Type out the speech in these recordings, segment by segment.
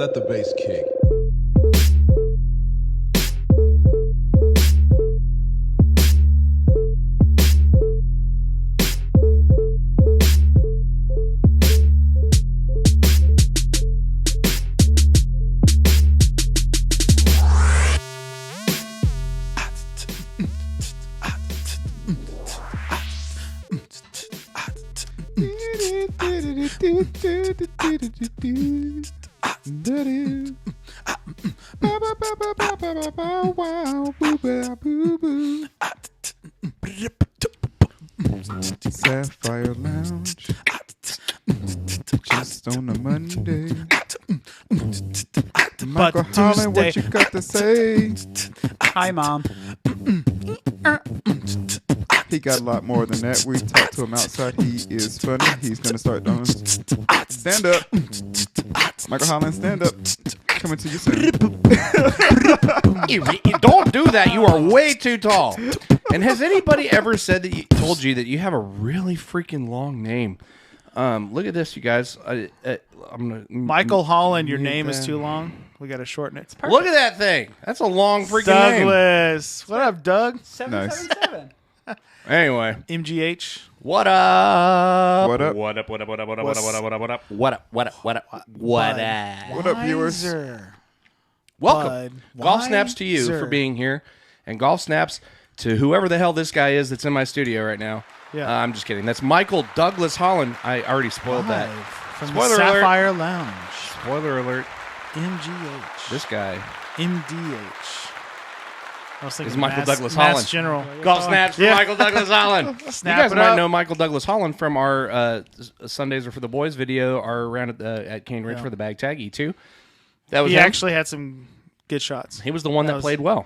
let the bass kick. Sapphire Lounge, just on a Monday. Michael Holland, what you got to say? Hi, Mom. He got a lot more than that. We talked to him outside. He is funny. He's going to start doing stand up. Michael Holland, stand up. Coming to you soon. Don't do that. You are way too tall. And has anybody ever said that told you that you have a really freaking long name? Look at this, you guys. I'm gonna Michael Holland, your name is too long. We got to shorten it. Look at that thing. That's a long freaking name. Douglas. What up, Doug? 777. Anyway, MGH. what up? What up? What up? What up? What up? What up? What up? What up? What up? What up? What up? What up? What up? What up, viewers? Welcome. Golf snaps to you for being here, and golf snaps to whoever the hell this guy is that's in my studio right now. Yeah. I'm just kidding. That's Michael Douglas Holland. I already spoiled that. From Spoiler the alert. Sapphire Lounge. Spoiler alert. MGH. This guy MDH. I was thinking is Michael Douglas Mass Holland. General. Golf snaps for Yeah. Michael Douglas Holland. You Snap guys it might up. know Michael Douglas Holland from our Sundays Are for the Boys video, our round at Cane Ridge for the bag tag E2. That was He him. actually had some good shots. He was the one that was- played well.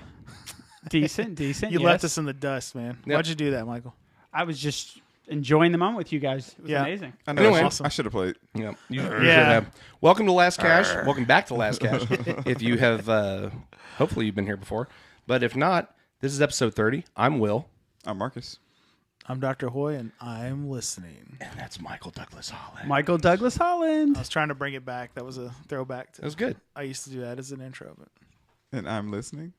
Decent. You left us in the dust, man. Yep. Why'd you do that, Michael? I was just enjoying the moment with you guys. It was Yeah. amazing. I know. Anyway. I should have played. Yeah, you should Yeah. have. Welcome to Last Cash. Welcome back to Last Cash. If you have, hopefully you've been here before, but if not, this is episode 30. I'm Will, I'm Marcus. I'm Dr. Hoy, and I'm listening. and that's Michael Douglas Holland. Michael Douglas Holland. I was trying to bring it back. That was a throwback. That was good. I used to do that as an intro, but And I'm listening.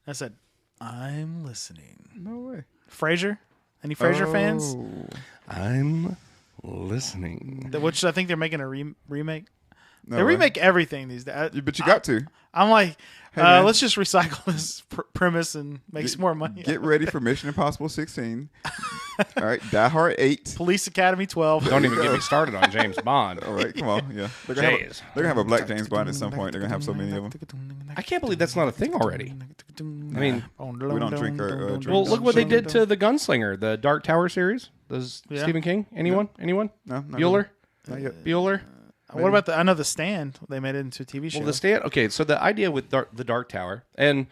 I said, I'm listening. No way. Frasier? Any Frasier fans? Oh. I'm listening. Which I think they're making a remake. No They way. remake everything these days. But you got to. I'm like, man. let's just recycle this premise and make some more money. Get ready for Mission Impossible 16. All right. Die Hard 8. Police Academy 12. Don't even get me started on James Bond. All right. Come on. Yeah. They're going Jeez. to have a black James Bond at some point. They're going to have so many of them. I can't believe that's not a thing already. I mean, we don't drink our drinks. well, look what they did to the Gunslinger, the Dark Tower series. Does Yeah. Stephen King? Anyone? Anyone? No, not Bueller? really. Not yet. Bueller? What about I know The Stand. They made it into a TV show. Well, the stand. Okay, so the idea with the Dark Tower, and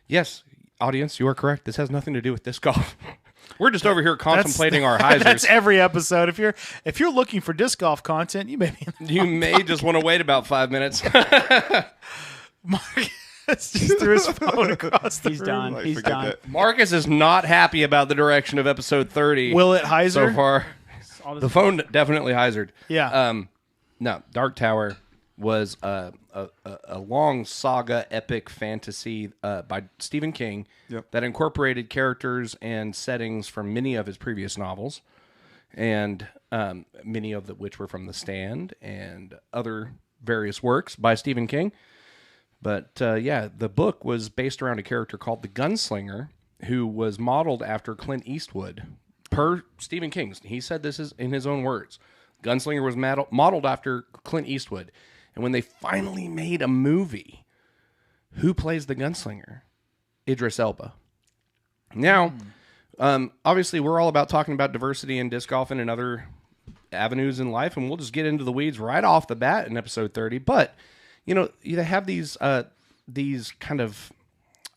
yes, audience, you are correct. This has nothing to do with disc golf. We're just over here contemplating our hyzers. That's every episode. If you're looking for disc golf content, you may be in the You may just want to wait about 5 minutes. Marcus just threw his phone across the He's room. done. Like, He's forget done. that. Marcus is not happy about the direction of episode 30 Will it Heiser? so far. All The this- phone definitely hyzered. Yeah. No, Dark Tower was a long saga, epic fantasy by Stephen King Yep. that incorporated characters and settings from many of his previous novels, and many of which were from The Stand and other various works by Stephen King. But yeah, the book was based around a character called the Gunslinger, who was modeled after Clint Eastwood, per Stephen King. He said this is in his own words. Gunslinger was modeled after Clint Eastwood. And when they finally made a movie, who plays the Gunslinger? Idris Elba. Now, obviously, we're all about talking about diversity in disc golfing and other avenues in life, and we'll just get into the weeds right off the bat in episode 30. But, you know, you have these kind of,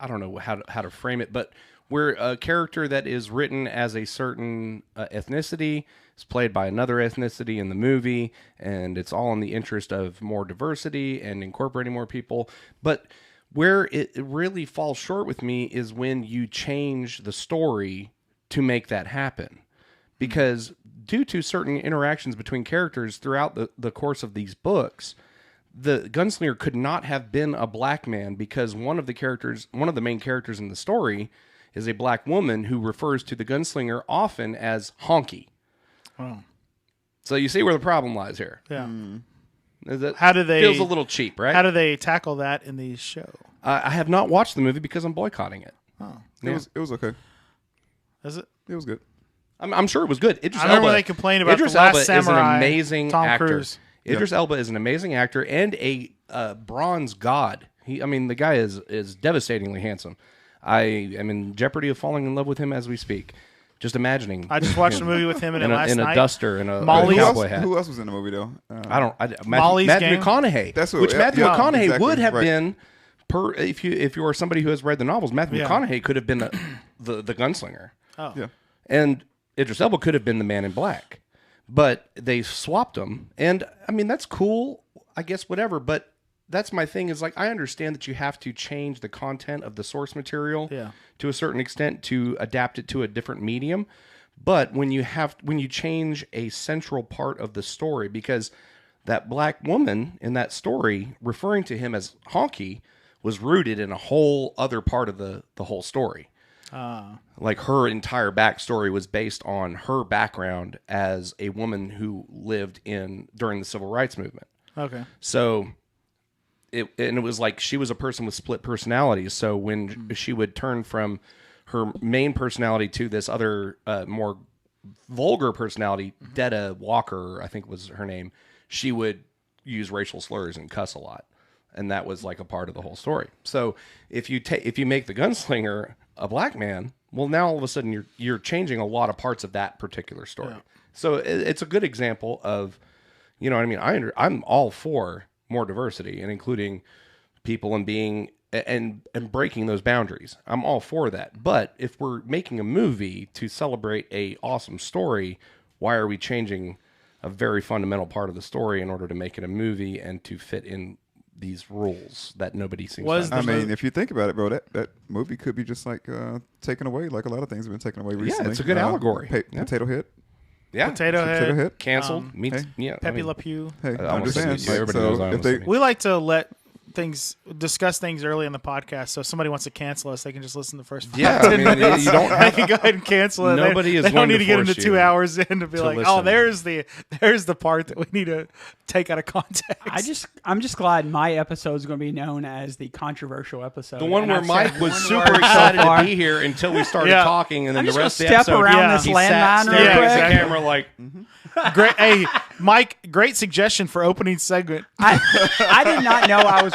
I don't know how to frame it, but where a character that is written as a certain ethnicity is played by another ethnicity in the movie, and it's all in the interest of more diversity and incorporating more people. But where it really falls short with me is when you change the story to make that happen. Because due to certain interactions between characters throughout the course of these books, the gunslinger could not have been a black man because one of the main characters in the story is a black woman who refers to the gunslinger often as honky. Oh. So you see where the problem lies here. Yeah. That How do they feels a little cheap, right? How do they tackle that in the show? I have not watched the movie because I'm boycotting it. Oh, It was okay. is it? It was good. I'm sure it was good. Idris I remember Elba, they complained about Idris The Last Elba Samurai, is an amazing Tom actor. Cruise. Idris Elba is an amazing actor and a bronze god. The guy is devastatingly handsome. I am in jeopardy of falling in love with him as we speak. Just imagining. I just watched a movie with him in it last in a night. duster and a Molly's- cowboy hat. Who else was in the movie though? Molly's Matthew Gang? McConaughey. That's what- which Matthew yeah, McConaughey exactly, would have right. been if you are somebody who has read the novels. Matthew Yeah. McConaughey could have been the gunslinger. Oh. Yeah. And Idris Elba could have been the Man in Black, but they swapped them. And that's cool, I guess, whatever. But that's my thing is I understand that you have to change the content of the source material to a certain extent to adapt it to a different medium. But when you change a central part of the story, because that black woman in that story referring to him as honky was rooted in a whole other part of the whole story. Like her entire backstory was based on her background as a woman who lived during the civil rights movement. Okay. So it was like she was a person with split personalities. So when she would turn from her main personality to this other more vulgar personality, Detta Walker, I think was her name, she would use racial slurs and cuss a lot. And that was like a part of the whole story. So if you make the gunslinger a black man, well, now all of a sudden you're changing a lot of parts of that particular story. Yeah. So it's a good example of, you know what I mean? I'm all for more diversity and including people and being and breaking those boundaries. I'm all for that. But if we're making a movie to celebrate a awesome story, why are we changing a very fundamental part of the story in order to make it a movie and to fit in these rules that nobody seems to understand? If you think about it, bro, that movie could be just taken away, like a lot of things have been taken away recently. Yeah, it's a good allegory. Potato Head. Yeah. Potato Head. Canceled. Pepe Le Pew. Hey, I I'm almost just saying. said everybody knows I if almost they, said We like to discuss things early in the podcast. So if somebody wants to cancel us, they can just listen to the first 10 minutes. You don't They can go ahead and cancel it. Nobody is They don't going need to to get force into you 2 hours in to be like, oh, listen. there's the part that we need to take out of context. I'm just glad my episode is going to be known as the controversial episode. The one And where I've Mike said was one super word so excited far. to be here until we started Yeah. talking, and then I'm the just rest of gonna the step episode, around this he landmine sat real staring quick. at the camera like, Great, hey, Mike, great suggestion for opening segment. I did not know I was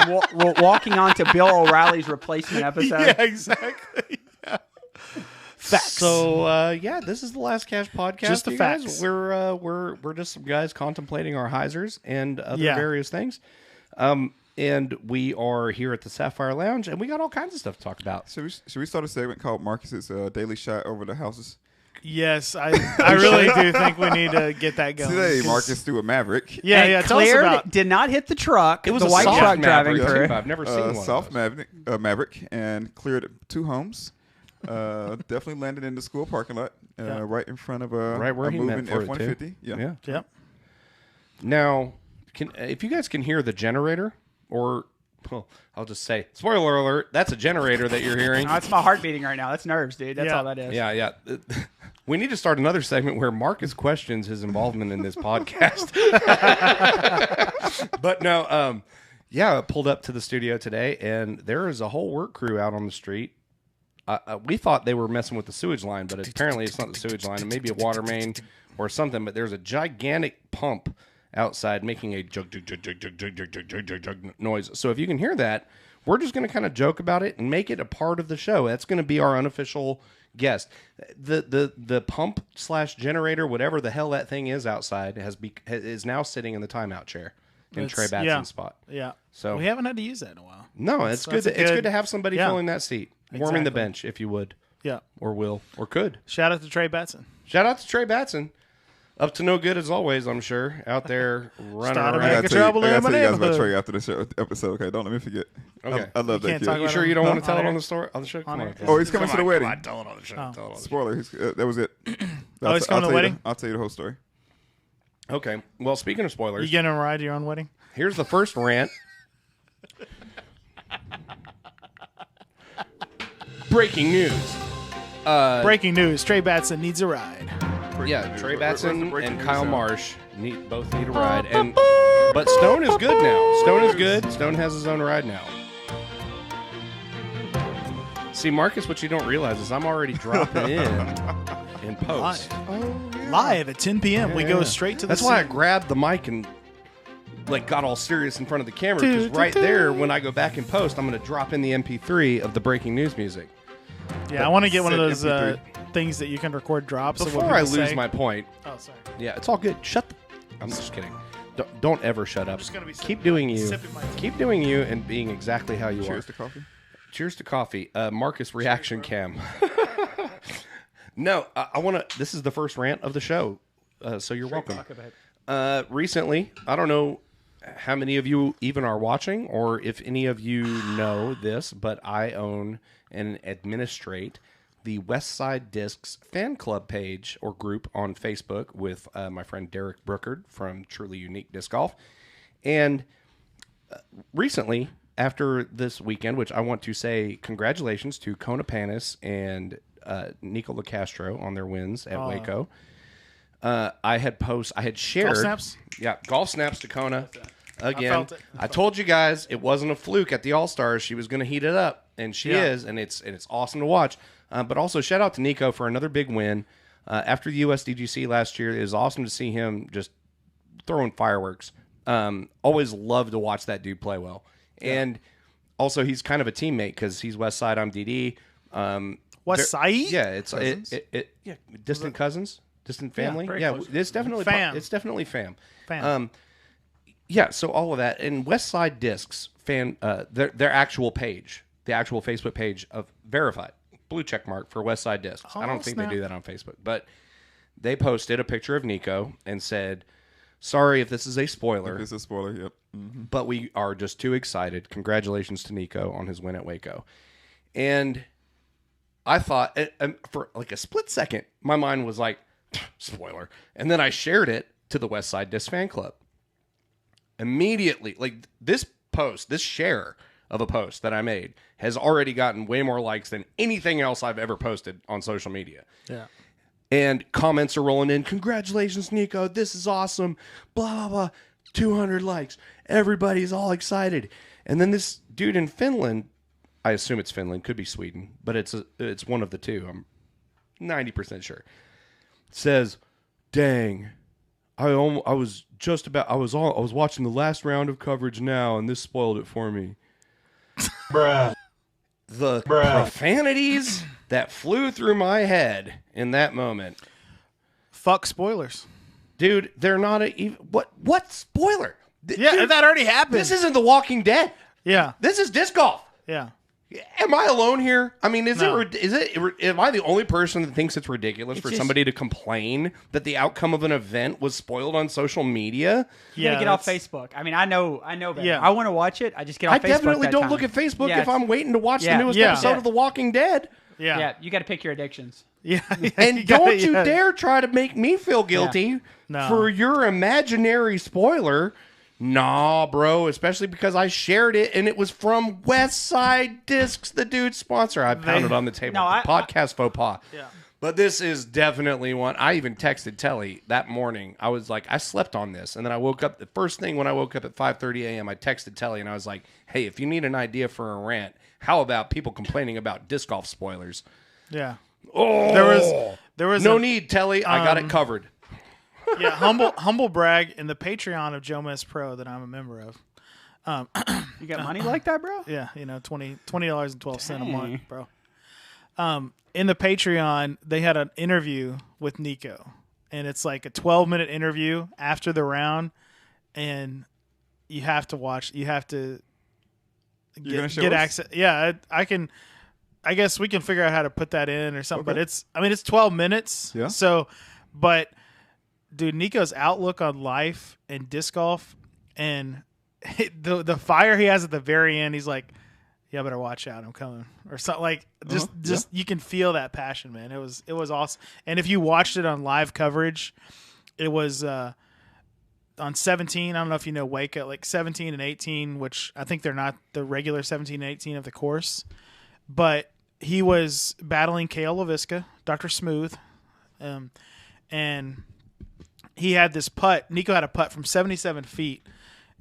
walking on to Bill O'Reilly's replacement episode. Yeah, exactly. Yeah. Facts. So this is the Last Cash podcast. Just the you guys. facts. We're just some guys contemplating our hyzers and other Yeah. various things. And we are here at the Sapphire Lounge, and we got all kinds of stuff to talk about. should we start a segment called Marcus's Daily Shot over the houses? Yes, I really do think we need to get that going. Today, 'Cause- Marcus threw a Maverick. Yeah, And yeah. Tell us cleared, about. did not hit the truck. It was the a white soft truck Maverick, driving too. through. I've never seen one. Soft of those. Maverick, and cleared 2 homes. Definitely landed in the school parking lot, right in front of Right where a he moving meant for it, F-150. Yeah. Yep. Now, if you guys can hear the generator, or well, I'll just say, spoiler alert, that's a generator that you're hearing. No, that's my heart beating right now. That's nerves, dude. That's Yeah. all that is. Yeah. We need to start another segment where Marcus questions his involvement in this podcast. But no, I pulled up to the studio today, and there is a whole work crew out on the street. We thought they were messing with the sewage line, but apparently it's not the sewage line. It may be a water main or something, but there's a gigantic pump outside making a jug noise. So if you can hear that, we're just going to kind of joke about it and make it a part of the show. That's going to be our unofficial guest. The pump / generator, whatever the hell that thing is outside, is now sitting in the timeout chair in Trey Batson's spot. Yeah. So we haven't had to use that in a while. No, it's good. That's It's good to have somebody filling that seat, warming the Exactly. bench, if you would, Yeah. or will, or could. Shout out to Trey Batson. Shout out to Trey Batson. Up to no good as always, I'm sure. Out there running Started around. I making gotta tell trouble you in my guys about neighborhood. Trey after the episode. Okay, don't let me forget. Okay. I love You that can't kid. talk You about sure him? you don't want to tell On it air? on the story on the show? Come On on. air. Oh, he's coming to the wedding. Tell it on the show. Oh. Tell it on the show. Spoiler. That was it. Oh, he's coming to the wedding? I'll tell you the whole story. Okay. Well, speaking of spoilers, You getting a ride to your own wedding? here's the first rant. Breaking news. Breaking news: Trey Batson needs a ride. Yeah, Trey Where's the Batson breaking and news Kyle at? Marsh both need a ride, but Stone is good now. Stone is good. Stone has his own ride now. See, Marcus, what you don't realize is I'm already dropping in post. Live at 10 p.m. We go Yeah. straight to the That's why I scene. grabbed the mic and got all serious in front of the camera, because right there, when I go back in post, I'm going to drop in the MP3 of the breaking news music. Yeah, I want to get one of Set those MP3. things that you can record drops. of what Before I people lose say. my point, Oh, sorry. yeah, it's all good. I'm just kidding. Don't ever shut up. just gonna be Keep doing you. sipping my tea. Keep doing you and being exactly how you are. Cheers to coffee. Cheers to coffee. Marcus reaction cam. No, I want to. This is the first rant of the show, so you're welcome. Recently, I don't know how many of you even are watching, or if any of you know this, but I own and administrate the West Side Discs fan club page or group on Facebook with my friend Derek Brookard from Truly Unique Disc Golf. And recently, after this weekend, which I want to say congratulations to Kona Panis and Nico LaCastro on their wins at Waco. I had shared Golf snaps? Yeah, golf snaps to Kona. Again, felt it. I told you guys it wasn't a fluke at the All-Stars. She was going to heat it up, and she Yeah. is, and it's awesome to watch. But also shout out to Nico for another big win. After the USDGC last year, it was awesome to see him just throwing fireworks. Always love to watch that dude play well. And also, he's kind of a teammate because he's West Side, I'm DD. West Side? Yeah, it's distant cousins, distant family. very Yeah, close. it's definitely Fam. It's definitely fam. Fam. Yeah, so all of that, and West Side Discs fan, their actual page, the actual Facebook page of verified blue check mark for West Side Discs. I don't think snap. they do that on Facebook, but they posted a picture of Nico and said, "Sorry if this is a spoiler, It's a spoiler. Yep. Mm-hmm. but we are just too excited. Congratulations to Nico on his win at Waco." And I thought, for like a split second, my mind was like, spoiler. And then I shared it to the West Side Disc fan club. Immediately, like this share of a post that I made has already gotten way more likes than anything else I've ever posted on social media. Yeah. And comments are rolling in. Congratulations, Nico. This is awesome. Blah, blah, blah. 200 likes. Everybody's all excited. And then this dude in Finland, I assume it's Finland, could be Sweden, but it's one of the two. I'm 90% sure. Says, "Dang, I was watching the last round of coverage now, and this spoiled it for me." The profanities that flew through my head in that moment. Fuck spoilers. Dude, they're not what spoiler? Yeah, Dude, that already happened. this isn't The Walking Dead. Yeah. This is disc golf. Yeah. Am I alone here? I mean, No. am I the only person that thinks it's ridiculous for just- somebody to complain that the outcome of an event was spoiled on social media? You gotta get off that's- Facebook. I mean, I know better. Yeah. I want to watch it. I just get off I Facebook. definitely that don't time. look at Facebook Yeah, if I'm waiting to watch yeah, the newest yeah. episode Yeah. of The Walking Dead. Yeah. Yeah, you got to pick your addictions. Yeah. And gotta- don't you yeah. dare try to make me feel guilty No. for your imaginary spoiler. Nah, bro, especially because I shared it and it was from West Side Discs, the dude's sponsor. I pounded on the table. No, Podcast faux pas. Yeah. But this is definitely one. I even texted Telly that morning. I was like, I slept on this. And then I woke up. The first thing when I woke up at 5:30 a.m., I texted Telly and I was like, hey, if you need an idea for a rant, how about people complaining about disc golf spoilers? Yeah. Oh, There was no a- need, Telly. I got it covered. Yeah, humble brag in the Patreon of Joe Mess Pro that I'm a member of. You got money like that, bro? Yeah, $20.12 a month, Dang. bro. In the Patreon, they had an interview with Nico, and it's like a 12-minute interview after the round, and you have to watch. You have to You're gonna show get us? access. Yeah, I can. I guess we can figure out how to put that in or something. Okay. But it's 12 minutes. Yeah. So, but dude, Nico's outlook on life and disc golf, and the fire he has at the very end, he's like, "Yeah, I better watch out. I'm coming," or something like. Just you can feel that passion, man. It was awesome. And if you watched it on live coverage, it was on 17. I don't know if you know Waco, like 17 and 18, which I think they're not the regular 17 and 18 of the course, but he was battling Kale LaVisca, Dr. Smooth, and he had this putt. Nico had a putt from 77 feet,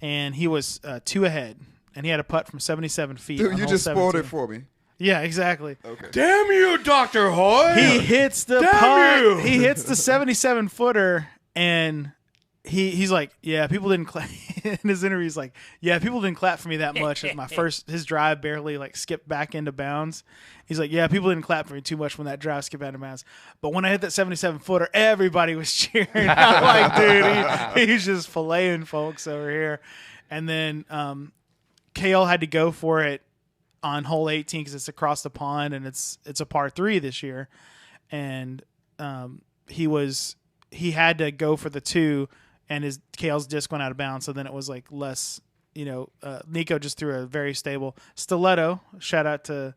and he was 2 ahead, and he had a putt from 77 feet. Dude, you just spoiled it for me. Yeah, exactly. Okay. Damn you, Dr. Hoy! He hits the putt. He hits the 77 footer, and he's like, yeah, people didn't clap. In his interview, he's like, yeah, people didn't clap for me that much. At his drive barely like skipped back into bounds. He's like, yeah, people didn't clap for me too much when that drive skipped out of bounds. But when I hit that 77 footer, everybody was cheering. I'm like, dude, he's just filleting folks over here. And then Kale had to go for it on hole 18 because it's across the pond and it's a par 3 this year, and he had to go for the 2, and Kale's disc went out of bounds. So then it was like less, Nico just threw a very stable stiletto. Shout out to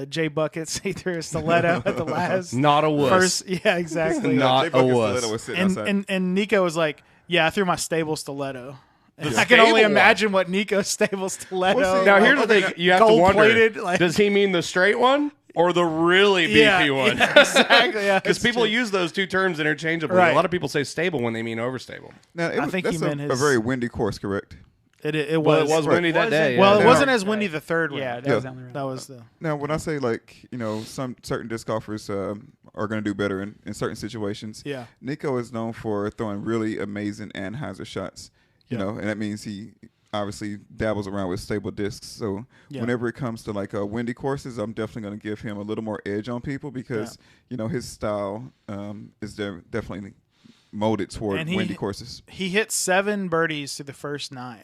Jay Buckets. He threw a stiletto at the last. Not a wuss. First, yeah, exactly. Not a wuss. And Nico was like, yeah, I threw my stable stiletto. And The I can only stable imagine what Nico's stable stiletto. Well, see, Now here's the thing: you have to gold-plated, wonder: like- does he mean the straight one or the really beefy one? Yeah, exactly. Yeah, Because it's people true. use those two terms interchangeably. Right. A lot of people say stable when they mean overstable. Now, I think that's he meant a his- very windy course, correct? It Well, was. it was windy that day. Well, yeah. it Now- wasn't as windy the third one. Yeah, that Yeah. was the only That was the. Now, when I say like some certain disc golfers are going to do better in certain situations, Yeah. Nico is known for throwing really amazing anhyzer shots. And that means he obviously dabbles around with stable discs. So Yeah. whenever it comes to like windy courses, I'm definitely going to give him a little more edge on people because his style is definitely molded toward And windy courses. He hit 7 birdies through the first 9,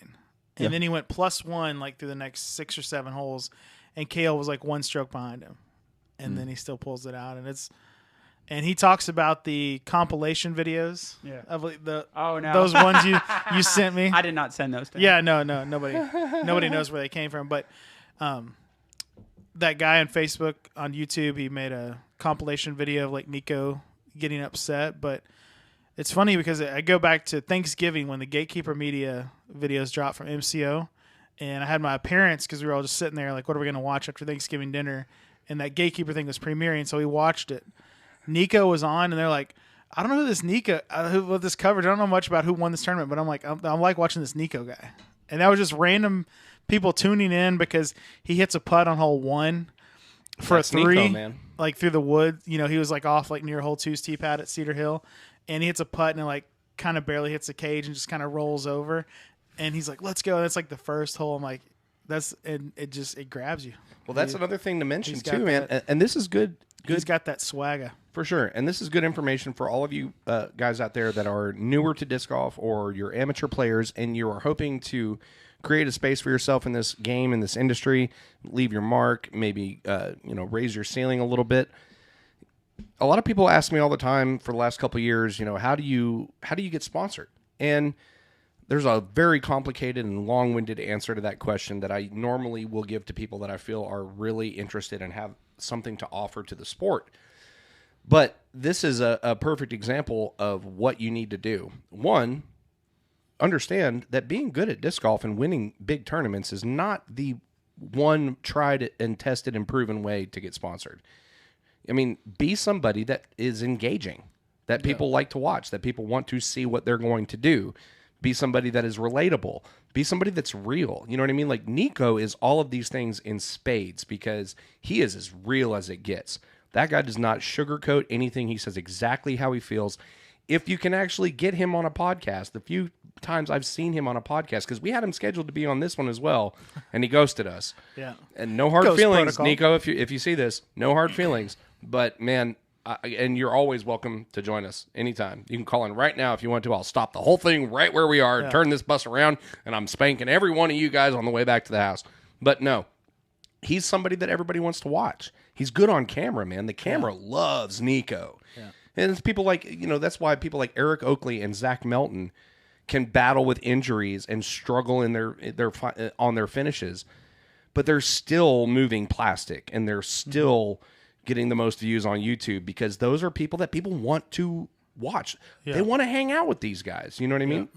and Yeah. then he went +1 like through the next 6 or 7 holes, and Kale was like 1 stroke behind him, and then he still pulls it out, and he talks about the compilation videos. Yeah. Of the Oh no, those ones you sent me. I did not send those to him. Yeah, no, nobody knows where they came from. But that guy on Facebook, on YouTube, he made a compilation video of like Nico getting upset. But it's funny because I go back to Thanksgiving when the Gatekeeper Media videos dropped from MCO, and I had my parents because we were all just sitting there like, what are we going to watch after Thanksgiving dinner? And that Gatekeeper thing was premiering, so we watched it. Nico was on, and they're like, I don't know who this Nico, with this coverage. I don't know much about who won this tournament, but I'm like watching this Nico guy. And that was just random people tuning in because he hits a putt on hole 1 for That's a 3, Nico, man. like through the wood. He was like off like near hole 2's tee pad at Cedar Hill, and he hits a putt and it like kind of barely hits the cage and just kind of rolls over. And he's like, let's go. And it's like the first hole. I'm like, it grabs you. Well, that's another thing to mention he's got too, man. And this is good. He's got that swagger. For sure. And this is good information for all of you guys out there that are newer to disc golf or you're amateur players and you are hoping to create a space for yourself in this game, in this industry, leave your mark, maybe raise your ceiling a little bit. A lot of people ask me all the time for the last couple of years, how do you get sponsored? And there's a very complicated and long-winded answer to that question that I normally will give to people that I feel are really interested and have something to offer to the sport. But this is a perfect example of what you need to do. One, understand that being good at disc golf and winning big tournaments is not the one tried and tested and proven way to get sponsored. I mean, be somebody that is engaging, that people like to watch, that people want to see what they're going to do. Be somebody that is relatable. Be somebody that's real. You know what I mean? Like Nico is all of these things in spades because he is as real as it gets. That guy does not sugarcoat anything. He says exactly how he feels. If you can actually get him on a podcast, the few times I've seen him on a podcast, because we had him scheduled to be on this one as well, and he ghosted us. Yeah. And no hard Ghost feelings, protocol. Nico, if you see this, no hard feelings. But, man, and you're always welcome to join us anytime. You can call in right now if you want to. I'll stop the whole thing right where we are, turn this bus around, and I'm spanking every one of you guys on the way back to the house. But no, he's somebody that everybody wants to watch. He's good on camera, man. The camera loves Nico. Yeah. And it's people like, that's why people like Eric Oakley and Zach Melton can battle with injuries and struggle in on their finishes. But they're still moving plastic, and they're still getting the most views on YouTube because those are people that people want to watch. Yeah. They want to hang out with these guys. You know what I mean?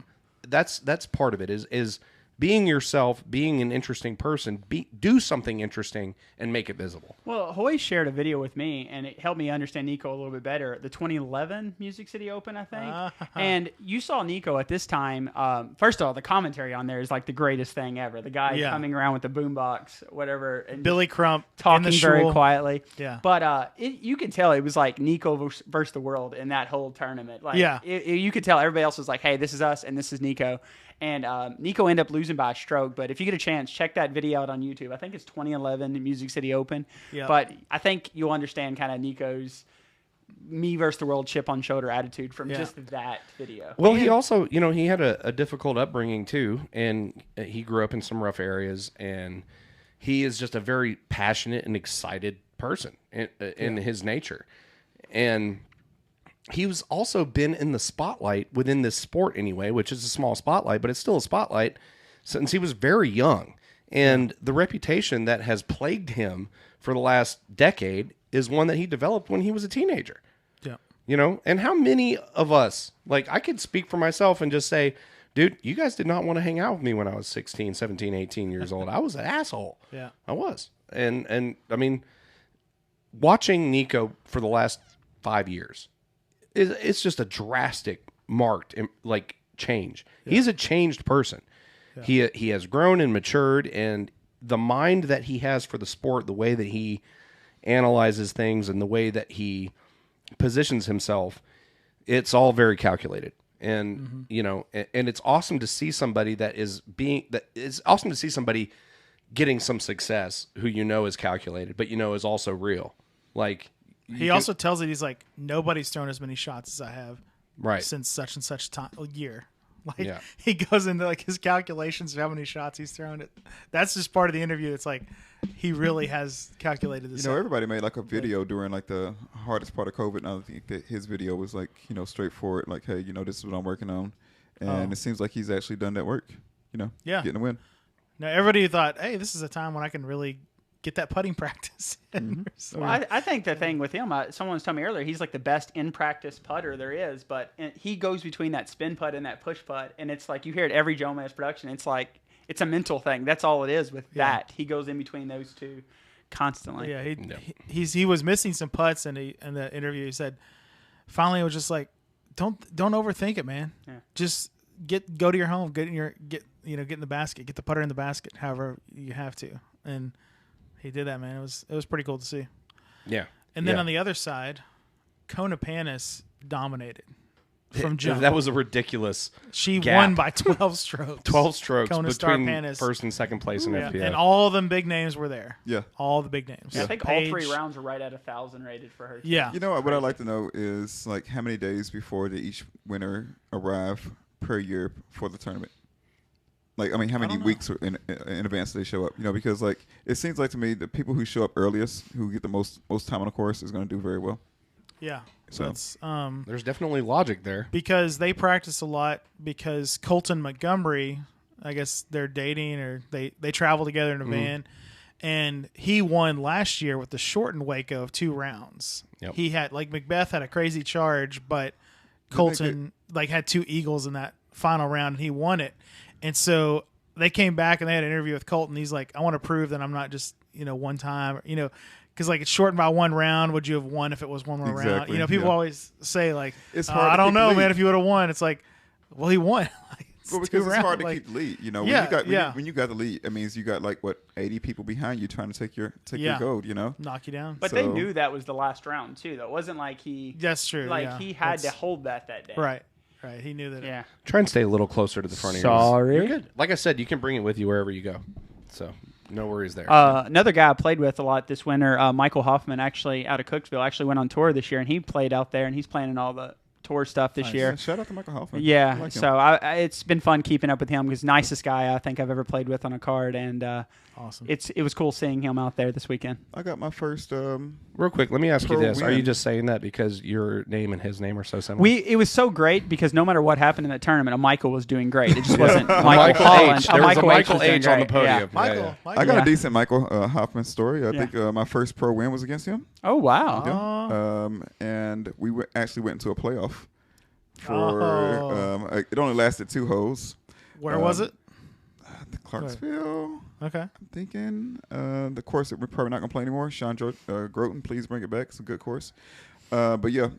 that's part of it is being yourself, being an interesting person, do something interesting and make it visible. Well, Hoy shared a video with me, and it helped me understand Nico a little bit better. The 2011 Music City Open, I think. And you saw Nico at this time. First of all, the commentary on there is like the greatest thing ever. The guy coming around with the boombox, whatever. And Billy Crump talking in the very shul. quietly. Yeah. But you could tell it was like Nico versus the world in that whole tournament. Like, you could tell everybody else was like, hey, this is us, and this is Nico. And Nico ended up losing by a stroke. But if you get a chance, check that video out on YouTube. I think it's 2011 Music City Open. Yep. But I think you'll understand kind of Nico's me versus the world chip on shoulder attitude from just that video. Well, he also, he had a difficult upbringing too. And he grew up in some rough areas. And he is just a very passionate and excited person in his nature. And he's also been in the spotlight within this sport anyway, which is a small spotlight, but it's still a spotlight since he was very young. And the reputation that has plagued him for the last decade is one that he developed when he was a teenager. Yeah. And how many of us, like I could speak for myself and just say, dude, you guys did not want to hang out with me when I was 16, 17, 18 years old. I was an asshole. Yeah. I was. And I mean, watching Nico for the last 5 years, it's just a drastic, marked change. Yeah. He's a changed person. Yeah. He has grown and matured, and the mind that he has for the sport, the way that he analyzes things, and the way that he positions himself, it's all very calculated. And and it's awesome to see somebody it's awesome to see somebody getting some success who is calculated, but is also real. Like. He also tells it, he's like, nobody's thrown as many shots as I have right since such and such year. Like he goes into like his calculations of how many shots he's thrown. That's just part of the interview. It's like he really has calculated this. Everybody made like a video during like the hardest part of COVID, and I think that his video was like, straightforward, like, hey, this is what I'm working on. And it seems like he's actually done that work, getting a win. Now everybody thought, hey, this is a time when I can really get that putting practice. Well, I think the thing with him, someone was telling me earlier, he's like the best in practice putter there is, but he goes between that spin putt and that push putt, and it's like you hear it every Joe Mass production. It's like it's a mental thing. That's all it is with that. He goes in between those two constantly. Yeah, he was missing some putts, and in the interview he said, finally it was just like, don't overthink it, man. Yeah. Just go to your home, get in the basket, get the putter in the basket, however you have to, and. He did that, man. It was pretty cool to see. Yeah. And then on the other side, Kona Panis dominated from jump. That was a ridiculous She gap. won by 12 strokes. 12 strokes Kona between Panis. first and second place in FPO. And all them big names were there. Yeah. All the big names. Yeah, I think all 3 rounds are right at 1,000 rated for her. Yeah. What I'd like to know is like how many days before did each winner arrive per year for the tournament? Like, I mean, how many weeks in advance do they show up? Because like it seems like to me the people who show up earliest, who get the most time on the course, is going to do very well. Yeah. So that's, there's definitely logic there because they practice a lot. Because Colton Montgomery, I guess they're dating or they travel together in a van, and he won last year with the shortened Waco of 2 rounds. Yep. He had Macbeth had a crazy charge, but Colton had 2 eagles in that final round, and he won it. And so they came back and they had an interview with Colton. He's like, I want to prove that I'm not just, one time, because like it's shortened by 1 round. Would you have won if it was one more round? People always say like, it's hard I don't know, man, if you would have won. It's like, well, he won. Because it's hard to keep the lead. When you got the lead, it means you got 80 people behind you trying to take your gold, knock you down. But they knew that was the last round too, though. It wasn't like he. That's true. He had to hold that day. Right. Right, he knew that. Yeah. Try and stay a little closer to the front of your Sorry. You're good. Like I said, you can bring it with you wherever you go. So no worries there. Another guy I played with a lot this winter, Michael Hoffman, actually out of Cooksville, actually went on tour this year, and he played out there, and he's playing in all the tour stuff this year. Shout out to Michael Hoffman. Yeah, like so it's been fun keeping up with him. He's the nicest guy I think I've ever played with on a card, and awesome. It was cool seeing him out there this weekend. I got my first. Real quick, let me ask you this: win. Are you just saying that because your name and his name are so similar? It was so great because no matter what happened in that tournament, Michael was doing great. It just wasn't Michael Holland. H. There was a Michael H. H. on the podium. Yeah. Michael. I got a decent Michael Hoffman story. I think my first pro win was against him. Oh wow! And we actually went into a playoff for it only lasted 2 holes. Where was it? Clarksville. Okay. I'm thinking the course that we're probably not going to play anymore. Sean Groton, please bring it back. It's a good course. But yeah,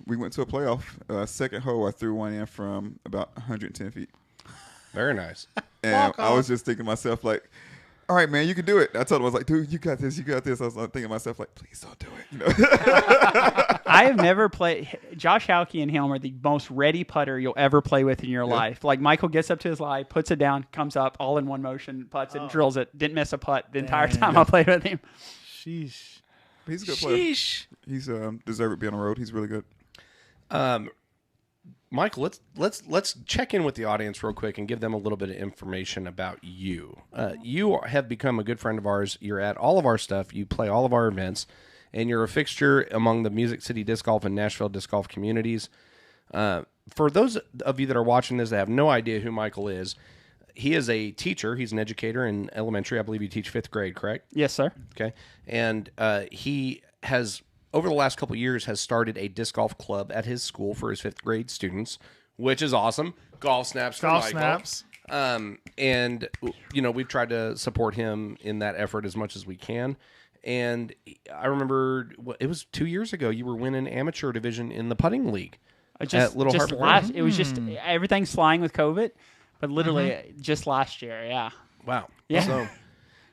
we went to a playoff. Second hole, I threw one in from about 110 feet. Very nice. And I was just thinking to myself, like, all right, man, you can do it. I told him, I was like, dude, you got this, you got this. I was thinking to myself, like, please don't do it. You know? I have never played. Josh Houke and him are the most ready putter you'll ever play with in your life. Like, Michael gets up to his lie, puts it down, comes up, all in one motion, putts it, and drills it. Didn't miss a putt the entire time I played with him. Sheesh. He's a good player. He's deserved to be on the road. He's really good. Michael, let's check in with the audience real quick and give them a little bit of information about you. You have become a good friend of ours. You're at all of our stuff. You play all of our events, and you're a fixture among the Music City Disc Golf and Nashville Disc Golf communities. For those of you that are watching this that have no idea who Michael is, he is a teacher. He's an educator in elementary. I believe you teach 5th grade, correct? Yes, sir. Okay. And he has, over the last couple of years, has started a disc golf club at his school for his 5th grade students, which is awesome. Golf snaps for Michael. Snaps. And, you know, we've tried to support him in that effort as much as we can. And I remember, it was 2 years ago, you were winning amateur division in the putting league at Little Harbor. It was just, everything's flying with COVID, but literally just last year, yeah. Wow. Yeah. So,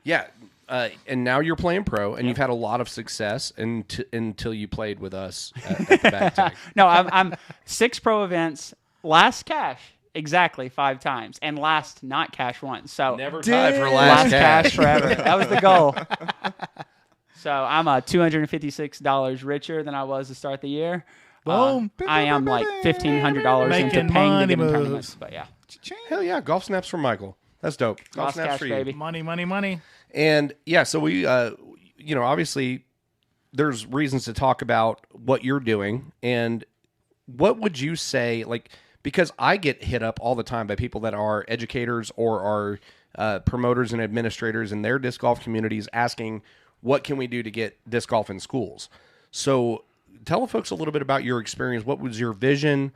yeah. And now you're playing pro, and you've had a lot of success until you played with us at the back tag. No, I'm 6 pro events, last cash exactly 5 times, and last not cash once. So never tied for last cash forever. That was the goal. So I'm $256 richer than I was to start the year. Boom. I am like $1,500 into paying to get in tournaments. But yeah, hell yeah, golf snaps from Michael. That's dope. Golf lost snaps cash, for you. baby. Money. And yeah, so we, you know, obviously there's reasons to talk about what you're doing. And what would you say, like, because I get hit up all the time by people that are educators or are promoters and administrators in their disc golf communities asking, what can we do to get disc golf in schools? So tell folks a little bit about your experience. What was your vision?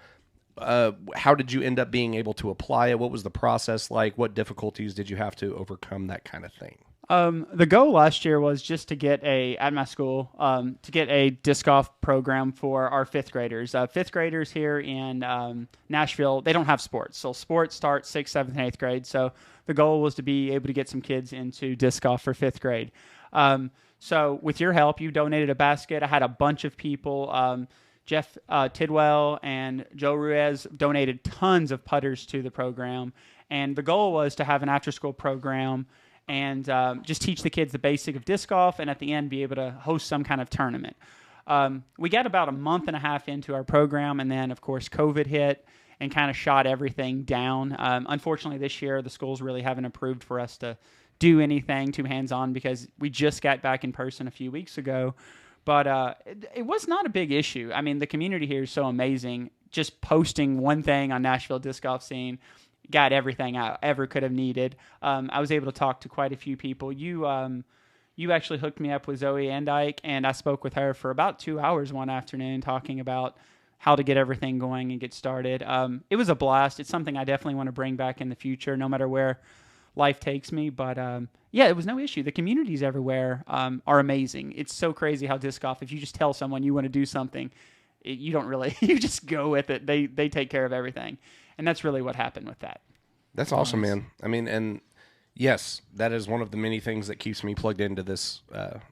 How did you end up being able to apply it? What was the process like? What difficulties did you have to overcome? That kind of thing. The goal last year was just to get at my school, to get a disc golf program for our 5th graders. 5th graders here in Nashville, they don't have sports. So sports start 6th, 7th, and 8th grade. So the goal was to be able to get some kids into disc golf for 5th grade. So with your help, you donated a basket. I had a bunch of people. Jeff Tidwell and Joe Ruiz donated tons of putters to the program. And the goal was to have an after-school program and just teach the kids the basic of disc golf, and at the end be able to host some kind of tournament. We got about a month and a half into our program, and then, of course, COVID hit and kind of shot everything down. Unfortunately, this year, the schools really haven't approved for us to do anything too hands-on because we just got back in person a few weeks ago. But it was not a big issue. I mean, the community here is so amazing. Just posting one thing on Nashville Disc Golf Scene got everything I ever could have needed. I was able to talk to quite a few people. You actually hooked me up with Zoe Andike, and I spoke with her for about 2 hours one afternoon talking about how to get everything going and get started. It was a blast. It's something I definitely want to bring back in the future, no matter where life takes me. But yeah, it was no issue. The communities everywhere are amazing. It's so crazy how disc golf, if you just tell someone you want to do something, you don't really, you just go with it. They take care of everything. And that's really what happened with that. That's awesome, man. I mean, and yes, that is one of the many things that keeps me plugged into this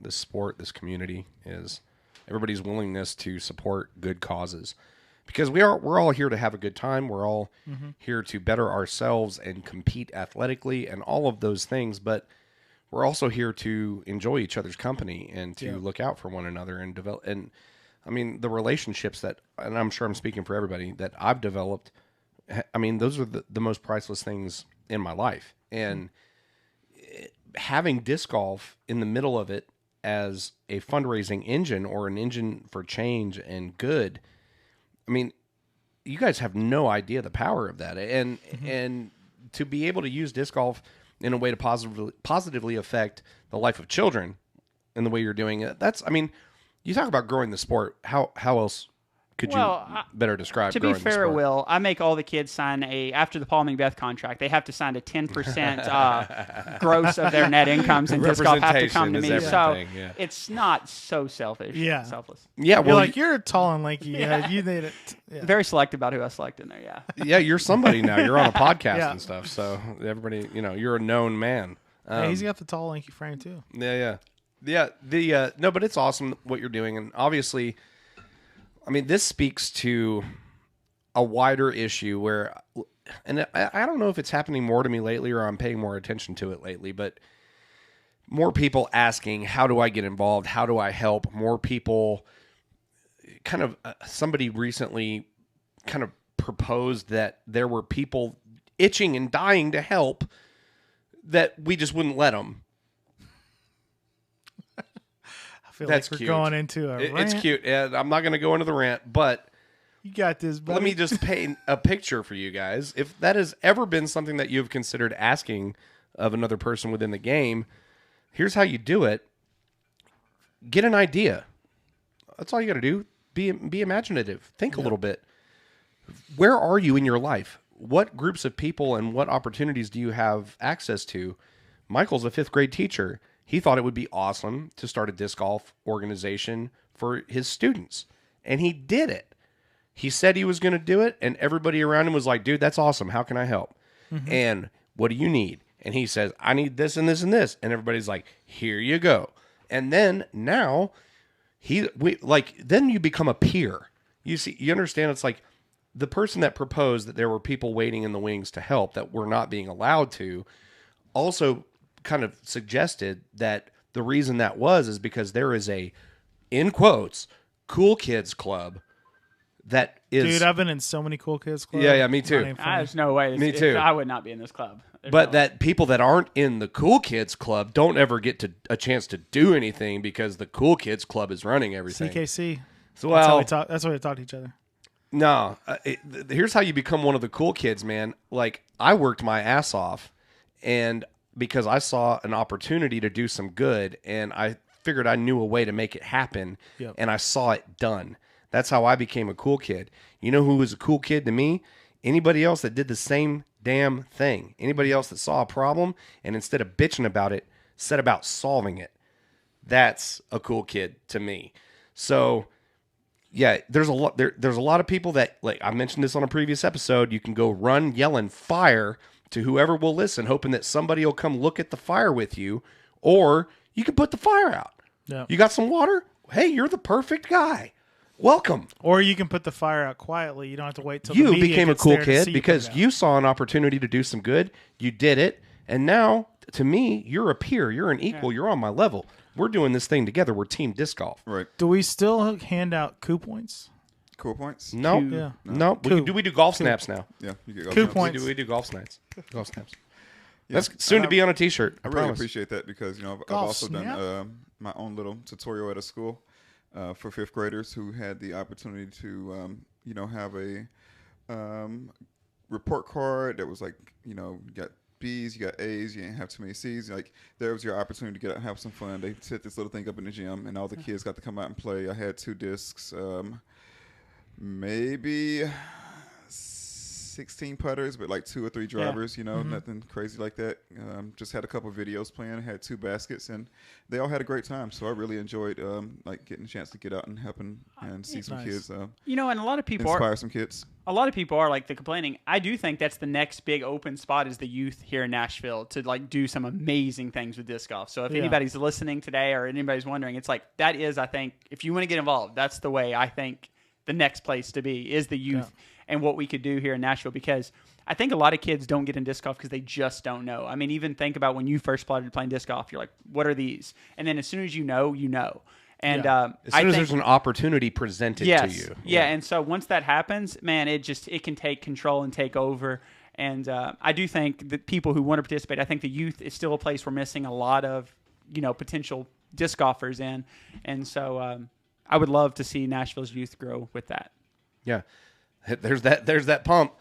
this sport, this community, is everybody's willingness to support good causes. Because we're all here to have a good time. We're all here to better ourselves and compete athletically and all of those things. But we're also here to enjoy each other's company and to look out for one another and develop. And I mean, the relationships that, and I'm sure I'm speaking for everybody, that I've developed, I mean, those are the most priceless things in my life. And having disc golf in the middle of it as a fundraising engine or an engine for change and good, I mean, you guys have no idea the power of that. And and to be able to use disc golf in a way to positively affect the life of children in the way you're doing it, that's, I mean, you talk about growing the sport. How else could you better describe? To be fair, Will, I make all the kids sign after the Paul Macbeth contract, they have to sign a 10% gross of their net incomes, and disc golf have to come to me. So it's not so selfish. Yeah, selfless. Yeah, well, you're tall and lanky. Yeah, you made it. Yeah. Very selective about who I select in there. Yeah. Yeah, you're somebody now. You're on a podcast and stuff. So everybody, you're a known man. Hey, he's got the tall lanky frame too. Yeah. No, but it's awesome what you're doing, and obviously, I mean, this speaks to a wider issue where, and I don't know if it's happening more to me lately or I'm paying more attention to it lately, but more people asking, how do I get involved? How do I help? More people kind of, somebody recently kind of proposed that there were people itching and dying to help that we just wouldn't let them. I feel like we're going into a rant. It's cute. And I'm not going to go into the rant, but you got this, buddy. Let me just paint a picture for you guys. If that has ever been something that you've considered asking of another person within the game, here's how you do it. Get an idea. That's all you got to do. Be imaginative. Think a little bit. Where are you in your life? What groups of people and what opportunities do you have access to? Michael's a 5th grade teacher. He thought it would be awesome to start a disc golf organization for his students. And he did it. He said he was going to do it, and everybody around him was like, dude, that's awesome. How can I help? Mm-hmm. And what do you need? And he says, I need this and this and this. And everybody's like, here you go. And then now, then you become a peer. You understand? It's like the person that proposed that there were people waiting in the wings to help that were not being allowed to also kind of suggested that the reason that is because there is a, in quotes, cool kids club that is... Dude, I've been in so many cool kids clubs. Yeah, me too. There's no way. Me too. I would not be in this club. But that people that aren't in the cool kids club don't ever get a chance to do anything because the cool kids club is running everything. CKC. So, that's how we talk to each other. No, here's how you become one of the cool kids, man. Like, I worked my ass off, and because I saw an opportunity to do some good, and I figured I knew a way to make it happen, and I saw it done. That's how I became a cool kid. You know who was a cool kid to me? Anybody else that did the same damn thing. Anybody else that saw a problem, and instead of bitching about it, set about solving it. That's a cool kid to me. So... yeah, there's a lot of people that, like I mentioned this on a previous episode, you can go run yelling fire to whoever will listen, hoping that somebody will come look at the fire with you, or you can put the fire out. Yeah. You got some water? Hey, you're the perfect guy. Welcome. Or you can put the fire out quietly. You don't have to wait till you the media became a cool kid because you saw an opportunity to do some good. You did it, and now to me, you're a peer. You're an equal. Yeah. You're on my level. We're doing this thing together. We're team disc golf. Right. Do we still hand out coup points? Cool points? No. Yeah. No. We do golf snaps now. Yeah. You get golf coup snaps. points. We do golf snaps. Golf snaps. Yeah. That's soon to be on a T-shirt. I really appreciate that because I've also done my own little tutorial at a school for 5th graders who had the opportunity to have a report card that was like you got B's, you got A's, you didn't have too many C's. Like there was your opportunity to get out and have some fun. They set this little thing up in the gym, and all the kids got to come out and play. I had 2 discs, maybe 16 putters, but like 2 or 3 drivers. Nothing crazy like that. Just had a couple of videos playing. Had 2 baskets, and they all had a great time. So I really enjoyed getting a chance to get out and helping and see some kids. And a lot of people inspire some kids. A lot of people are like the complaining. I do think that's the next big open spot is the youth here in Nashville to like do some amazing things with disc golf. So if anybody's listening today or anybody's wondering, it's like that is, I think, if you want to get involved, that's the way I think the next place to be is the youth and what we could do here in Nashville, because I think a lot of kids don't get in disc golf because they just don't know. I mean, even think about when you first started playing disc golf, you're like, what are these? And then as soon as you know, you know. And as soon as there's an opportunity presented to you. Yeah, and so once that happens, man, it can take control and take over. And I do think that people who want to participate, I think the youth is still a place we're missing a lot of, potential disc golfers in. And so I would love to see Nashville's youth grow with that. Yeah. There's that pump.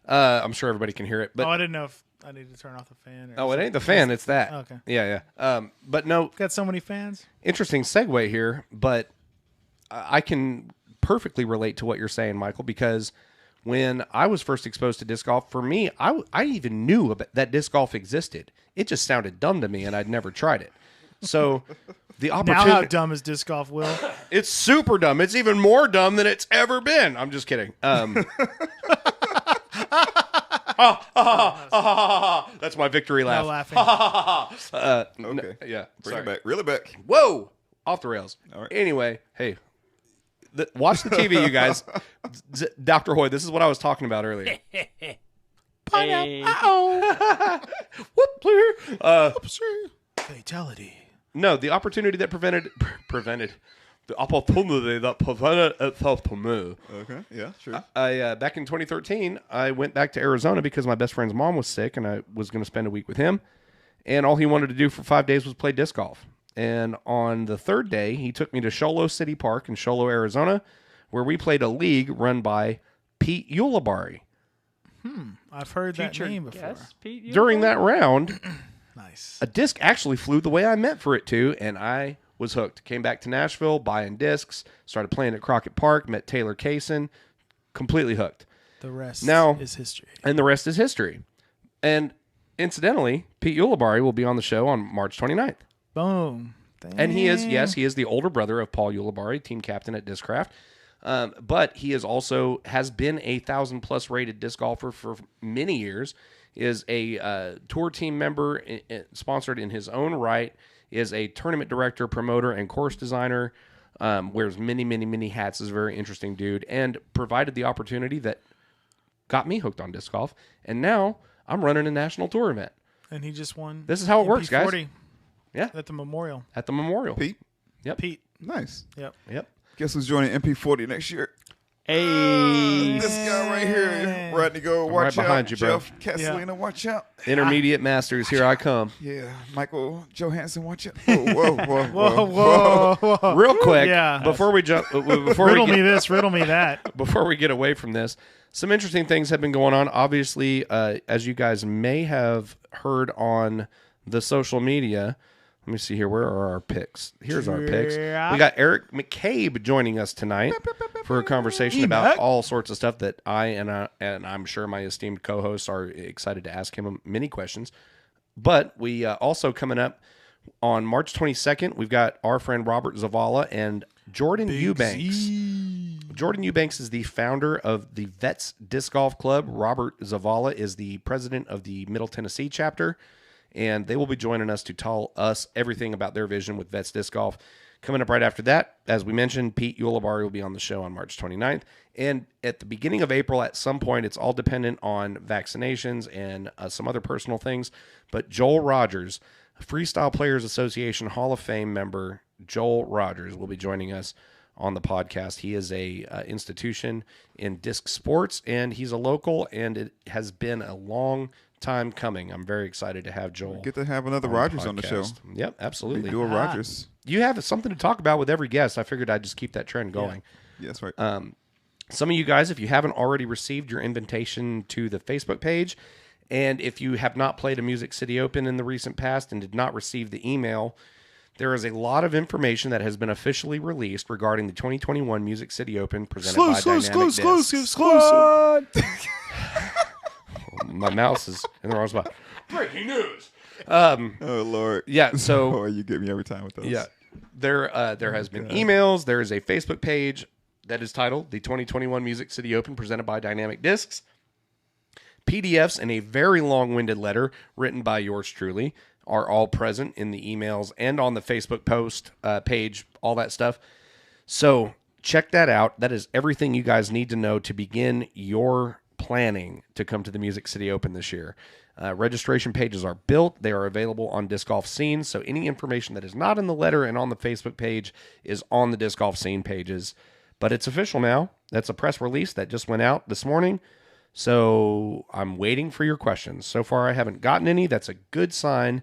I'm sure everybody can hear it. But I didn't know if I need to turn off the fan. It ain't the fan. It's that. Okay. Yeah. But no. Got so many fans. Interesting segue here, but I can perfectly relate to what you're saying, Michael, because when I was first exposed to disc golf, for me, I even knew that disc golf existed. It just sounded dumb to me, and I'd never tried it. So the opportunity. Now, how dumb is disc golf, Will? It's super dumb. It's even more dumb than it's ever been. I'm just kidding. That's my victory laugh. No laughing. Okay. Yeah. Bring it back. Reel it back. Whoa! Off the rails. All right. Anyway, hey, watch the TV, you guys. Dr. Hoy, this is what I was talking about earlier. Hey. Whoop, clear. Fatality. No, the opportunity that prevented the opportunity that prevented itself to move. Okay. Yeah. Sure. I back in 2013, I went back to Arizona because my best friend's mom was sick, and I was going to spend a week with him. And all he wanted to do for 5 days was play disc golf. And on the third day, he took me to Sholo City Park in Sholo, Arizona, where we played a league run by Pete Ulibarri. I've heard that name before. Yes, Pete, During that round, Nice. a disc actually flew the way I meant for it to, and I was hooked. Came back to Nashville, buying discs, started playing at Crockett Park, met Taylor Kaysen, completely hooked. The rest Now- is history. And the rest is history. And incidentally, Pete Ulibarri will be on the show on March 29th. Boom. And he is the older brother of Paul Ulibarri, team captain at Discraft. But he is also has been a 1,000+ rated disc golfer for many years. Is a tour team member, sponsored in his own right. Is a tournament director, promoter, and course designer. Wears many hats. Is a very interesting dude, and provided the opportunity that got me hooked on disc golf. And now I'm running a national tour event. And he just won. This is how it works, guys. MP40 Yeah, At the memorial. at the memorial. Pete. Yep. Pete. Nice. Yep. Yep. Guess who's joining MP40 next year? Hey. This guy right here. Rodney, go I'm watch right behind out. you, bro. Jeff Castellino, watch out. Intermediate Masters, here I come. Yeah. Michael Johansson, watch out. Whoa. Whoa. Real quick, Yeah. before we jump, Riddle me this, riddle me that. before we get away from this, some interesting things have been going on. Obviously, as you guys may have heard on the social media. Let me see here. Where are our picks? Here's our picks. We got Eric McCabe joining us tonight for a conversation about all sorts of stuff that I and I'm sure my esteemed co-hosts are excited to ask him many questions. But we also coming up on March 22nd, we've got our friend Robert Zavala and Jordan Eubanks. Jordan Eubanks is the founder of the Vets Disc Golf Club. Robert Zavala is the president of the Middle Tennessee chapter. And they will be joining us to tell us everything about their vision with Vets Disc Golf. Coming up right after that, as we mentioned, Pete Ulibarri will be on the show on March 29th. And at the beginning of April, at some point, it's all dependent on vaccinations and some other personal things. But Joel Rogers, Freestyle Players Association Hall of Fame member, Joel Rogers, will be joining us on the podcast. He is a institution in disc sports, and he's a local, and it has been a long time coming. I'm very excited to have Joel. Get to have another Rogers on the show. Yep, absolutely. Do a Rogers. You have something to talk about with every guest. I figured I'd just keep that trend going. Yeah, that's right. Some of you guys, if you haven't already received your invitation to the Facebook page, and if you have not played a Music City Open in the recent past and did not receive the email, there is a lot of information that has been officially released regarding the 2021 Music City Open presented by Dynamic Discs. Exclusive. My mouse is in the wrong spot. Breaking news. Oh Lord. Yeah. So. Oh, you get me every time with those. Yeah. There has been emails. There is a Facebook page that is titled "The 2021 Music City Open presented by Dynamic Discs." PDFs and a very long-winded letter written by yours truly are all present in the emails and on the Facebook post page. All that stuff. So check that out. That is everything you guys need to know to begin your planning to come to the Music City Open this year. Registration pages are built. They are available on Disc Golf Scene. So any information that is not in the letter and on the Facebook page is on the Disc Golf Scene pages. But it's official now. That's a press release that just went out this morning. So I'm waiting for your questions. So far, I haven't gotten any. That's a good sign.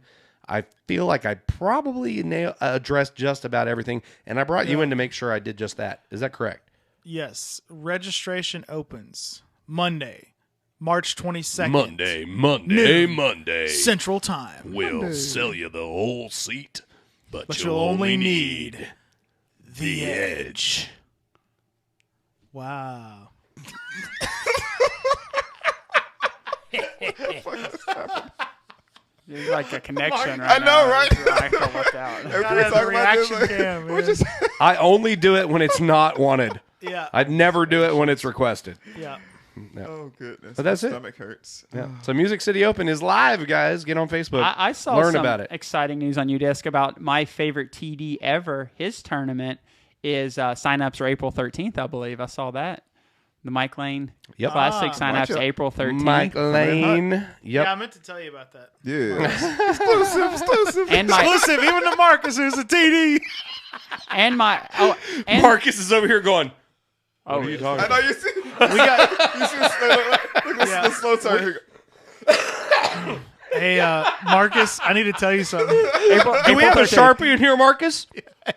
I feel like I probably addressed just about everything. And I brought you in to make sure I did just that. Is that correct? Yes. Registration opens Monday, March 22nd. Monday. Central Time. We'll sell you the whole seat, but But you'll only need the edge. Wow. There's like a connection I right know, now. right? I feel left out. Every Gotta have time the we talk about this, reaction like, cam, we're man. just I only do it when it's not wanted. Yeah. I'd never do it when it's requested. Yeah. oh goodness. But that's My it. stomach hurts. Yeah. So Music City Open is live, guys. Get on Facebook. I saw Learn some about it. exciting news on UDisc about my favorite TD ever. His tournament is signups are April 13th, I believe. I saw that. The Mike Lane Yep. Classic Watch signups out. April 13th. Mike Lane. Yep. Yeah, I meant to tell you about that. Yeah. exclusive. And my Exclusive, even to Marcus, who's a TD. and my and Marcus is over here going, oh, what are you yes. talking I know about? you see. We got You see the slow, look at Yeah. the slow turn. Here we go. hey Marcus, I need to tell you something. April, Do we have a 13th. Sharpie in here, Marcus?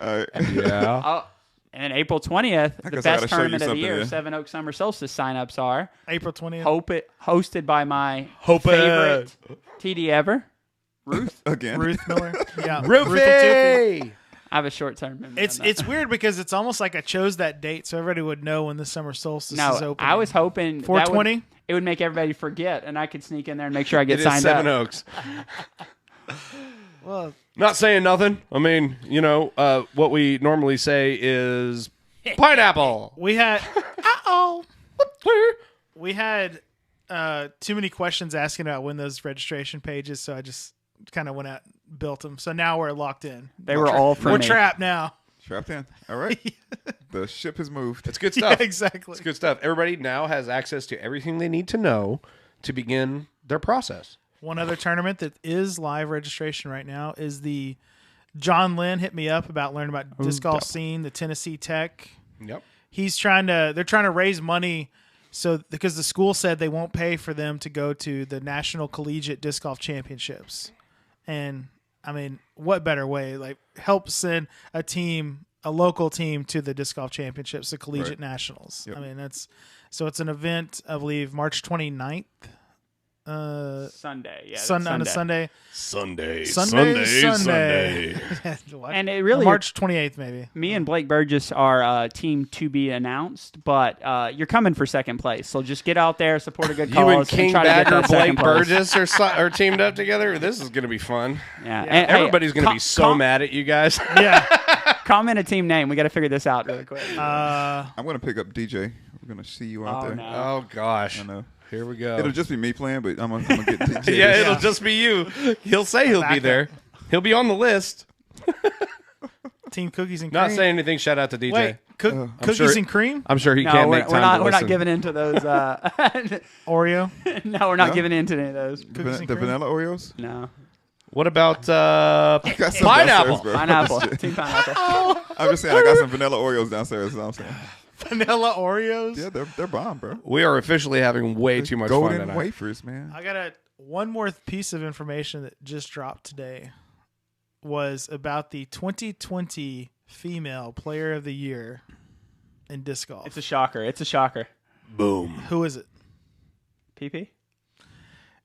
All right. Yeah. Oh, and April 20th, the guess I gotta best show you tournament of the something year, then. Seven Oaks Summer Solstice signups are April 20th. hosted by my Hope it. favorite TD ever, Ruth. Again. Ruth Miller. Yeah. Ruth and Tuffy. Roofy. I have a short term memory. It's on that. it's weird because it's almost like I chose that date so everybody would know when the summer solstice is no. open. I was hoping that 420? it would make everybody forget, and I could sneak in there and make sure I get It is signed Seven up. Oaks. Well, Not saying nothing. I mean, what we normally say is pineapple. we had we had too many questions asking about when those registration pages, so I just kind of went out and built them. So now we're locked in. They were all for We're me. trapped now. Trapped in. All right. The ship has moved. It's good Yeah, stuff. exactly. It's good stuff. Everybody now has access to everything they need to know to begin their process. One other tournament that is live registration right now is the John Lynn hit me up about learning about disc golf scene, the Tennessee Tech. Yep. They're trying to raise money because the school said they won't pay for them to go to the National Collegiate Disc Golf Championships. And I mean, what better way? Like help send a local team to the disc golf championships, the collegiate nationals. Yep. I mean, it's an event, I believe, March 29th. Sunday, yeah, On a Sunday. Sunday. And it really- March 28th, maybe. Me and Blake Burgess are team to be announced, but you're coming for second place. So just get out there, support a good cause, You and King try to get Bagger, that second Blake place. Burgess are teamed up together. This is going to be fun. Yeah, and, hey, Everybody's going to be so mad at you guys. Yeah. Comment a team name. We got to figure this out really quick. I'm going to pick up DJ. We're going to see you out Oh, there. no. Oh, gosh. I know. Here we go. It'll just be me playing, but I'm going to get DJ. yeah, it'll just be you. He'll say he'll be Backup. there. He'll be on the list. Team Cookies and Cream. Not saying anything. Shout out to DJ. Wait, Cookies sure- and Cream? I'm sure he No, can't we're, make time we're not. to We're not listen. giving into those. Oreo? No, we're not No? giving into any of those. Cookies and The Cream? vanilla Oreos? No, What about Got some pineapple? downstairs, bro. pineapple. Team pineapple. I'm just saying, I got some vanilla Oreos downstairs. Is what I'm saying. Vanilla Oreos? Yeah, they're bomb, bro. We are officially having way too much fun Golden tonight. wafers, man. I got one more piece of information that just dropped today was about the 2020 Female Player of the Year in disc golf. It's a shocker. It's a shocker. Boom. Who is it? PP.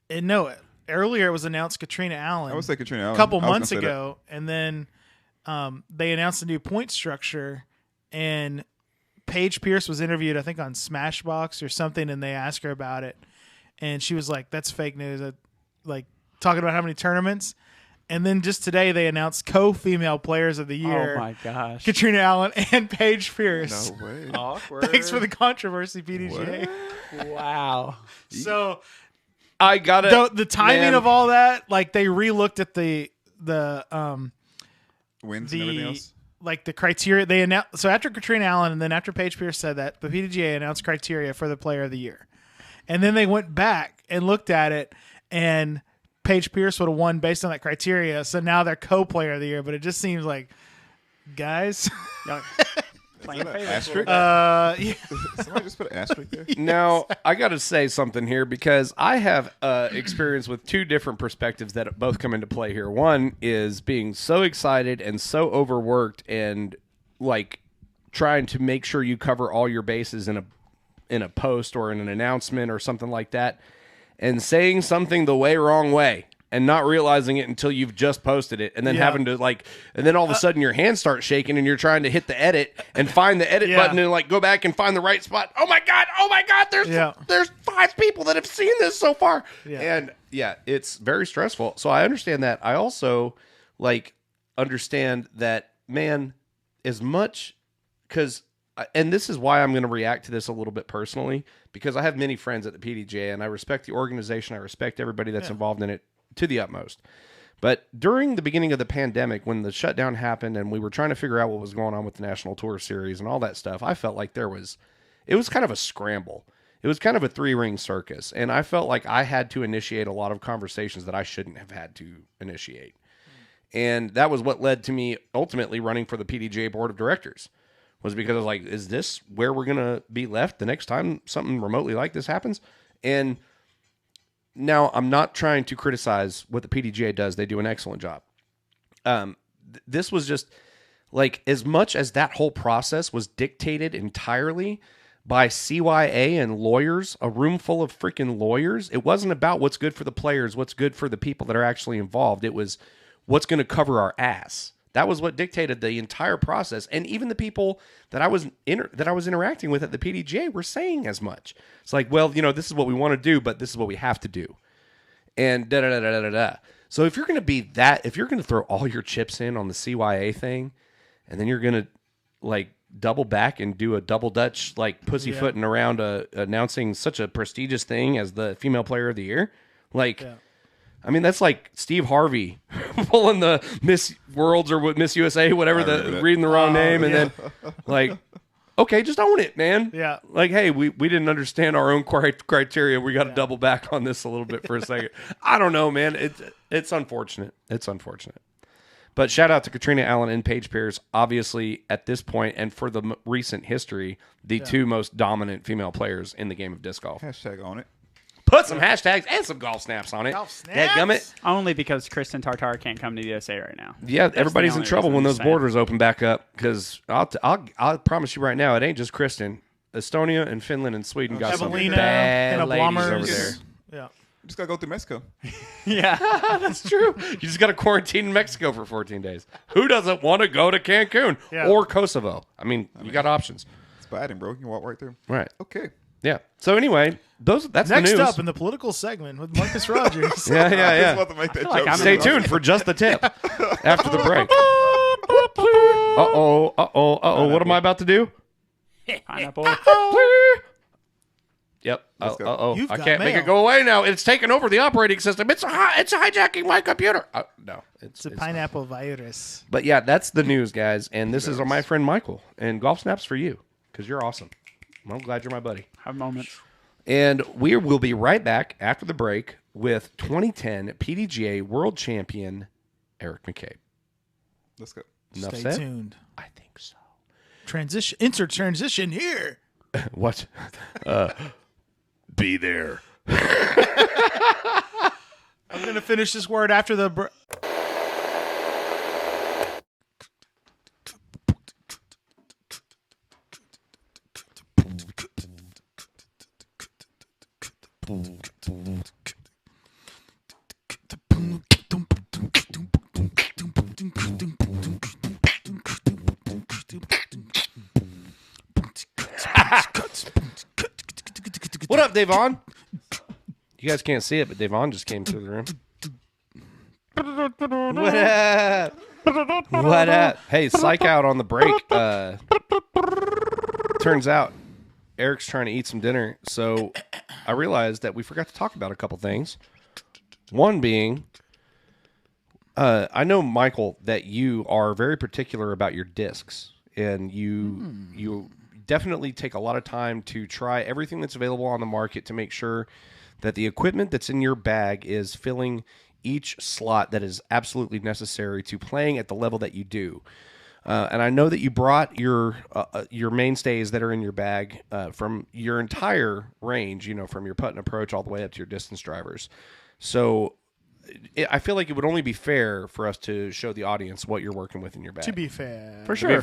And no, earlier it was announced Katrina Allen I would say Katrina Allen. a couple I was months gonna say that. ago, and then they announced a new point structure, and Paige Pierce was interviewed, I think, on Smashbox or something, and they asked her about it, and she was like, "That's fake news." Like talking about how many tournaments, and then just today they announced co-female players of the year: Oh my gosh. Katrina Allen and Paige Pierce. No way. Awkward. Thanks for the controversy, PDGA. Wow. So I got it. the timing man. of all that, like they re-looked at the Wins and everything else. like the criteria they announced. So after Katrina Allen and then after Paige Pierce said that, the PDGA announced criteria for the player of the year. And then they went back and looked at it, and Paige Pierce would have won based on that criteria. So now they're co-player of the year, but it just seems like, guys, Playing that an favorites a asterisk? little bit. yeah. Somebody just put an asterisk there. Now, I got to say something here because I have experience with two different perspectives that both come into play here. One is being so excited and so overworked and like trying to make sure you cover all your bases in a post or in an announcement or something like that, and saying something the wrong way. and not realizing it until you've just posted it, and then having to and then all of a sudden your hands start shaking and you're trying to hit the edit and find the edit button and go back and find the right spot. Oh my god, there's 5 people that have seen this so far. And it's very stressful. So I understand that. I also understand that, man, as much because and this is why I'm going to react to this a little bit personally, because I have many friends at the PDJ and I respect the organization. I respect everybody that's involved in it to the utmost. But during the beginning of the pandemic, when the shutdown happened and we were trying to figure out what was going on with the National Tour Series and all that stuff, I felt like it was kind of a scramble. It was kind of a 3-ring circus. And I felt like I had to initiate a lot of conversations that I shouldn't have had to initiate. And that was what led to me ultimately running for the PDJ board of directors. Was because I was like, is this where we're going to be left the next time something remotely like this happens? And now I'm not trying to criticize what the PDGA does. They do an excellent job. This was just as much as that whole process was dictated entirely by CYA and lawyers, a room full of freaking lawyers. It wasn't about what's good for the players, what's good for the people that are actually involved. It was what's going to cover our ass. That was what dictated the entire process, and even the people that I was interacting with at the PDGA were saying as much. It's like, well, this is what we want to do, but this is what we have to do, and da da da da da da. So if you're going to throw all your chips in on the CYA thing, and then you're going to double back and do a double Dutch pussyfooting around announcing such a prestigious thing as the Female Player of the Year, I mean, that's like Steve Harvey pulling the Miss Worlds or Miss USA, whatever, reading the wrong name, and then okay, just own it, man. Yeah. Hey, we didn't understand our own criteria. We got to double back on this a little bit for a second. I don't know, man. It's unfortunate. It's unfortunate. But shout out to Katrina Allen and Paige Pierce, obviously at this point and for the recent history, the 2 most dominant female players in the game of disc golf. Hashtag on it. Put some hashtags and some golf snaps on it. Golf snaps? Dadgummit. Only because Kristen Tartar can't come to the USA right now. Yeah, everybody's in trouble when those borders open back up. Because I'll promise you right now, it ain't just Kristen. Estonia and Finland and Sweden got some bad ladies over there. Yeah, just gotta go through Mexico. Yeah, that's true. You just gotta quarantine in Mexico for 14 days. Who doesn't want to go to Cancun or Kosovo? I mean, you got options. It's Biden, bro. You can walk right through. Right. Okay. Yeah. So anyway, that's next the news. Up in the political segment with Marcus Rogers. yeah. I was about to make that joke. Stay tuned for just the tip after the break. What am I about to do? Pineapple. Yep. I You've got can't make mail. it go away now. It's taken over the operating system. It's hijacking my computer. No, it's a pineapple virus. But yeah, that's the news, guys. And this is my friend Michael. And golf snaps for you because you're awesome. I'm glad you're my buddy. Have moments. And we will be right back after the break with 2010 PDGA World Champion Eric McCabe. Let's go. Enough Stay said? tuned. I think so. Insert transition here. What? Be there. I'm going to finish this word after the What up, Davon? You guys can't see it, but Davon just came through the room. What up? What up? Hey, psych out on the break. Turns out Eric's trying to eat some dinner, so I realized that we forgot to talk about a couple things. One being, I know, Michael, that you are very particular about your discs, and you definitely take a lot of time to try everything that's available on the market to make sure that the equipment that's in your bag is filling each slot that is absolutely necessary to playing at the level that you do. And I know that you brought your mainstays that are in your bag from your entire range, from your putt and approach all the way up to your distance drivers. So I feel like it would only be fair for us to show the audience what you're working with in your bag. To be fair. For sure.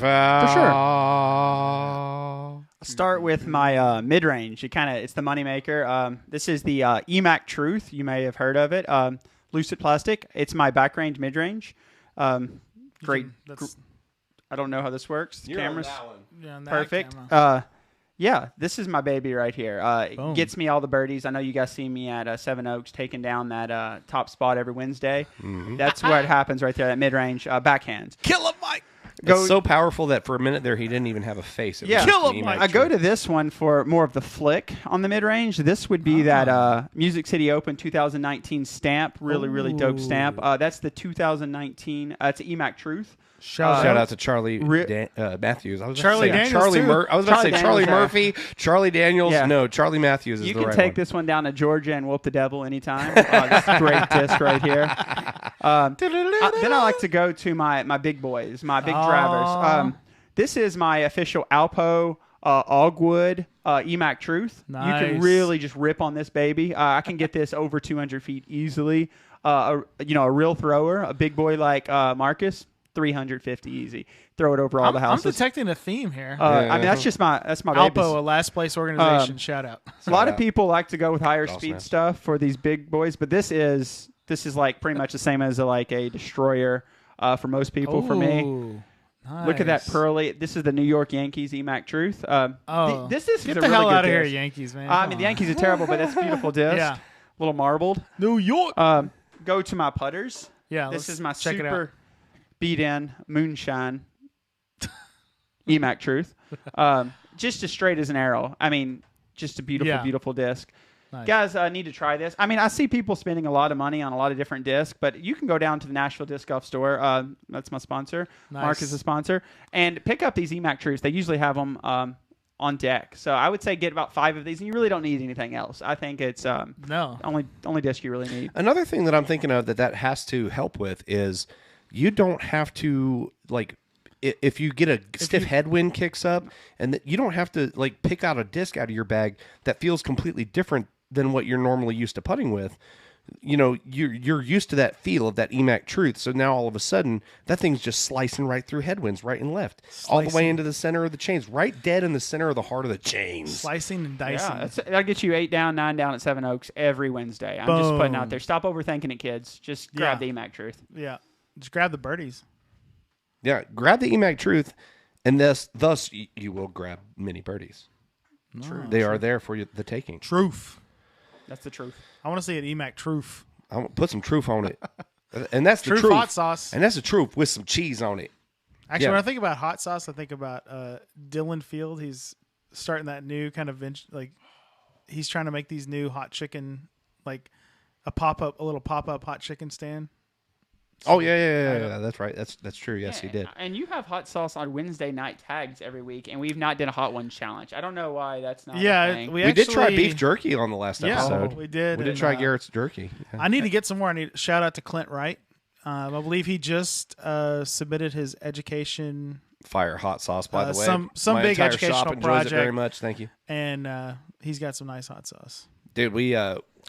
I'll start with my mid-range. It's the moneymaker. This is the Emac Truth. You may have heard of it. Lucid Plastic. It's my back range, mid range. Great. I don't know how this works. You're Cameras. on that one. Yeah, on that Perfect. camera. Yeah, this is my baby right here. Gets me all the birdies. I know you guys see me at Seven Oaks taking down that top spot every Wednesday. Mm-hmm. That's where it happens right there, that mid-range backhand. Kill him, Mike. It's so powerful that for a minute there he didn't even have a face. It was Yeah. just Kill an him, Emac I go Judge. to this one for more of the flick on the mid-range. This would be that Music City Open 2019 stamp. Really dope stamp. That's the 2019. It's Emac Truth. Shout Shout out to Charlie Matthews. I was Charlie about to say Daniels, too. I was about to say Charlie Daniels, Murphy, Charlie Daniels. Yeah. No, Charlie Matthews is You the can right take one. this one down to Georgia and whoop the devil anytime. This is a great disc right here. Then I like to go to my big boys, my big drivers. This is my official Alpo Ogwood Emac Truth. You can Nice. really just rip on this baby. I can get this over 200 feet easily. A real thrower, a big boy like Marcus, 350 easy. Throw it over all the I'm houses. detecting a theme here. I mean, that's my baby. Alpo, a last place organization. Shout out. A lot of people like to go with higher Awesome, speed man. stuff for these big boys, but this is like pretty much the same as a destroyer for most people. For me, Ooh, look at that nice. pearly. This is the New York Yankees Emac Truth. This is Get a the hell really out good of here, disc. Yankees, man. I Come mean, the on. Yankees are terrible, but that's a beautiful disc. Yeah. A little marbled. New York. Go to my putters. Yeah, This let's is my check it out. super beat-in moonshine Emac Truth. Just as straight as an arrow. I mean, just a beautiful, beautiful disc. Nice. Guys need to try this. I mean, I see people spending a lot of money on a lot of different discs, but you can go down to the Nashville Disc Golf Store. That's my sponsor. Nice. Mark is a sponsor. And pick up these Emac Truths. They usually have them on deck. So I would say get about 5 of these, and you really don't need anything else. I think it's No. only disc you really need. Another thing that I'm thinking of that has to help with is you don't have to if you get a stiff headwind kicks up, and you don't have to pick out a disc out of your bag that feels completely different than what you're normally used to putting with. You know, you're used to that feel of that Emac Truth, so now all of a sudden that thing's just slicing right through headwinds, right and left, all the way into the center of the chains, right dead in the center of the heart of the chains. Slicing and dicing. Yeah, that'll get you 8 down, 9 down at Seven Oaks every Wednesday. I'm just putting out there. Stop overthinking it, kids. Just grab the Emac Truth. Yeah. Just grab the birdies. Yeah, grab the Emac Truth, and thus you will grab many birdies. True. They are there for you, the taking. Truth. That's the truth. I want to see an Emac Truth. I want to put some truth on it, and that's the Truth truth. hot sauce. And that's the truth with some cheese on it. Actually, Yeah. when I think about hot sauce, I think about Dylan Field. He's starting that new kind of he's trying to make these new hot chicken, a little pop up hot chicken stand. Oh yeah. That's right. That's true. Yes, he did. And you have hot sauce on Wednesday night tags every week, and we've not done a hot one challenge. I don't know why that's not. Yeah, a thing. We did try beef jerky on the last episode. we did. We did and, try Garrett's jerky. Yeah. I need to get some more. I need shout out to Clint Wright. I believe he just submitted his education, Fire hot sauce, by the way. some My big entire shop educational enjoys project. it very much. Thank you, and he's got some nice hot sauce. dude. We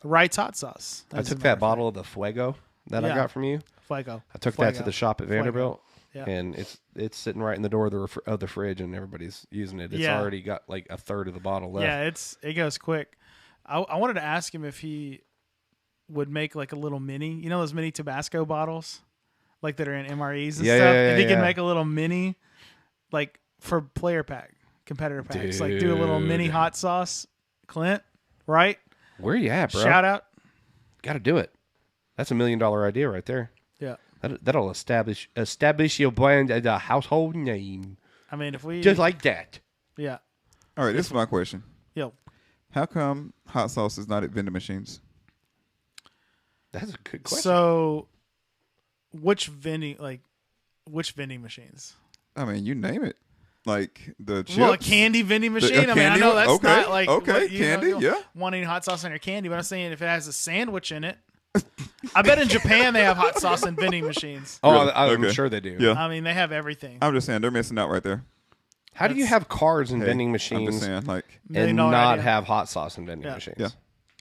Wright's hot sauce. I took that bottle of the Fuego that I Yeah. got from you. Fuego. I took that to the shop at Vanderbilt, Yeah. and it's sitting right in the door of the fridge, and everybody's using it. It's already got a third of the bottle left. Yeah, it goes quick. I wanted to ask him if he would make a little mini. You know those mini Tabasco bottles, that are in MREs and stuff. If he can make a little mini, for player pack, competitor packs, do a little mini hot sauce. Clint, right? Where you at, bro? Shout out. Got to do it. That's $1 million idea right there. Yeah. That'll establish your brand as a household name. I mean, if we Just like that. yeah. All right, this is my question. Yo. How come hot sauce is not at vending machines? That's a good question. So, which vending machines? I mean, you name it. Like the chips. Well, a candy vending machine. I mean, I candy know one? that's Okay, not like okay, what, candy, yeah. wanting hot sauce on your candy, but I'm saying if it has a sandwich in it. I bet in Japan they have hot sauce in vending machines. Oh, Really? I'm Okay. sure they do. Yeah. I mean, they have everything. I'm just saying they're missing out right there. How do you have cars in vending I'm machines just saying, like, Million and dollar not idea. have hot sauce in vending Yeah. machines? yeah.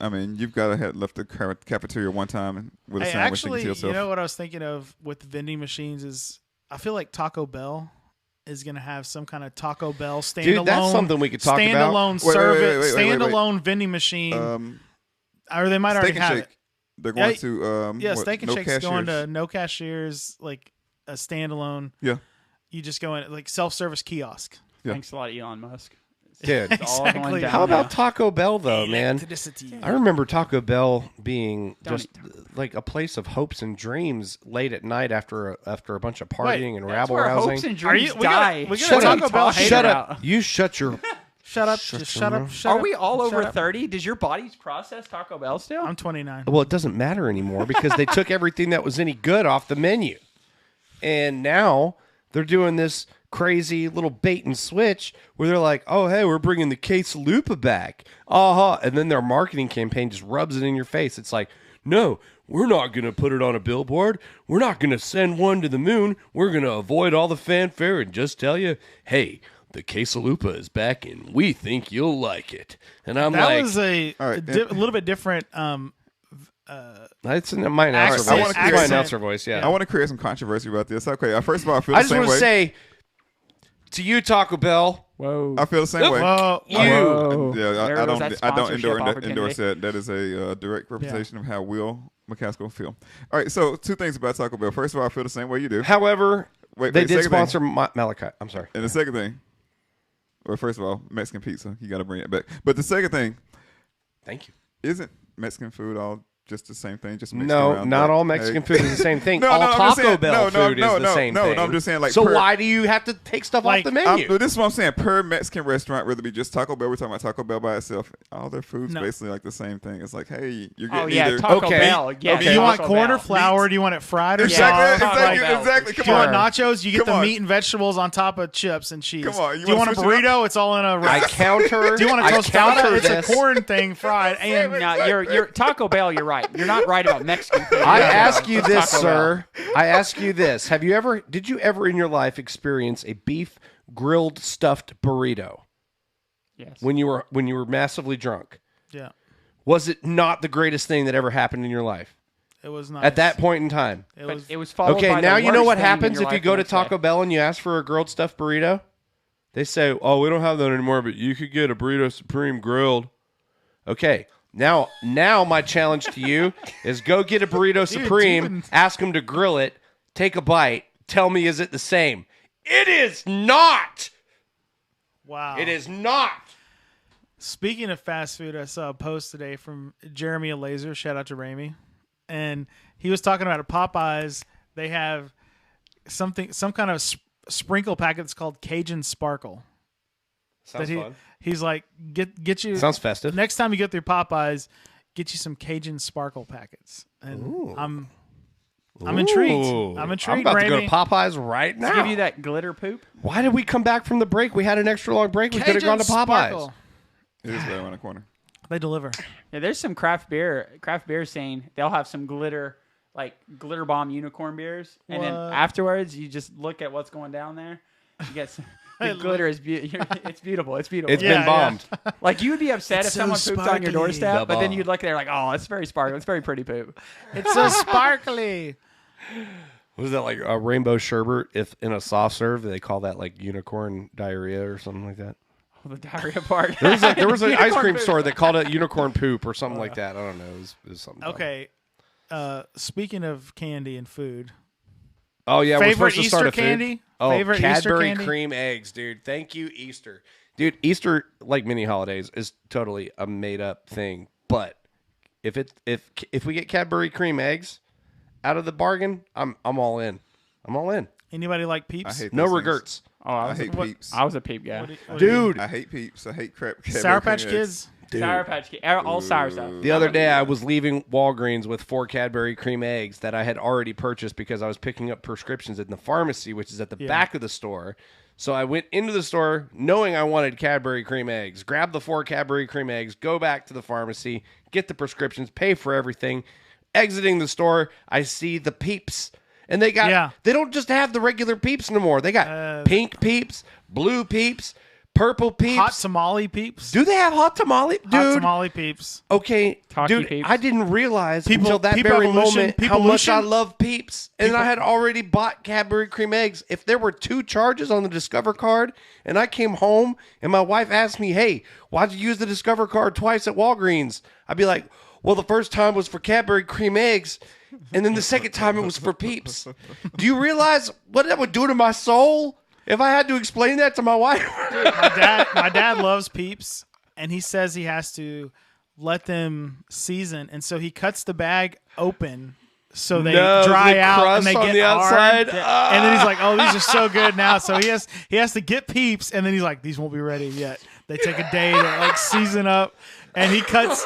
I mean, you've got to have left the cafeteria one time with a Hey, sandwich actually, to yourself. you know what I was thinking of with vending machines is I feel like Taco Bell is going to have some kind of Taco Bell standalone. Dude, that's something we could talk about. Standalone Wait, service, wait. standalone vending machine, or they might Steak already and have Shake. it. They're going to Steak and no Shake's cashiers. going to no cashiers, like a standalone. Yeah. You just go in like self-service kiosk. Yeah. Thanks a lot, Elon Musk. Dude, It's all going Exactly. down how about now. Taco Bell though, man? Electricity. I remember Taco Bell being Don't just eat Taco like a place of hopes and dreams late at night after a bunch of partying and That's rabble where hopes rousing. and dreams we gotta- die. we gotta Shut Taco up! Bell Hater Shut out. up! You shut your. Shut up. Shut Just your shut up. mouth. Shut Are up. we all Shut over up. 30? Does your body's process Taco Bell still? I'm 29. Well, it doesn't matter anymore because they took everything that was any good off the menu, and now they're doing this crazy little bait and switch where they're like, "Oh, hey, we're bringing the quesalupa back," and then their marketing campaign just rubs it in your face. It's like, no, we're not going to put it on a billboard. We're not going to send one to the moon. We're going to avoid all the fanfare and just tell you, hey, the quesalupa is back and we think you'll like it. And I'm That like, was a right, little bit different. that's in my announcer Accent. voice. It's my Accent. announcer voice, yeah. I want to create some controversy about this. Okay, first of all, I feel I the just same want way. to say to you, Taco Bell, Whoa. I feel the same way. Whoa. you. Whoa. Yeah, There I goes don't. that I don't sponsorship endorse that. That is a direct representation of how Will McCaskill feel. All right, so two things about Taco Bell. First of all, I feel the same way you do. However, Wait, they did second thing. sponsor Malachi. I'm sorry. And the second thing, well, first of all, Mexican pizza. You got to bring it back. But the second thing, Thank you. isn't Mexican food all just the same thing? Just mixed No, around? not Like, all Mexican hey. food is the same thing. No, all no, I'm just Taco saying- Bell no, food no, is the same no, thing. no, I'm just saying, like, so per- why do you have to take stuff Like, off the menu? This is what I'm saying. Per Mexican restaurant, whether it be just Taco Bell, we're talking about Taco Bell by itself. All their food's No. basically like the same thing. It's like, hey, you're getting Oh, yeah, either Taco Okay. Bell. Yeah, Okay. Do you want Taco corn or Bell. flour? Do you want it fried or Exactly, soft? Taco exactly, Bell, exactly. for Come Do you on. want nachos? You get Come the on. meat and vegetables on top of chips and cheese. Come on, Do you want a switch it up? burrito? It's all in a. I counter. Do you want a I tostada? counter It's this. a corn thing fried. And No, you're Taco Bell. You're right. You're not right about Mexican food. I You're ask right. you It's this, Taco Bell. sir. I ask you this. Did you ever in your life experience a beef grilled stuffed burrito Yes. when you were massively drunk? yeah, Was it not the greatest thing that ever happened in your life it was nice. at that point in time? it But was. it was followed Okay, by now the you know worst what thing in happens your if you life go the to next day. Taco Bell and you ask for a grilled stuffed burrito. They say, "Oh, we don't have that anymore, but you could get a burrito supreme grilled." Okay, now my challenge to you is go get a burrito supreme, ask them to grill it, take a bite, tell me is it the same? It is not. Wow. It is not. Speaking of fast food, I saw a post today from Jeremy Laser. Shout out to Ramey, and he was talking about at Popeyes. They have some kind of sprinkle packet that's called Cajun Sparkle. Sounds fun. He's like, get you Sounds festive. next time you go through Popeyes, get you some Cajun Sparkle packets. And Ooh. I'm intrigued. Ooh. I'm intrigued. I'm about to go Ramey. to Popeyes right now. Give you that glitter poop. Why did we come back from the break? We had an extra long break. We could have Cajun gone to Popeyes. Sparkle. It is right around the corner. They deliver. Yeah, there's some craft beer scene. They'll have some glitter bomb unicorn beers, and then What? afterwards you just look at what's going down there. You get some. The glitter is it's beautiful. It's beautiful. It's Yeah, been bombed. Like you would be upset It's if so someone pooped on your sparkly. doorstep, but then Double. you'd look there like, oh, it's very sparkly. It's very pretty poop. It's so sparkly. Was that like a rainbow sherbet? If in a soft serve, they call that like unicorn diarrhea or something like that. Oh, the diarrhea part. There was an ice Unicorn cream poop. store that called it unicorn poop or something like that. I don't know. It was something. dumb. Okay. Speaking of candy and food, Oh yeah, we're favorite supposed to start Easter a food. candy? Oh, Favorite Easter Cadbury candy? cream eggs, dude. Thank you, Easter. Dude, Easter, like many holidays, is totally a made up thing. But if we get Cadbury cream eggs out of the bargain, I'm all in. I'm all in. anybody like I Peeps? hate No those things. regrets. Oh, I I was, hate a, Peeps. I was a peep guy. What do you- Dude, I hate Peeps. I hate crap. Sour Patch Kids? dude. Sour Patch Kids, all sour stuff. The other day, I was leaving Walgreens with 4 Cadbury cream eggs that I had already purchased because I was picking up prescriptions in the pharmacy, which is at the back of the store. So I went into the store knowing I wanted Cadbury cream eggs, grab the 4 Cadbury cream eggs, go back to the pharmacy, get the prescriptions, pay for everything. Exiting the store, I see the Peeps. And they don't just have the regular Peeps no more. They got pink Peeps, blue Peeps, purple Peeps. Hot tamale Peeps? Do they have hot tamale? Dude, Hot tamale Peeps. okay, Talkie dude, Peeps. I didn't realize People- until that Peep very Evolution, moment Peep how much I Evolution. love Peeps. And I had already bought Cadbury cream eggs. If there were 2 charges on the Discover card and I came home and my wife asked me, hey, why'd you use the Discover card twice at Walgreens? I'd be like, Well, the first time was for Cadbury cream eggs, and then the second time it was for Peeps. Do you realize what that would do to my soul if I had to explain that to my wife? My dad loves Peeps, and he says he has to let them season, and so he cuts the bag open so they dry out and they get hard. And then he's like, "Oh, these are so good now." So he has to get Peeps, and then he's like, "These won't be ready yet." They take a day to like season up, and he cuts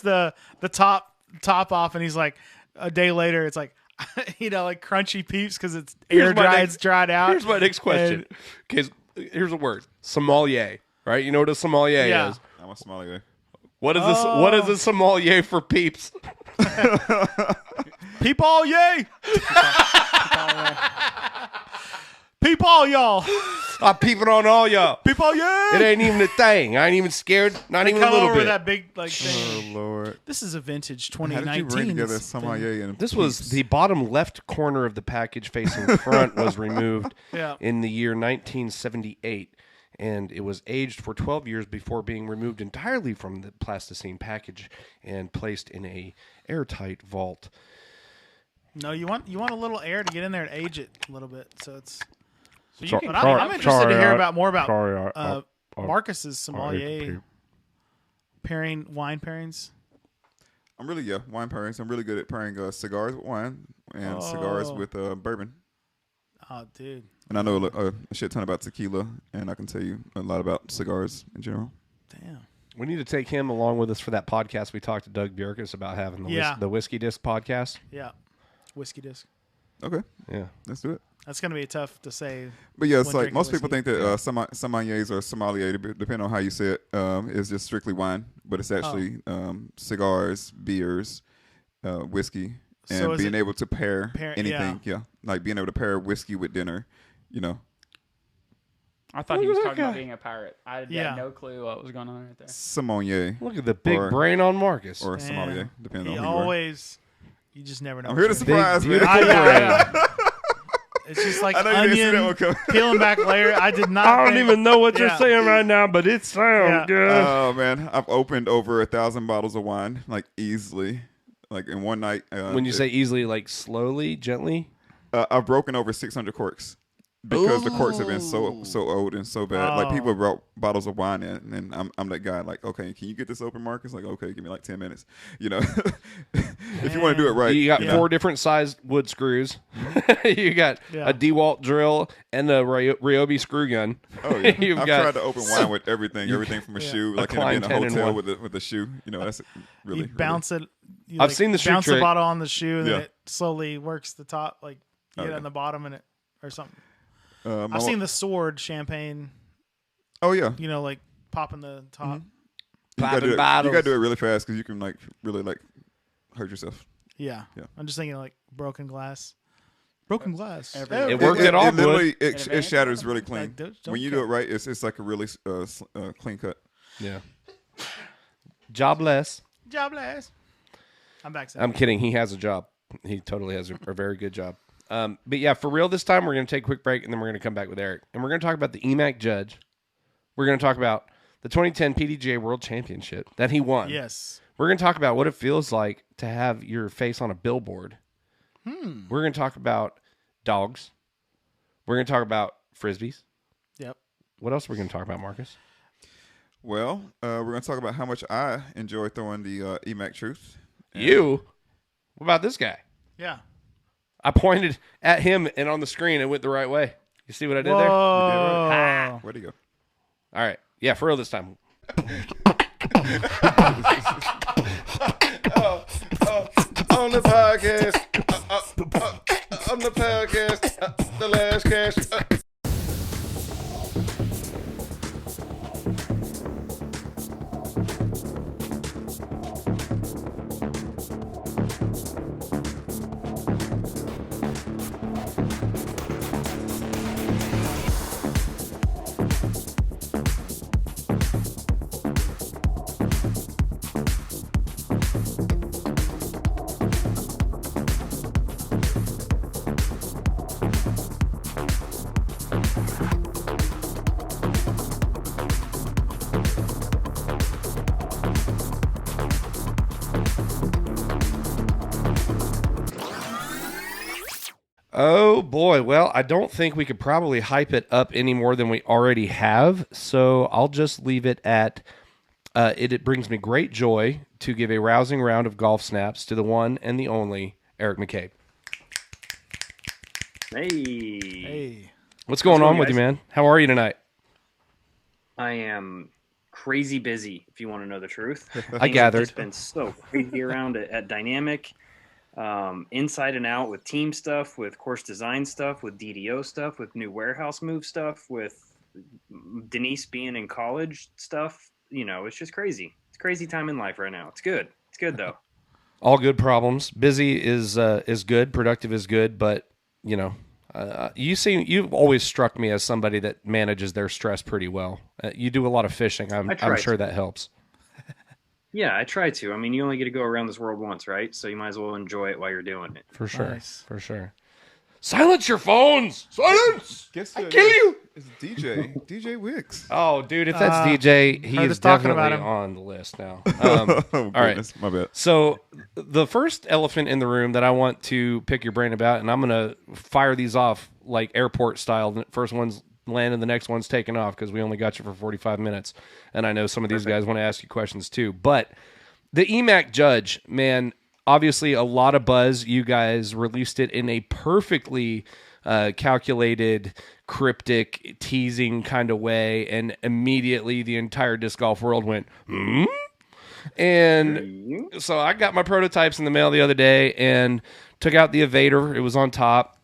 the top off, and he's like, a day later, it's like, like crunchy Peeps because it's air dried, it's dried out. Here's my next question. Okay, here's a word: sommelier. Right? You know what a sommelier is? I'm a sommelier. What is this? What is a sommelier for Peeps? Peep all yay! Peep all y'all! I'm peeping on all y'all. Peep all yay! It ain't even a thing. I ain't even scared. Not even a little bit. That big thing. Oh Lord! This is a vintage How 2019. did you bring together sommelier and This was the bottom left corner of the package facing front was removed in the year 1978. And it was aged for 12 years before being removed entirely from the plasticine package and placed in a airtight vault. No, you want a little air to get in there and age it a little bit. So it's. But I'm interested to hear more about Marcus's sommelier wine pairings. I'm really wine pairings. I'm really good at pairing cigars with wine and cigars with bourbon. Oh, dude. And I know a shit ton about tequila, and I can tell you a lot about cigars in general. Damn. We need to take him along with us for that podcast we talked to Doug Bjerkes about having the Whiskey Disc podcast. Yeah. Whiskey Disc. Okay. Yeah. Let's do it. That's going to be tough to say. But yeah, it's like most people think that sommeliers or sommelier, depending on how you say it, is just strictly wine, but it's actually cigars, beers, whiskey, and So being able to pair anything. yeah. Yeah, like being able to pair whiskey with dinner. I thought he was talking about being a pirate. I had no clue what was going on right there. Sommelier. Look at the big brain on Marcus. Or sommelier, depending on who You just never know. I'm here to surprise, man. It's just like I know you didn't see that one onion coming. peeling back layer. I did not. I don't even know what you're saying right now, but it sounds good. Oh man, I've opened over 1,000 bottles of wine, like easily, like in one night. When you say easily, like slowly, gently? I've broken over 600 corks because the corks have been so old and so bad. Like people have brought bottles of wine in, and I'm that guy. Like, okay, can you get this open, Marcus? Like, okay, give me like 10 minutes. If you want to do it right. You got 4 different sized wood screws. You got a DeWalt drill and a Ryobi screw gun. Oh yeah, I've tried to open wine with everything from a shoe, like in a hotel with a shoe. That's really. You bounce it. I've seen the shoe bounce trick. the bottle on the shoe, and then it slowly works the top, like you get it on the bottom, and it or something. I've seen the sword champagne. Oh yeah. Like popping the top. You gotta do it really fast because you can like really like hurt yourself. Yeah. I'm just thinking like broken glass. Broken glass. It worked at all. It shatters really clean. When you do it right, it's like a really clean cut. Yeah. Jobless. I'm back. I'm kidding. He has a job. He totally has a very good job. But yeah, for real this time, we're going to take a quick break, and then we're going to come back with Eric. And we're going to talk about the Emac Judge. We're going to talk about the 2010 PDGA World Championship that he won. Yes. We're going to talk about what it feels like to have your face on a billboard. We're going to talk about dogs. We're going to talk about Frisbees. Yep. What else are we going to talk about, Marcus? Well, we're going to talk about how much I enjoy throwing the Emac Truth. You? What about this guy? Yeah. I pointed at him, and on the screen, it went the right way. You see what I did there? Whoa. Where'd he go? All right. Yeah, for real this time. On the podcast, the last cast. Oh boy, well, I don't think we could probably hype it up any more than we already have, so I'll just leave it at it brings me great joy to give a rousing round of golf snaps to the one and the only Eric McCabe. Hey. What's going on with guys? you, man? How are you tonight? I am crazy busy, if you want to know the truth. I gathered. It's been so crazy around at Dynamic, inside and out with team stuff, with course design stuff, with DDO stuff, with new warehouse move stuff, with Denise being in college stuff. It's just crazy. It's a crazy time in life right now. It's good. It's good, though. All good problems. Busy is good. Productive is good, but you've always struck me as somebody that manages their stress pretty well. You do a lot of fishing. I'm sure that helps. Yeah, I try to. I mean, you only get to go around this world once, right? So you might as well enjoy it while you're doing it. For sure. Nice. For sure. Silence your phones. Silence. Guess I kill you. It's DJ Wicks. Oh, dude, if that's DJ, he heard is us talking definitely about him. on the list now. Oh, All right. goodness, my bad. So the first elephant in the room that I want to pick your brain about, and I'm going to fire these off like airport style. The first one's landing, the next one's taking off because we only got you for 45 minutes. And I know some of these guys want to ask you questions too. But the Emac Judge, man, obviously a lot of buzz. You guys released it in a perfectly calculated, cryptic, teasing kind of way, and immediately the entire disc golf world went, And so I got my prototypes in the mail the other day and took out the evader. It was on top,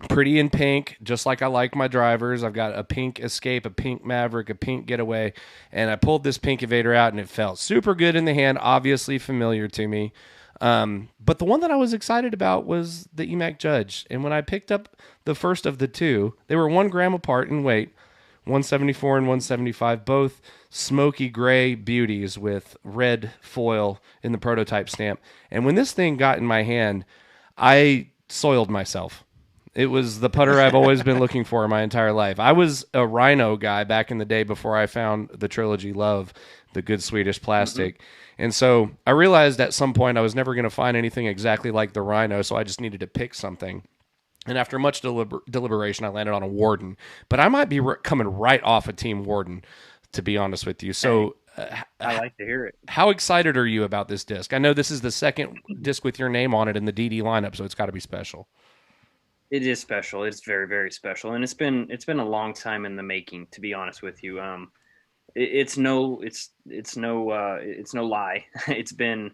pretty in pink, just like I like my drivers. I've got a pink Escape, a pink Maverick, a pink Getaway, and I pulled this pink evader out, and it felt super good in the hand, obviously familiar to me. But the one that I was excited about was the Emac Judge. And when I picked up the first of the two, they were 1 gram apart in weight, 174 and 175, both smoky gray beauties with red foil in the prototype stamp. And when this thing got in my hand, I soiled myself. It was the putter I've always been looking for my entire life. I was a Rhino guy back in the day before I found the Trilogy Love, the good Swedish plastic. Mm-hmm. And so I realized at some point I was never going to find anything exactly like the Rhino, so I just needed to pick something. And after much deliberation, I landed on a Warden. But I might be coming right off a Team Warden, to be honest with you. So I like to hear it. How excited are you about this disc? I know this is the second disc with your name on it in the DD lineup, so it's got to be special. It is special. It's very, very special, and it's been a long time in the making, to be honest with you. It's no lie. It's been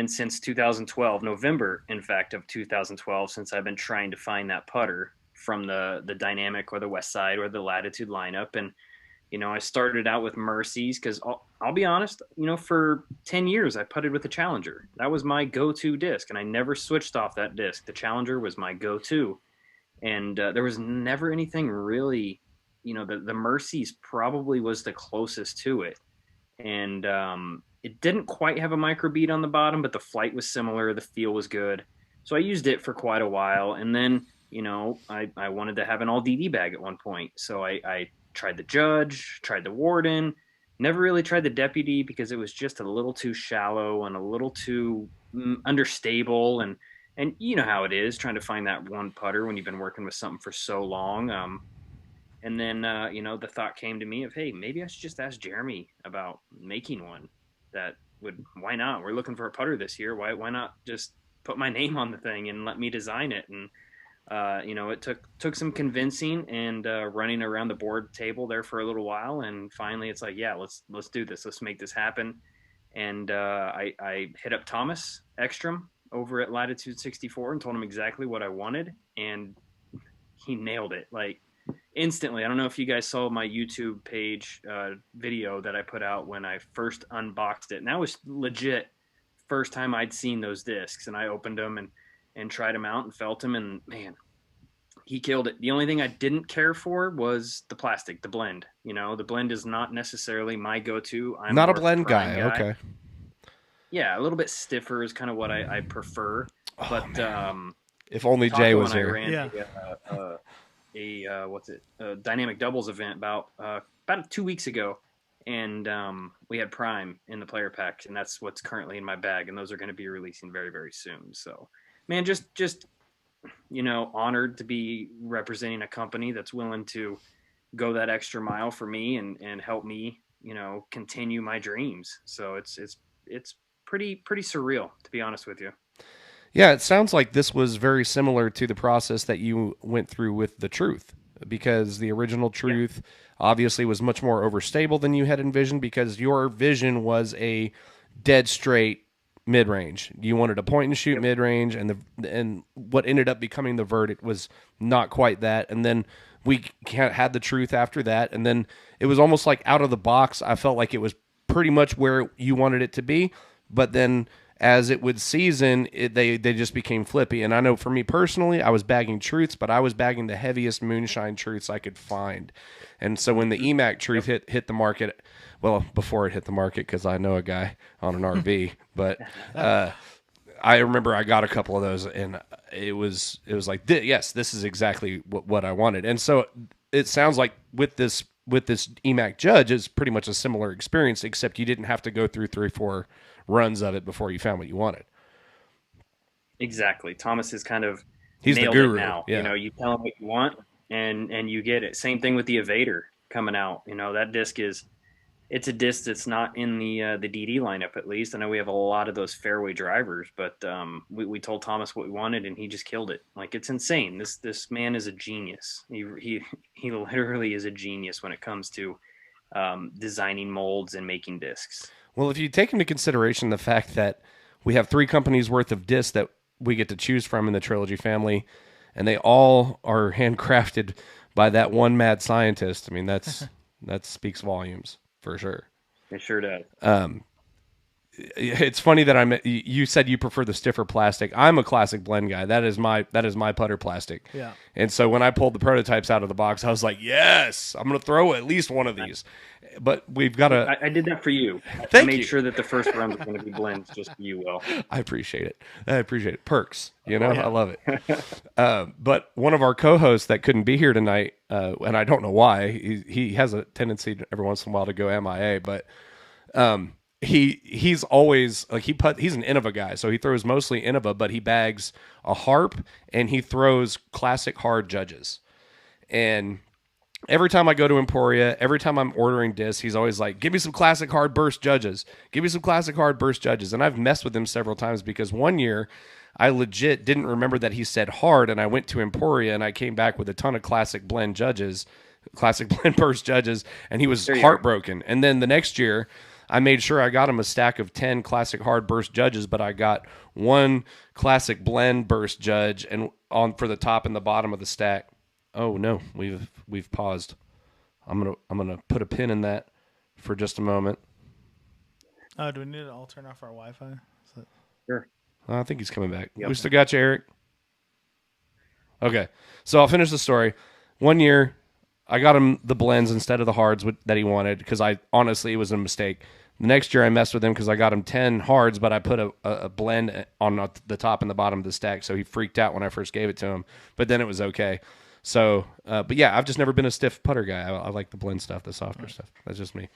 since 2012, November, in fact, of 2012, since I've been trying to find that putter from the Dynamic or the West Side or the Latitude lineup. And, I started out with Mercies because I'll be honest, for 10 years, I putted with the Challenger. That was my go-to disc, and I never switched off that disc. The Challenger was my go-to. And there was never anything really, the Mercies probably was the closest to it. And it didn't quite have a microbead on the bottom, but the flight was similar. The feel was good. So I used it for quite a while. And then, I wanted to have an all DD bag at one point. So I tried the Judge, tried the Warden, never really tried the Deputy because it was just a little too shallow and a little too understable. And you know how it is trying to find that one putter when you've been working with something for so long. And then, the thought came to me of, hey, maybe I should just ask Jeremy about making one that why not? We're looking for a putter this year. Why not just put my name on the thing and let me design it? And, it took some convincing and running around the board table there for a little while. And finally it's like, yeah, let's do this. Let's make this happen. And I hit up Thomas Ekstrom over at Latitude 64 and told him exactly what I wanted. And he nailed it. Like, instantly. I don't know if you guys saw my YouTube page video that I put out when I first unboxed it. And that was legit first time I'd seen those discs. And I opened them and tried them out and felt them. And, man, he killed it. The only thing I didn't care for was the plastic, the blend. The blend is not necessarily my go-to. I'm not a more blend guy. Okay. Yeah, a little bit stiffer is kind of what I prefer. Oh, but if only Jay was here. A dynamic doubles event about 2 weeks ago, and we had Prime in the player pack, and that's what's currently in my bag, and those are going to be releasing very, very soon. So, man, just honored to be representing a company that's willing to go that extra mile for me and help me, continue my dreams. So it's pretty surreal, to be honest with you. Yeah, it sounds like this was very similar to the process that you went through with the Truth, because the original Truth obviously was much more overstable than you had envisioned, because your vision was a dead straight mid-range. You wanted a point and shoot mid-range, and what ended up becoming the verdict was not quite that. And then we had the Truth after that, and then it was almost like out of the box. I felt like it was pretty much where you wanted it to be, but then as it would season, they just became flippy. And I know for me personally, I was bagging Truths, but I was bagging the heaviest moonshine Truths I could find. And so when the Emac Truth hit the market, well, before it hit the market, because I know a guy on an RV, but I remember I got a couple of those, and it was like, yes, this is exactly what I wanted. And so it sounds like with this Emac Judge, it's pretty much a similar experience, except you didn't have to go through 3-4 runs of it before you found what you wanted. Exactly. Thomas is kind of he's nailed the guru it now. Yeah. You tell him what you want and you get it. Same thing with the Evader coming out. That disc it's a disc that's not in the DD lineup, at least. I know we have a lot of those fairway drivers, but we told Thomas what we wanted and he just killed it. Like, it's insane. This man is a genius. He literally is a genius when it comes to designing molds and making discs. Well, if you take into consideration the fact that we have 3 companies worth of discs that we get to choose from in the Trilogy family, and they all are handcrafted by that one mad scientist, I mean, that speaks volumes for sure. It sure does. It's funny that you said you prefer the stiffer plastic. I'm a classic blend guy. That is my putter plastic. Yeah. And so when I pulled the prototypes out of the box, I was like, yes, I'm going to throw at least one of these. But we've got to... I did that for you. Thank I made you. sure that the first runs were going to be blends just for you, Will. I appreciate it. Perks, I love it. But one of our co-hosts that couldn't be here tonight, and I don't know why, he has a tendency every once in a while to go MIA, but he's always like he's an Innova guy, so he throws mostly Innova, but he bags a harp and he throws classic hard Judges. And every time I go to Emporia, every time I'm ordering discs, he's always like, give me some classic hard burst Judges. Give me some classic hard burst Judges. And I've messed with him several times because one year I legit didn't remember that he said hard, and I went to Emporia and I came back with a ton of classic blend Judges, classic blend burst Judges, and he was heartbroken. And then the next year, I made sure I got him a stack of 10 classic hard burst Judges, but I got one classic blend burst Judge and on for the top and the bottom of the stack. Oh no, we've paused. I'm gonna put a pin in that for just a moment. Oh, do we need to all turn off our Wi-Fi? Sure. I think he's coming back. Yep. We still got you, Eric. Okay, so I'll finish the story. One year, I got him the blends instead of the hards that he wanted because honestly it was a mistake. The next year I messed with him because I got him 10 hards, but I put a blend on the top and the bottom of the stack, so he freaked out when I first gave it to him. But then it was okay. So, but yeah, I've just never been a stiff putter guy. I like the blend stuff, the softer stuff. That's just me.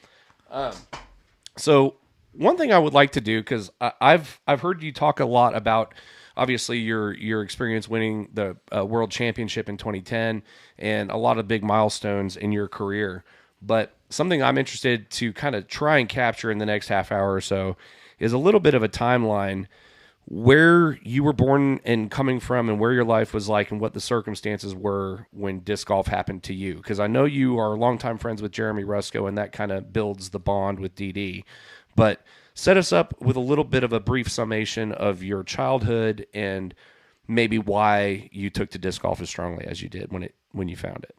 So one thing I would like to do, because I've heard you talk a lot about obviously your experience winning the World Championship in 2010 and a lot of big milestones in your career. But something I'm interested to kind of try and capture in the next half hour or so is a little bit of a timeline where you were born and coming from and where your life was like and what the circumstances were when disc golf happened to you. Because I know you are longtime friends with Jeremy Rusko, and that kind of builds the bond with DD. But set us up with a little bit of a brief summation of your childhood and maybe why you took to disc golf as strongly as you did when you found it.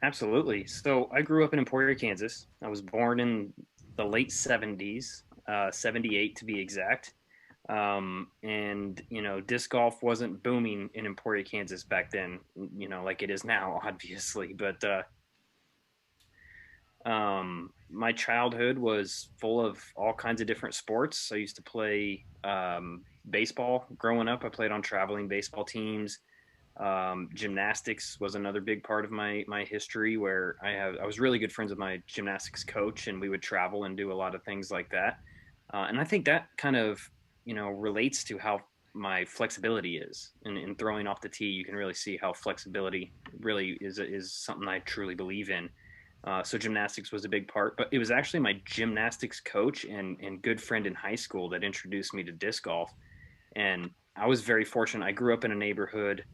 Absolutely. So I grew up in Emporia, Kansas. I was born in the late 70s, 78 to be exact. And, disc golf wasn't booming in Emporia, Kansas back then, like it is now, obviously. But my childhood was full of all kinds of different sports. I used to play baseball growing up. I played on traveling baseball teams. Gymnastics was another big part of my history, where I was really good friends with my gymnastics coach, and we would travel and do a lot of things like that. And I think that kind of, relates to how my flexibility is in throwing off the tee. You can really see how flexibility really is something I truly believe in. So gymnastics was a big part, but it was actually my gymnastics coach and good friend in high school that introduced me to disc golf. And I was very fortunate. I grew up in a neighborhood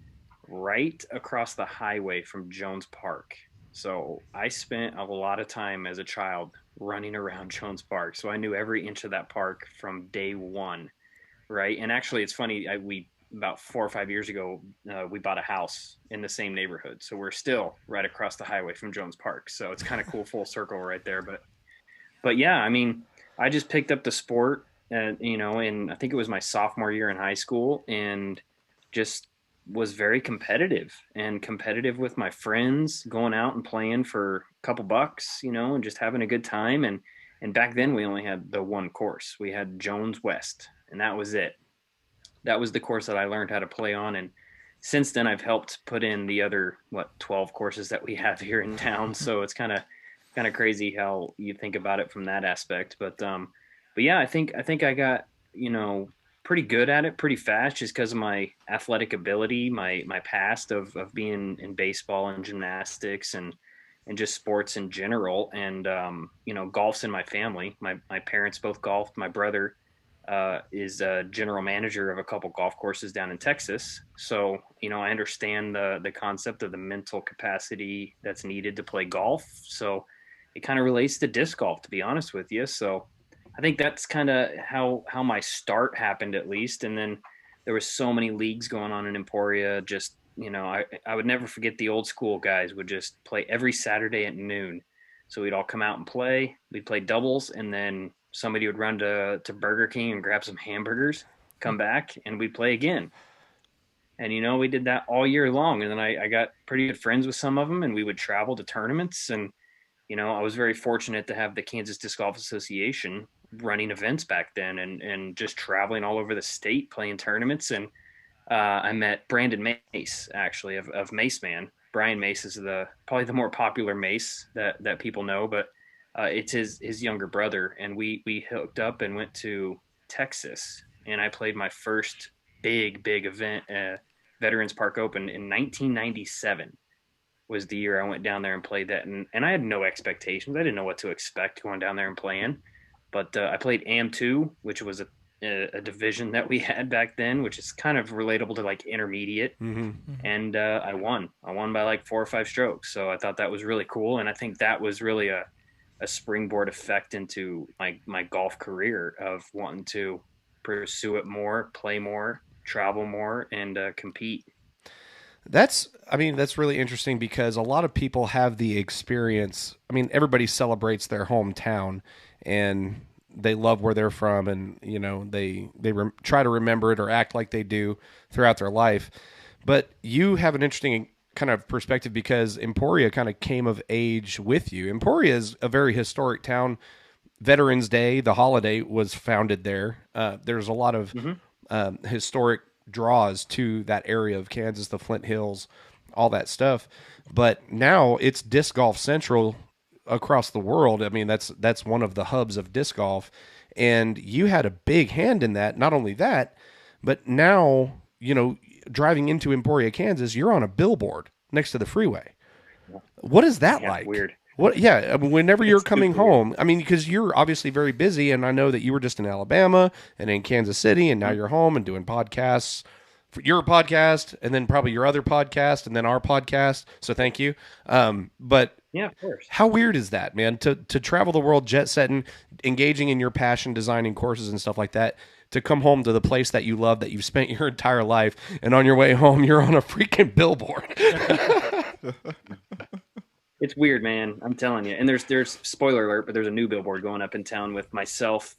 right across the highway from Jones Park. So I spent a lot of time as a child running around Jones Park. So I knew every inch of that park from day one, right? And actually, it's funny. We about 4 or 5 years ago, we bought a house in the same neighborhood, so we're still right across the highway from Jones Park. So it's kind of cool, full circle right there. But yeah, I mean, I just picked up the sport, and I think it was my sophomore year in high school, and just was very competitive with my friends, going out and playing for a couple bucks, and just having a good time. And back then we only had the one course. We had Jones West, and that was it. That was the course that I learned how to play on. And since then I've helped put in the other 12 courses that we have here in town. So it's kind of crazy how you think about it from that aspect. But yeah, I think I got, pretty good at it pretty fast, just because of my athletic ability, my past of being in baseball and gymnastics and just sports in general. And golf's in my family. My parents both golfed. My brother is a general manager of a couple golf courses down in Texas. So, I understand the concept of the mental capacity that's needed to play golf. So it kind of relates to disc golf, to be honest with you. So I think that's kind of how my start happened, at least. And then there was so many leagues going on in Emporia. Just, I would never forget the old school guys would just play every Saturday at noon. So we'd all come out and play. We'd play doubles, and then somebody would run to Burger King and grab some hamburgers, come back, and we'd play again. And, we did that all year long. And then I got pretty good friends with some of them, and we would travel to tournaments. And, I was very fortunate to have the Kansas Disc Golf Association running events back then, and just traveling all over the state playing tournaments. And I met Brandon Mace, actually, of Mace Man. Brian Mace is probably the more popular Mace that people know, but it's his younger brother. And we hooked up and went to Texas, and I played my first big event, Veterans Park Open, in 1997 was the year I went down there and played that. And I had no expectations. I didn't know what to expect going down there and playing. But I played AM2, which was a division that we had back then, which is kind of relatable to like intermediate. Mm-hmm. And I won. I won by like 4 or 5 strokes. So I thought that was really cool. And I think that was really a springboard effect into my golf career of wanting to pursue it more, play more, travel more, and compete. That's really interesting, because a lot of people have the experience. I mean, everybody celebrates their hometown and they love where they're from, and they try to remember it or act like they do throughout their life. But you have an interesting kind of perspective, because Emporia kind of came of age with you. Emporia is a very historic town. Veterans Day, the holiday, was founded there. There's a lot of historic draws to that area of Kansas, the Flint Hills, all that stuff. But now it's disc golf central across the world. I mean, that's one of the hubs of disc golf, and you had a big hand in that. Not only that, but now, driving into Emporia, Kansas, you're on a billboard next to the freeway. What is that like? Weird. What? Yeah. I mean, whenever you're coming home, I mean, because you're obviously very busy, and I know that you were just in Alabama and in Kansas City, and now you're home and doing podcasts for your podcast, and then probably your other podcast, and then our podcast. So thank you. But yeah, of course. How weird is that, man? To travel the world, jet setting, engaging in your passion, designing courses and stuff like that, to come home to the place that you love, that you've spent your entire life, and on your way home, you're on a freaking billboard. It's weird, man. I'm telling you. And there's spoiler alert, but there's a new billboard going up in town with myself,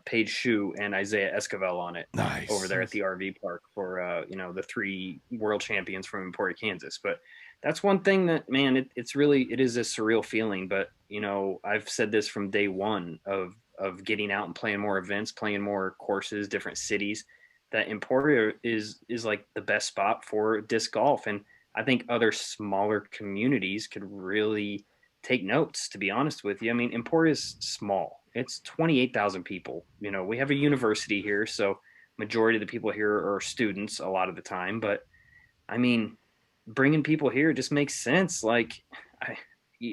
Paige Shue, and Isaiah Esquivel on it. Nice. Over there at the RV park for the 3 world champions from Emporia, Kansas. But that's one thing that, man, it is a surreal feeling. But I've said this from day one of getting out and playing more events, playing more courses, different cities, that Emporia is like the best spot for disc golf. And I think other smaller communities could really take notes, to be honest with you. I mean, Emporia is small. It's 28,000 people. We have a university here, so majority of the people here are students a lot of the time, but I mean, bringing people here just makes sense. Like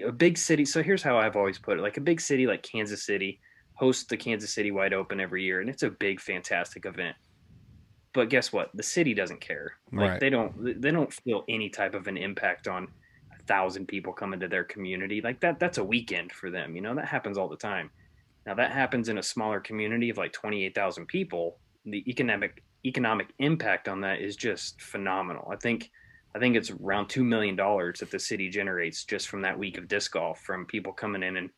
a big city. So here's how I've always put it: like a big city like Kansas City hosts the Kansas City Wide Open every year, and it's a big, fantastic event. But guess what? The city doesn't care. Like Right. they don't feel any type of an impact on 1,000 people coming to their community. Like that's a weekend for them. You know, that happens all the time. Now that happens in a smaller community of like 28,000 people. The economic impact on that is just phenomenal. I think it's around $2 million that the city generates just from that week of disc golf, from people coming in and,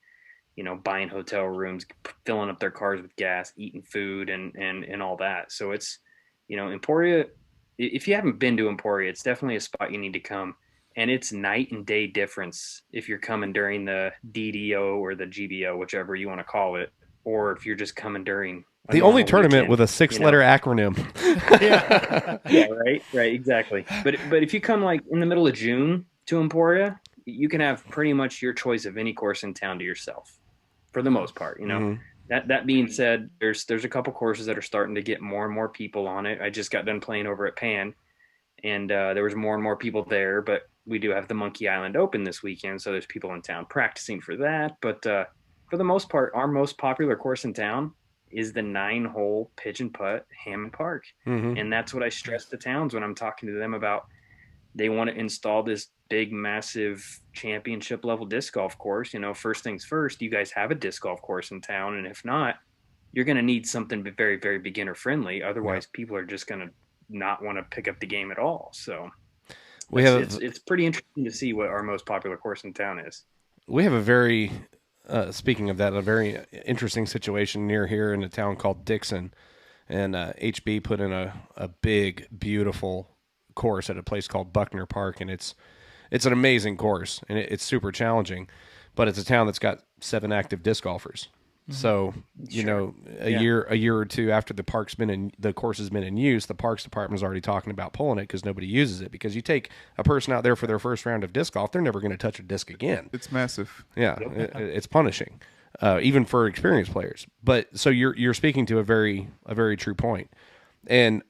you know, buying hotel rooms, filling up their cars with gas, eating food, and all that. So it's, you know, Emporia. If you haven't been to Emporia, it's definitely a spot you need to come. And it's night and day difference if you're coming during the DDO or the GBO, whichever you want to call it, or if you're just coming during The only normal tournament weekend, with a 6-letter acronym. yeah, right, exactly. But if you come like in the middle of June to Emporia, you can have pretty much your choice of any course in town to yourself, for the most part. You know. Mhm. That being said, there's a couple courses that are starting to get more and more people on it. I just got done playing over at Pan, and there was more and more people there. But we do have the Monkey Island Open this weekend, so there's people in town practicing for that. But for the most part, our most popular course in town is the 9-hole pitch and putt Hammond Park. Mhm. And that's what I stress to towns when I'm talking to them about. They want to install this big, massive championship level disc golf course. You know, first things first, you guys have a disc golf course in town. And if not, you're going to need something very, very beginner friendly. Otherwise, people are just going to not want to pick up the game at all. So it's pretty interesting to see what our most popular course in town is. We have a very, speaking of that, a very interesting situation near here in a town called Dixon. And HB put in a big, beautiful course at a place called Buckner Park. And it's an amazing course, and it's super challenging. But it's a town that's got 7 active disc golfers. So, you know, a year or two after the course has been in use, the Parks Department is already talking about pulling it because nobody uses it. Because you take a person out there for their first round of disc golf, they're never going to touch a disc again. It's massive. Yeah, it's punishing, even for experienced players. But so you're speaking to a very true point. And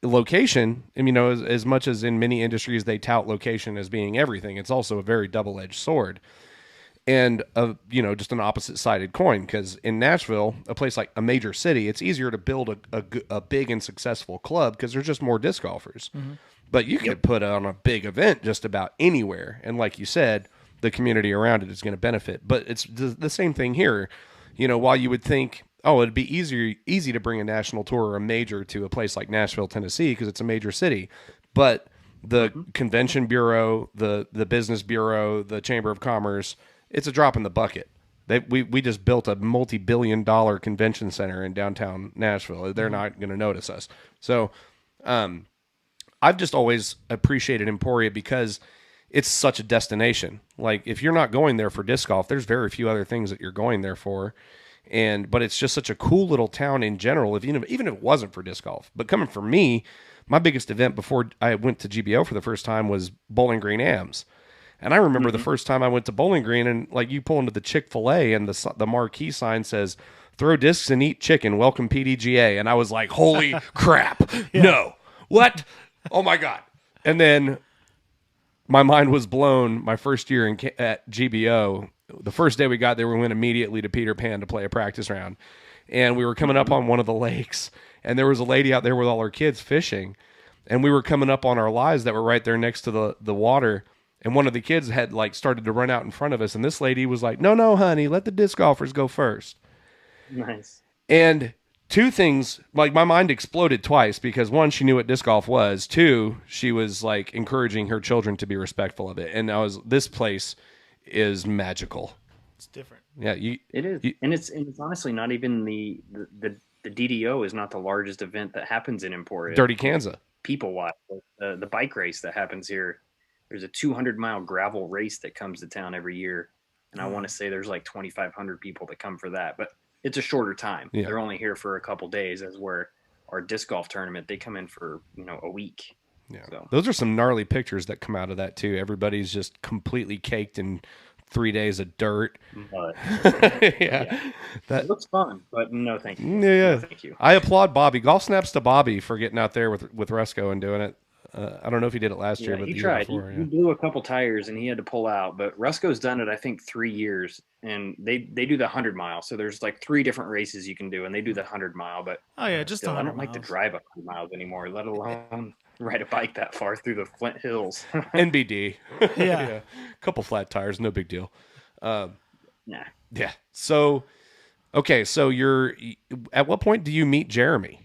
location, I mean, you know, as much as in many industries they tout location as being everything, it's also a very double-edged sword. And, you know, just an opposite-sided coin, because in Nashville, a place like a major city, it's easier to build a big and successful club because there's just more disc golfers. Mm-hmm. But you could put on a big event just about anywhere. And like you said, the community around it is going to benefit. But it's the same thing here. You know, while you would think, oh, it'd be easy to bring a national tour or a major to a place like Nashville, Tennessee, because it's a major city. But the convention bureau, the business bureau, the Chamber of Commerce, it's a drop in the bucket. We just built a multi-billion-dollar convention center in downtown Nashville. They're not going to notice us. So I've just always appreciated Emporia because it's such a destination. Like, if you're not going there for disc golf, there's very few other things that you're going there for. But it's just such a cool little town in general, even if it wasn't for disc golf. But coming from me, my biggest event before I went to GBO for the first time was Bowling Green AMs. And I remember the first time I went to Bowling Green, and like you pull into the Chick-fil-A and the marquee sign says, "Throw discs and eat chicken. Welcome PDGA." And I was like, holy crap. No. What? Oh my God. And then my mind was blown my first year at GBO. The first day we got there, we went immediately to Peter Pan to play a practice round. And we were coming up on one of the lakes, and there was a lady out there with all her kids fishing. And we were coming up on our lives that were right there next to the water. And one of the kids had like started to run out in front of us. And this lady was like, no, honey, let the disc golfers go first. Nice. And two things, like my mind exploded twice because one, she knew what disc golf was. Two, she was like encouraging her children to be respectful of it. And this place is magical. It's different. Yeah. It is. And it's honestly not even the DDO is not the largest event that happens in Emporia. Dirty Kansas. People watch the bike race that happens here. There's a 200-mile gravel race that comes to town every year. And I want to say there's like 2,500 people that come for that. But it's a shorter time. Yeah. They're only here for a couple days, as where our disc golf tournament, they come in for, a week. Yeah. So. Those are some gnarly pictures that come out of that too. Everybody's just completely caked in 3 days of dirt. But Yeah. it looks fun, but no, thank you. Yeah. No, thank you. I applaud Bobby. Golf snaps to Bobby for getting out there with Resco and doing it. I don't know if he did it last year, but He the year tried. before. He blew a couple tires and he had to pull out. But Rusco's done it, I think, 3 years, and they do the 100 mile. So there's like 3 different races you can do, and they do the 100 mile. But just still, I 100 don't like to miles. drive 100 miles anymore, let alone ride a bike that far through the Flint Hills. NBD. Yeah. A couple flat tires, no big deal. Nah. Yeah. So, okay. So at what point do you meet Jeremy?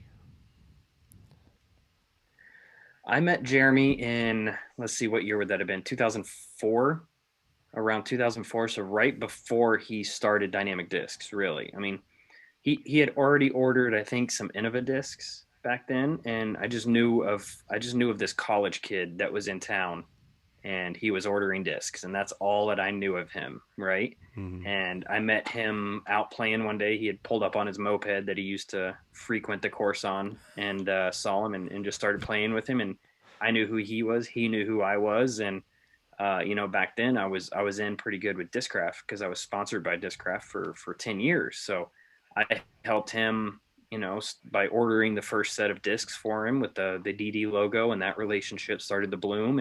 I met Jeremy in, let's see, what year would that have been? 2004, around 2004. So right before he started Dynamic Discs, really. I mean, he had already ordered, I think, some Innova discs back then, and I just knew of this college kid that was in town, and he was ordering discs, and that's all that I knew of him, right? Mm-hmm. And I met him out playing one day. He had pulled up on his moped that he used to frequent the course on, and saw him and just started playing with him. And I knew who he was. He knew who I was. And, back then I was in pretty good with Discraft because I was sponsored by Discraft for 10 years. So I helped him, by ordering the first set of discs for him with the DD logo, and that relationship started to bloom.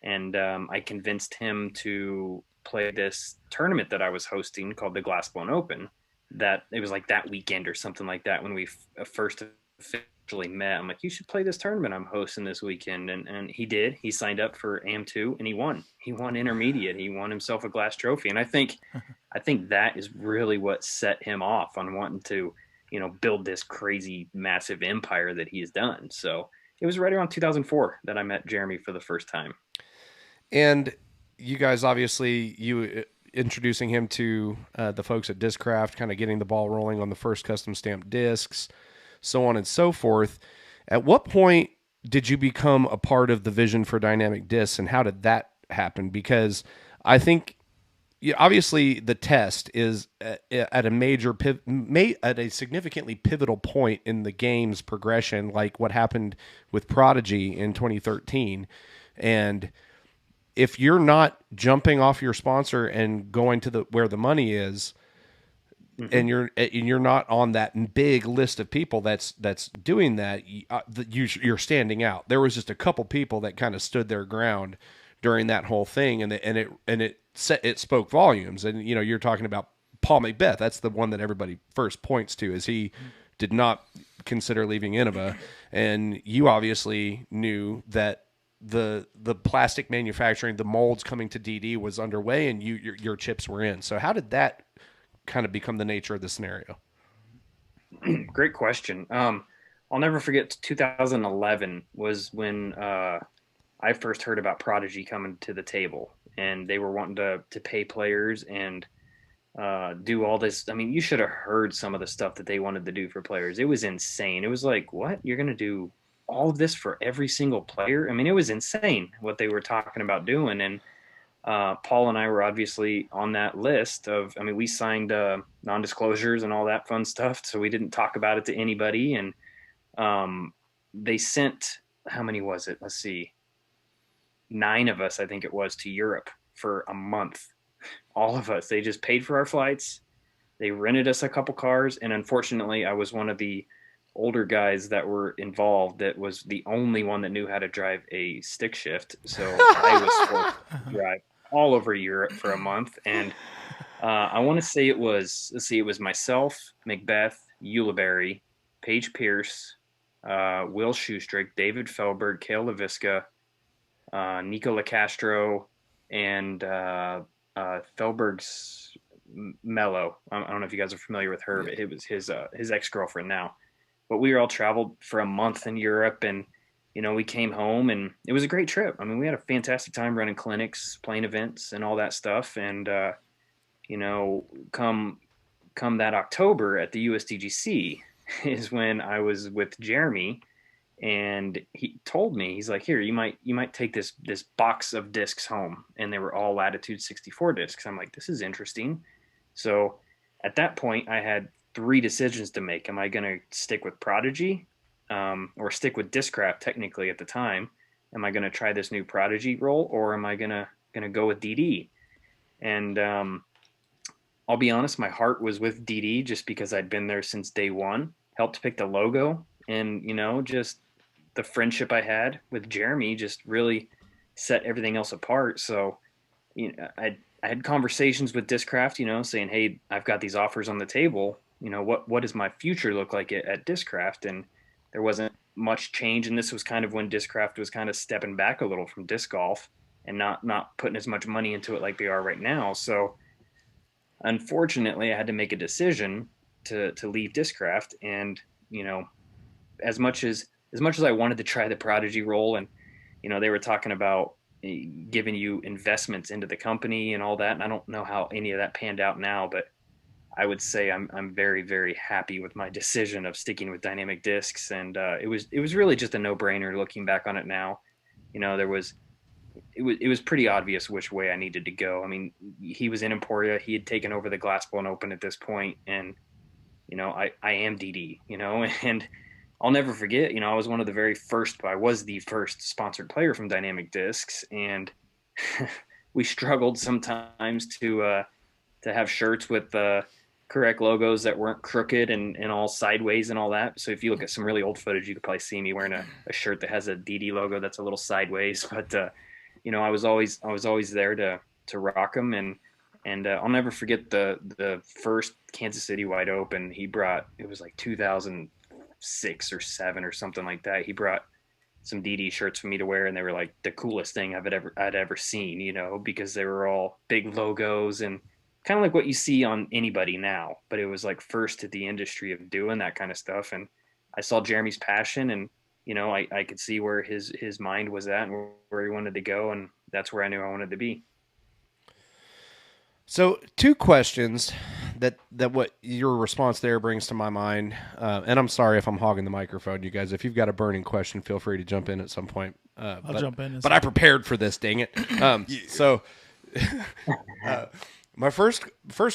And I convinced him to play this tournament that I was hosting called the Glassbone Open. That it was like that weekend or something like that when we first officially met. I'm like, you should play this tournament I'm hosting this weekend. And he did. He signed up for AM2 and he won. He won intermediate. He won himself a glass trophy. And I think that is really what set him off on wanting to, build this crazy, massive empire that he has done. So it was right around 2004 that I met Jeremy for the first time. And you guys, obviously, introducing him to the folks at Discraft, kind of getting the ball rolling on the first custom stamped discs, so on and so forth. At what point did you become a part of the vision for Dynamic Discs, and how did that happen? Because I think, obviously, the test is at a significantly pivotal point in the game's progression, like what happened with Prodigy in 2013, and if you're not jumping off your sponsor and going to where the money is, mm-hmm. and you're not on that big list of people that's doing that, you're standing out. There was just a couple people that kind of stood their ground during that whole thing, and it spoke volumes. And you're talking about Paul Macbeth. That's the one that everybody first points to, as he did not consider leaving Innova, and you obviously knew that the plastic manufacturing, the molds coming to DD was underway, and your chips were in. So how did that kind of become the nature of the scenario? Great question. I'll never forget 2011 was when I first heard about Prodigy coming to the table, and they were wanting to pay players and do all this. I mean, you should have heard some of the stuff that they wanted to do for players. It was insane. It was like, what? You're going to do all of this for every single player? I mean, it was insane what they were talking about doing. And Paul and I were obviously on that list of, we signed non-disclosures and all that fun stuff. So we didn't talk about it to anybody. And they sent, how many was it? Let's see. 9 of us, I think it was, to Europe for a month. All of us. They just paid for our flights. They rented us a couple cars. And unfortunately, I was one of the older guys that were involved that was the only one that knew how to drive a stick shift. So I was forced to drive all over Europe for a month. And I want to say it was myself, Macbeth, Ulibarri, Paige Pierce, Will Shoestrick, David Felberg, Cale LaVisca, Nico LaCastro, and Felberg's Mello. I don't know if you guys are familiar with her, but it was his ex-girlfriend now. But we all traveled for a month in Europe, and we came home, and it was a great trip. We had a fantastic time running clinics, playing events, and all that stuff. And come that October at the USDGC is when I was with Jeremy, and he told me, he's like, here, you might take this box of discs home, and they were all Latitude 64 discs. I'm like, this is interesting. So at that point, I had 3 decisions to make. Am I going to stick with Prodigy, or stick with Discraft technically at the time? Am I going to try this new Prodigy roll, or am I going to go with DD? And I'll be honest, my heart was with DD just because I'd been there since day one, helped pick the logo, and, you know, just the friendship I had with Jeremy just really set everything else apart. So, you know, I had conversations with Discraft, you know, saying, hey, I've got these offers on the table. You know, what does my future look like at Discraft? And there wasn't much change. And this was kind of when Discraft was kind of stepping back a little from disc golf and not putting as much money into it like they are right now. So unfortunately, I had to make a decision to leave Discraft. And, you know, as much as I wanted to try the prodigy role, and, you know, they were talking about giving you investments into the company and all that, and I don't know how any of that panned out now, but I would say I'm very, very happy with my decision of sticking with Dynamic Discs. And it was really just a no-brainer looking back on it now. You know, it was pretty obvious which way I needed to go. I mean, he was in Emporia. He had taken over the Glass Blown Open at this point, and, you know, I am DD, you know, and I'll never forget, you know, I was the first sponsored player from Dynamic Discs, and we struggled sometimes to have shirts with correct logos that weren't crooked and all sideways and all that. So if you look at some really old footage, you could probably see me wearing a shirt that has a DD logo that's a little sideways. But you know, I was always there to rock them, and I'll never forget the first Kansas City Wide Open. He brought, it was like 2006 or 7 or something like that. He brought some DD shirts for me to wear, and they were like the coolest thing I'd ever seen, you know, because they were all big logos and kind of like what you see on anybody now, but it was like first to the industry of doing that kind of stuff. And I saw Jeremy's passion, and, you know, I could see where his mind was at and where he wanted to go. And that's where I knew I wanted to be. So 2 questions that what your response there brings to my mind. And I'm sorry if I'm hogging the microphone, you guys, if you've got a burning question, feel free to jump in at some point. I'll jump in. But I prepared for this, dang it. So, my first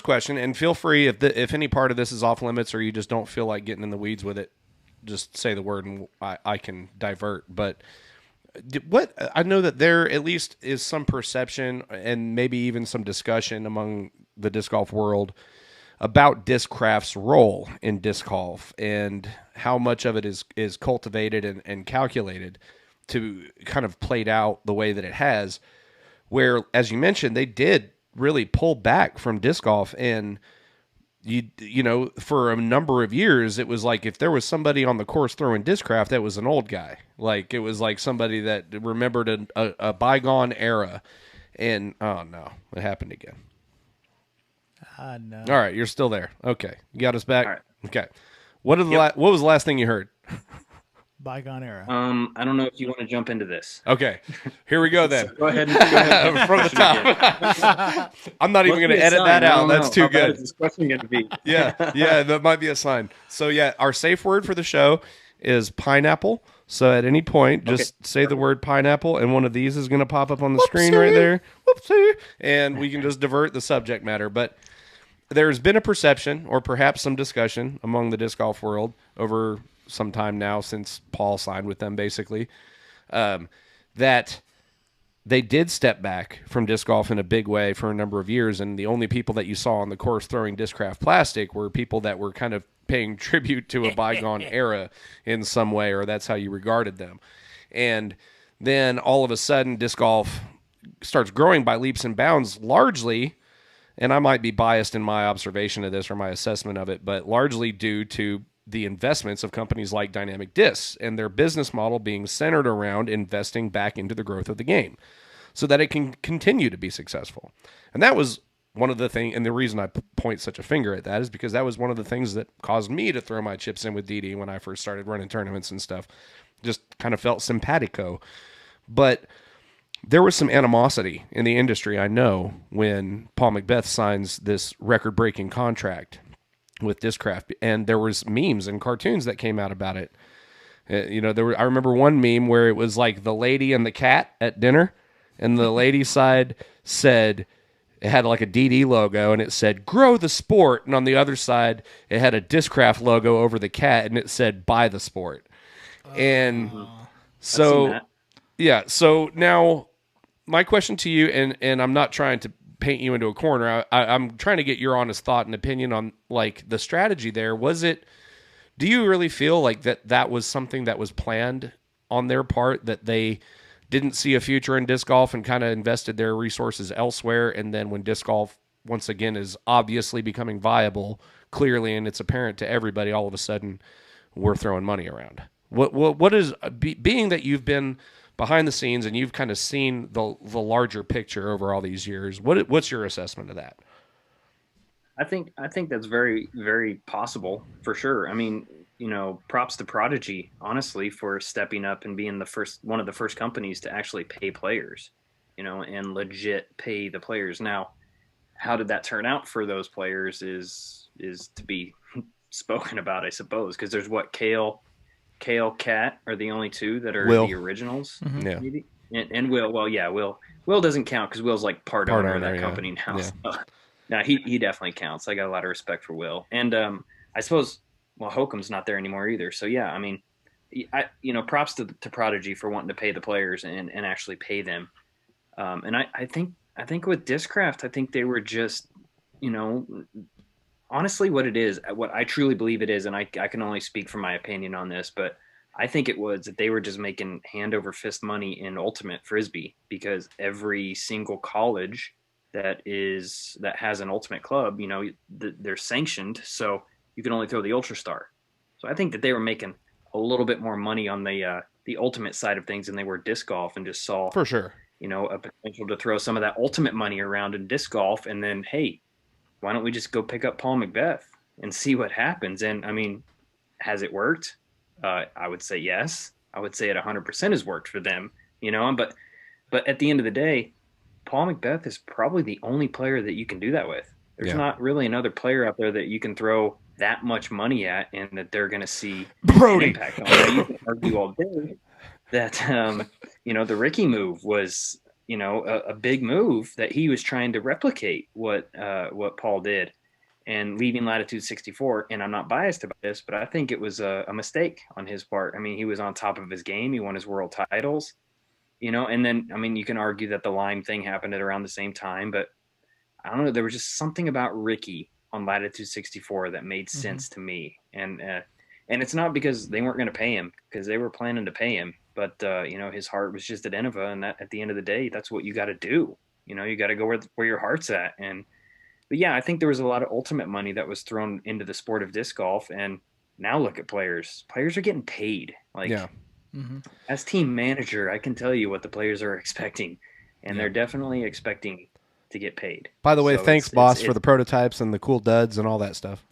question, and feel free if any part of this is off limits or you just don't feel like getting in the weeds with it, just say the word and I can divert. But what I know that there at least is some perception and maybe even some discussion among the disc golf world about Discraft's role in disc golf and how much of it is cultivated and calculated to kind of played out the way that it has, where, as you mentioned, they did really pull back from disc golf, and you know, for a number of years it was like if there was somebody on the course throwing Discraft, that was an old guy. Like it was like somebody that remembered a bygone era. And oh no, it happened again. No. All right, you're still there. Okay, you got us back. All right. Okay, what was the last thing you heard? Bygone era. I don't know if you want to jump into this. Okay, here we go then. So go ahead from the top. I'm not even going to edit that out. That's too good. This question going to be? Yeah, that might be a sign. So yeah, our safe word for the show is pineapple. So at any point, just say the word pineapple, and one of these is going to pop up on the screen right there. Whoopsie. And we can just divert the subject matter. But there's been a perception, or perhaps some discussion among the disc golf world over some time now, since Paul signed with them, basically, that they did step back from disc golf in a big way for a number of years, and the only people that you saw on the course throwing Discraft plastic were people that were kind of paying tribute to a bygone era in some way, or that's how you regarded them. And then all of a sudden, disc golf starts growing by leaps and bounds, largely, and I might be biased in my observation of this or my assessment of it, but largely due to the investments of companies like Dynamic Discs and their business model being centered around investing back into the growth of the game so that it can continue to be successful. And that was one of the things, and the reason I point such a finger at that is because that was one of the things that caused me to throw my chips in with DD when I first started running tournaments and stuff. Just kind of felt simpatico. But there was some animosity in the industry, I know, when Paul Macbeth signs this record-breaking contract with Discraft, and there was memes and cartoons that came out about it. You know, I remember one meme where it was like the lady and the cat at dinner, and the lady side said, it had like a DD logo, and it said, grow the sport, and on the other side, it had a Discraft logo over the cat, and it said, buy the sport. And so, yeah, so now my question to you, and I'm not trying to paint you into a corner. I'm trying to get your honest thought and opinion on like the strategy there. Do you really feel like that was something that was planned on their part, that they didn't see a future in disc golf and kind of invested their resources elsewhere, and then when disc golf once again is obviously becoming viable, clearly, and it's apparent to everybody, all of a sudden we're throwing money around? What is, being that you've been behind the scenes and you've kind of seen the larger picture over all these years, what's your assessment of that? I think that's very, very possible for sure. I mean, props to Prodigy, honestly, for stepping up and being one of the first companies to actually pay players, and legit pay the players. Now, how did that turn out for those players is to be spoken about, I suppose, because there's Kale, Cat are the only two that are the originals. Mm-hmm. Yeah. Maybe. And Will, Will doesn't count because Will's like part owner of that company now. Yeah. So. No, he definitely counts. I got a lot of respect for Will. And I suppose, Hokum's not there anymore either. So, yeah, I mean, props to Prodigy for wanting to pay the players and actually pay them. And I think with Discraft, I think they were just, honestly what I truly believe it is, and I can only speak from my opinion on this, but I think it was that they were just making hand over fist money in Ultimate Frisbee, because every single college that has an Ultimate club, they're sanctioned, so you can only throw the Ultra Star. So I think that they were making a little bit more money on the Ultimate side of things than they were disc golf, and just saw, for sure, a potential to throw some of that Ultimate money around in disc golf. And then, hey, why don't we just go pick up Paul McBeth and see what happens? And I mean, has it worked? I would say yes. I would say it 100% has worked for them, but at the end of the day, Paul McBeth is probably the only player that you can do that with. There's not really another player out there that you can throw that much money at and that they're going to see an impact on. Now, you can argue all day that, the Ricky move was, a big move, that he was trying to replicate what Paul did and leaving Latitude 64. And I'm not biased about this, but I think it was a mistake on his part. I mean, he was on top of his game. He won his world titles. And then, I mean, you can argue that the Lime thing happened at around the same time, but I don't know. There was just something about Ricky on Latitude 64 that made sense to me. And it's not because they weren't going to pay him, because they were planning to pay him, but his heart was just at Innova. And that, at the end of the day, that's what you got to do. You got to go where your heart's at. But yeah, I think there was a lot of Ultimate money that was thrown into the sport of disc golf. And now look at players. Players are getting paid. As team manager, I can tell you what the players are expecting, and they're definitely expecting to get paid. By the way, thanks, boss, for the prototypes and the cool duds and all that stuff.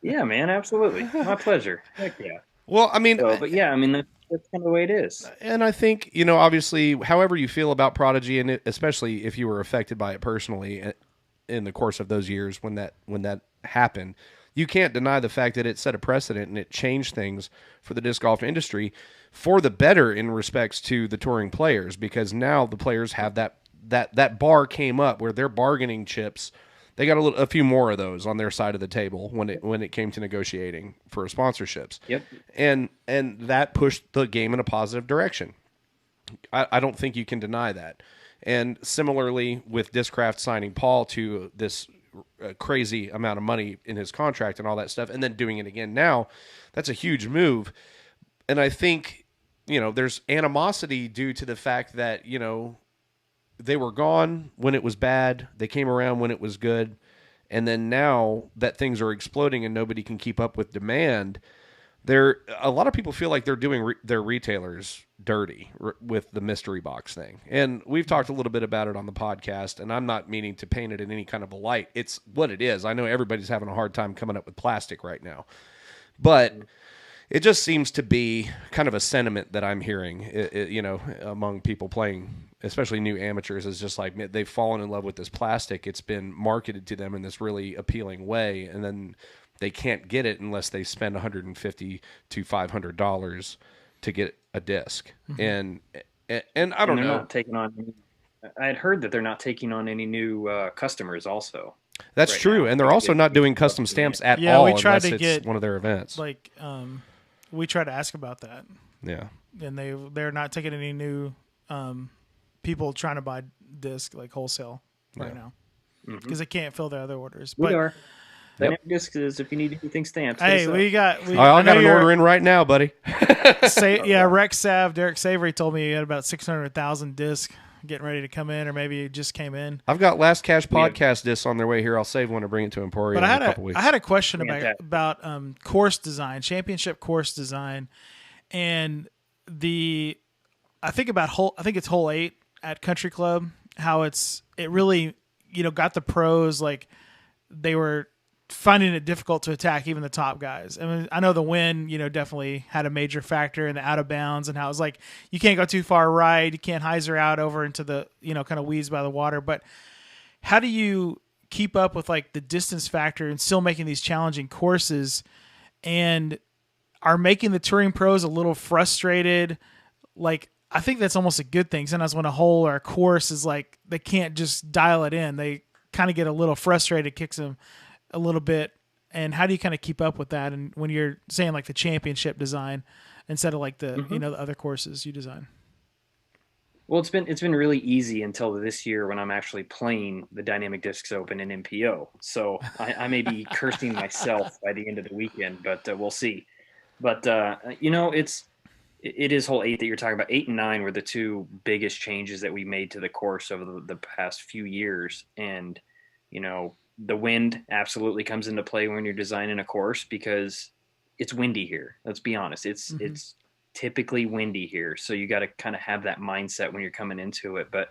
Yeah, man, absolutely. My pleasure. Heck yeah. Well, I mean, but yeah, I mean, that's kind of the way it is. And I think, obviously, however you feel about Prodigy, and especially if you were affected by it personally in the course of those years when that happened, you can't deny the fact that it set a precedent and it changed things for the disc golf industry for the better in respects to the touring players, because now the players have that bar came up where their bargaining chips, they got a few more of those on their side of the table when it came to negotiating for sponsorships. Yep. And that pushed the game in a positive direction. I don't think you can deny that. And similarly with Discraft signing Paul to this crazy amount of money in his contract and all that stuff, and then doing it again now, that's a huge move. And I think, there's animosity due to the fact that, they were gone when it was bad, they came around when it was good, and then now that things are exploding and nobody can keep up with demand, a lot of people feel like they're doing their retailers dirty with the mystery box thing. And we've talked a little bit about it on the podcast, and I'm not meaning to paint it in any kind of a light. It's what it is. I know everybody's having a hard time coming up with plastic right now, but it just seems to be kind of a sentiment that I'm hearing, among people playing, especially new amateurs, is just like they've fallen in love with this plastic. It's been marketed to them in this really appealing way, and then they can't get it unless they spend $150 to $500 to get a disc. And I don't know. Not taking on. I had heard that they're not taking on any new customers. Also, that's true, now. And they're also not doing custom stamps at all. We tried unless to get one of their events. We tried to ask about that. Yeah, and they're not taking any new people trying to buy disc wholesale. right now because they can't fill their other orders. We But are. Dynamic discs is if you need anything stamped. hey, hit us we up. got. I got an order in right now, buddy. Rex Sav, Derek Savory told me he had about 600,000 discs getting ready to come in, or maybe it just came in. I've got Last Cash podcast discs on their way here. I'll save one to bring it to Emporium But in a couple weeks. I had a question about course design, championship course design, and I think it's hole 8 at Country Club. How it really got the pros, like they were finding it difficult to attack even the top guys. I mean, I know the wind, definitely had a major factor in the out of bounds and how it's like you can't go too far right, you can't hyzer out over into the kind of weeds by the water. But how do you keep up with like the distance factor and still making these challenging courses, and are making the touring pros a little frustrated? Like, I think that's almost a good thing. Sometimes when a hole or a course is like they can't just dial it in, they kind of get a little frustrated, kicks them a little bit. And how do you kind of keep up with that? And when you're saying like the championship design instead of like the the other courses you design. Well, it's been really easy until this year when I'm actually playing the Dynamic Discs Open in MPO. So I may be cursing myself by the end of the weekend, but we'll see. But it is hole 8 that you're talking about. 8 and 9 were the two biggest changes that we made to the course over the past few years. And, the wind absolutely comes into play when you're designing a course because it's windy here. Let's be honest. It's typically windy here. So you got to kind of have that mindset when you're coming into it. But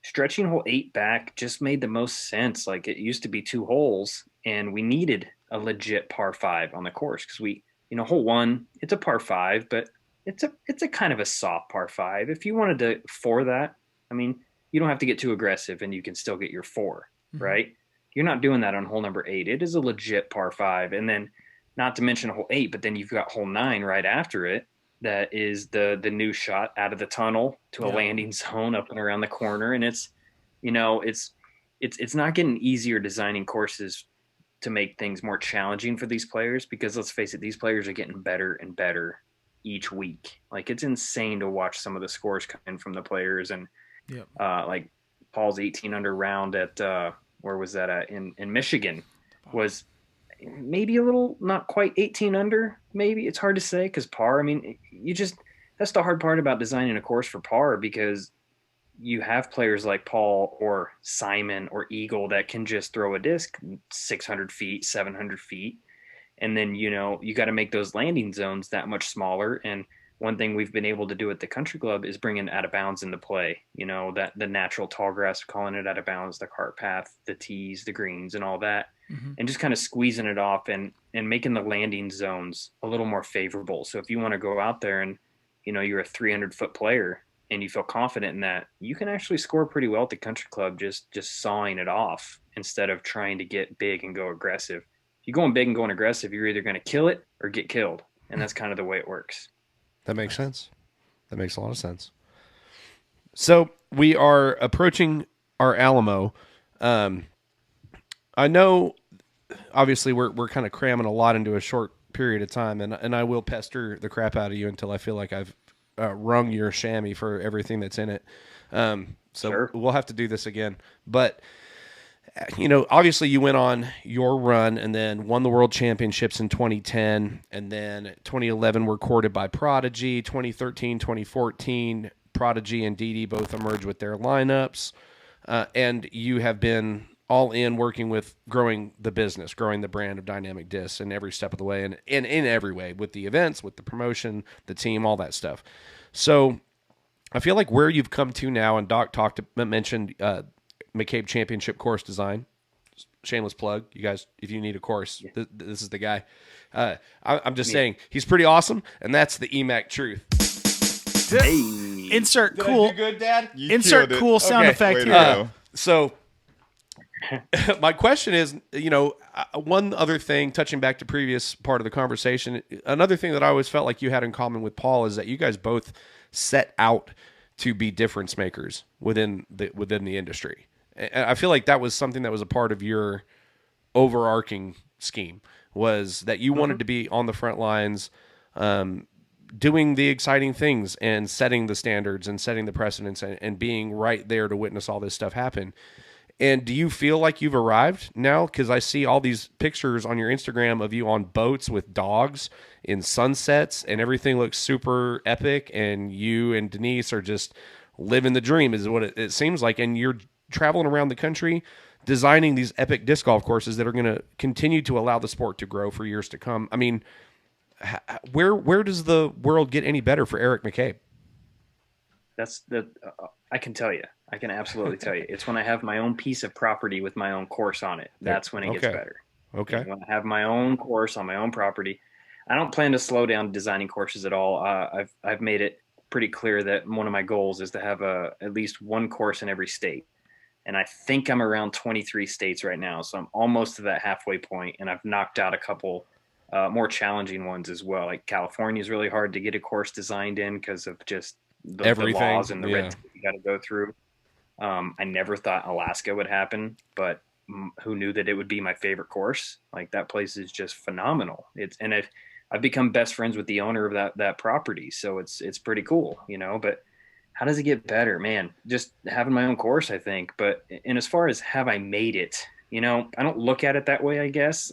stretching hole 8 back just made the most sense. Like, it used to be 2 holes and we needed a legit par 5 on the course because hole 1, it's a par 5, but it's a kind of a soft par 5. If you wanted to 4 that, I mean, you don't have to get too aggressive and you can still get your 4, right? You're not doing that on hole number 8. It is a legit par 5. And then not to mention hole 8, but then you've got hole 9 right after it. That is the new shot out of the tunnel to a landing zone up and around the corner. And it's not getting easier designing courses to make things more challenging for these players, because let's face it, these players are getting better and better each week. Like, it's insane to watch some of the scores come in from the players. And like Paul's 18 under round at where was that at in Michigan was maybe a little, not quite 18 under, maybe. It's hard to say because par, I mean, that's the hard part about designing a course for par, because you have players like Paul or Simon or Eagle that can just throw a disc 600 feet, 700 feet. And then, you got to make those landing zones that much smaller. And one thing we've been able to do at the Country Club is bringing out of bounds into play, that the natural tall grass, calling it out of bounds, the cart path, the tees, the greens, and all that, and just kind of squeezing it off and making the landing zones a little more favorable. So if you want to go out there and, you're a 300-foot player and you feel confident in that, you can actually score pretty well at the Country Club just sawing it off instead of trying to get big and go aggressive. If you're going big and going aggressive, you're either going to kill it or get killed. And that's kind of the way it works. That makes sense. That makes a lot of sense. So we are approaching our Alamo. I know, obviously, we're kind of cramming a lot into a short period of time, and I will pester the crap out of you until I feel like I've wrung your chamois for everything that's in it. So we'll have to do this again. But obviously you went on your run and then won the World Championships in 2010, and then 2011 were courted by Prodigy. 2013, 2014, Prodigy and Didi both emerged with their lineups, and you have been all in working with growing the business, growing the brand of Dynamic Discs in every step of the way, and in every way, with the events, with the promotion, the team, all that stuff. So I feel like where you've come to now, and Doc mentioned McCabe Championship course design. Shameless plug. You guys, if you need a course, this is the guy. I'm just saying, he's pretty awesome, and that's the Emac truth. Hey. Insert cool. Good, Dad? Insert cool sound effect here. So my question is, one other thing, touching back to previous part of the conversation, another thing that I always felt like you had in common with Paul is that you guys both set out to be difference makers within the industry. And I feel like that was something that was a part of your overarching scheme, was that you wanted to be on the front lines, doing the exciting things and setting the standards and setting the precedents and being right there to witness all this stuff happen. And do you feel like you've arrived now? Because I see all these pictures on your Instagram of you on boats with dogs in sunsets, and everything looks super epic. And you and Denise are just living the dream, is what it seems like. And you're traveling around the country designing these epic disc golf courses that are going to continue to allow the sport to grow for years to come. I mean, where does the world get any better for Eric McCabe? I can tell you. I can absolutely tell you. It's when I have my own piece of property with my own course on it. That's when it gets better. Okay. When I have my own course on my own property, I don't plan to slow down designing courses at all. I've made it pretty clear that one of my goals is to have at least one course in every state. And I think I'm around 23 states right now. So I'm almost to that halfway point, and I've knocked out a couple more challenging ones as well. Like California is really hard to get a course designed in because of just the laws and the red tape you got to go through. I never thought Alaska would happen, but who knew that it would be my favorite course? Like, that place is just phenomenal. I've become best friends with the owner of that property, so it's pretty cool, you know. But how does it get better, man? Just having my own course, I think. But and as far as have I made it, you know, I don't look at it that way, I guess.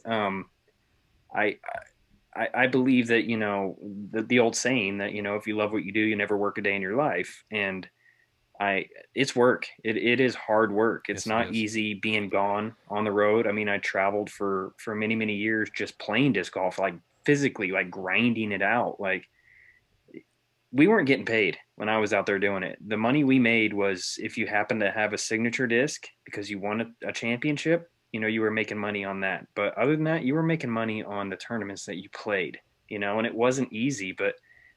I believe that, you know, the old saying that, you know, if you love what you do, you never work a day in your life. And it's work. It is hard work. It's not easy being gone on the road. I mean, I traveled for many, many years just playing disc golf, like physically, like grinding it out. Like, we weren't getting paid when I was out there doing it. The money we made was if you happened to have a signature disc because you won a championship, you know, you were making money on that. But other than that, you were making money on the tournaments that you played, you know, and it wasn't easy, but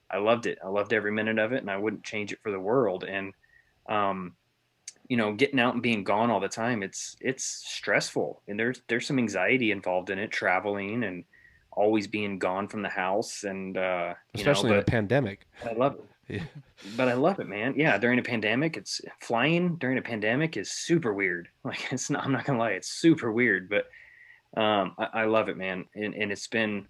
I loved it. I loved every minute of it, and I wouldn't change it for the world. And, you know, getting out and being gone all the time, it's stressful, and there's some anxiety involved in it, traveling and always being gone from the house, and especially in a pandemic. I love it. Yeah. But I love it, man. Yeah, during a pandemic, it's flying during a pandemic is super weird. Like, it's not, I'm not gonna lie, it's super weird, but I love it, man. And it's been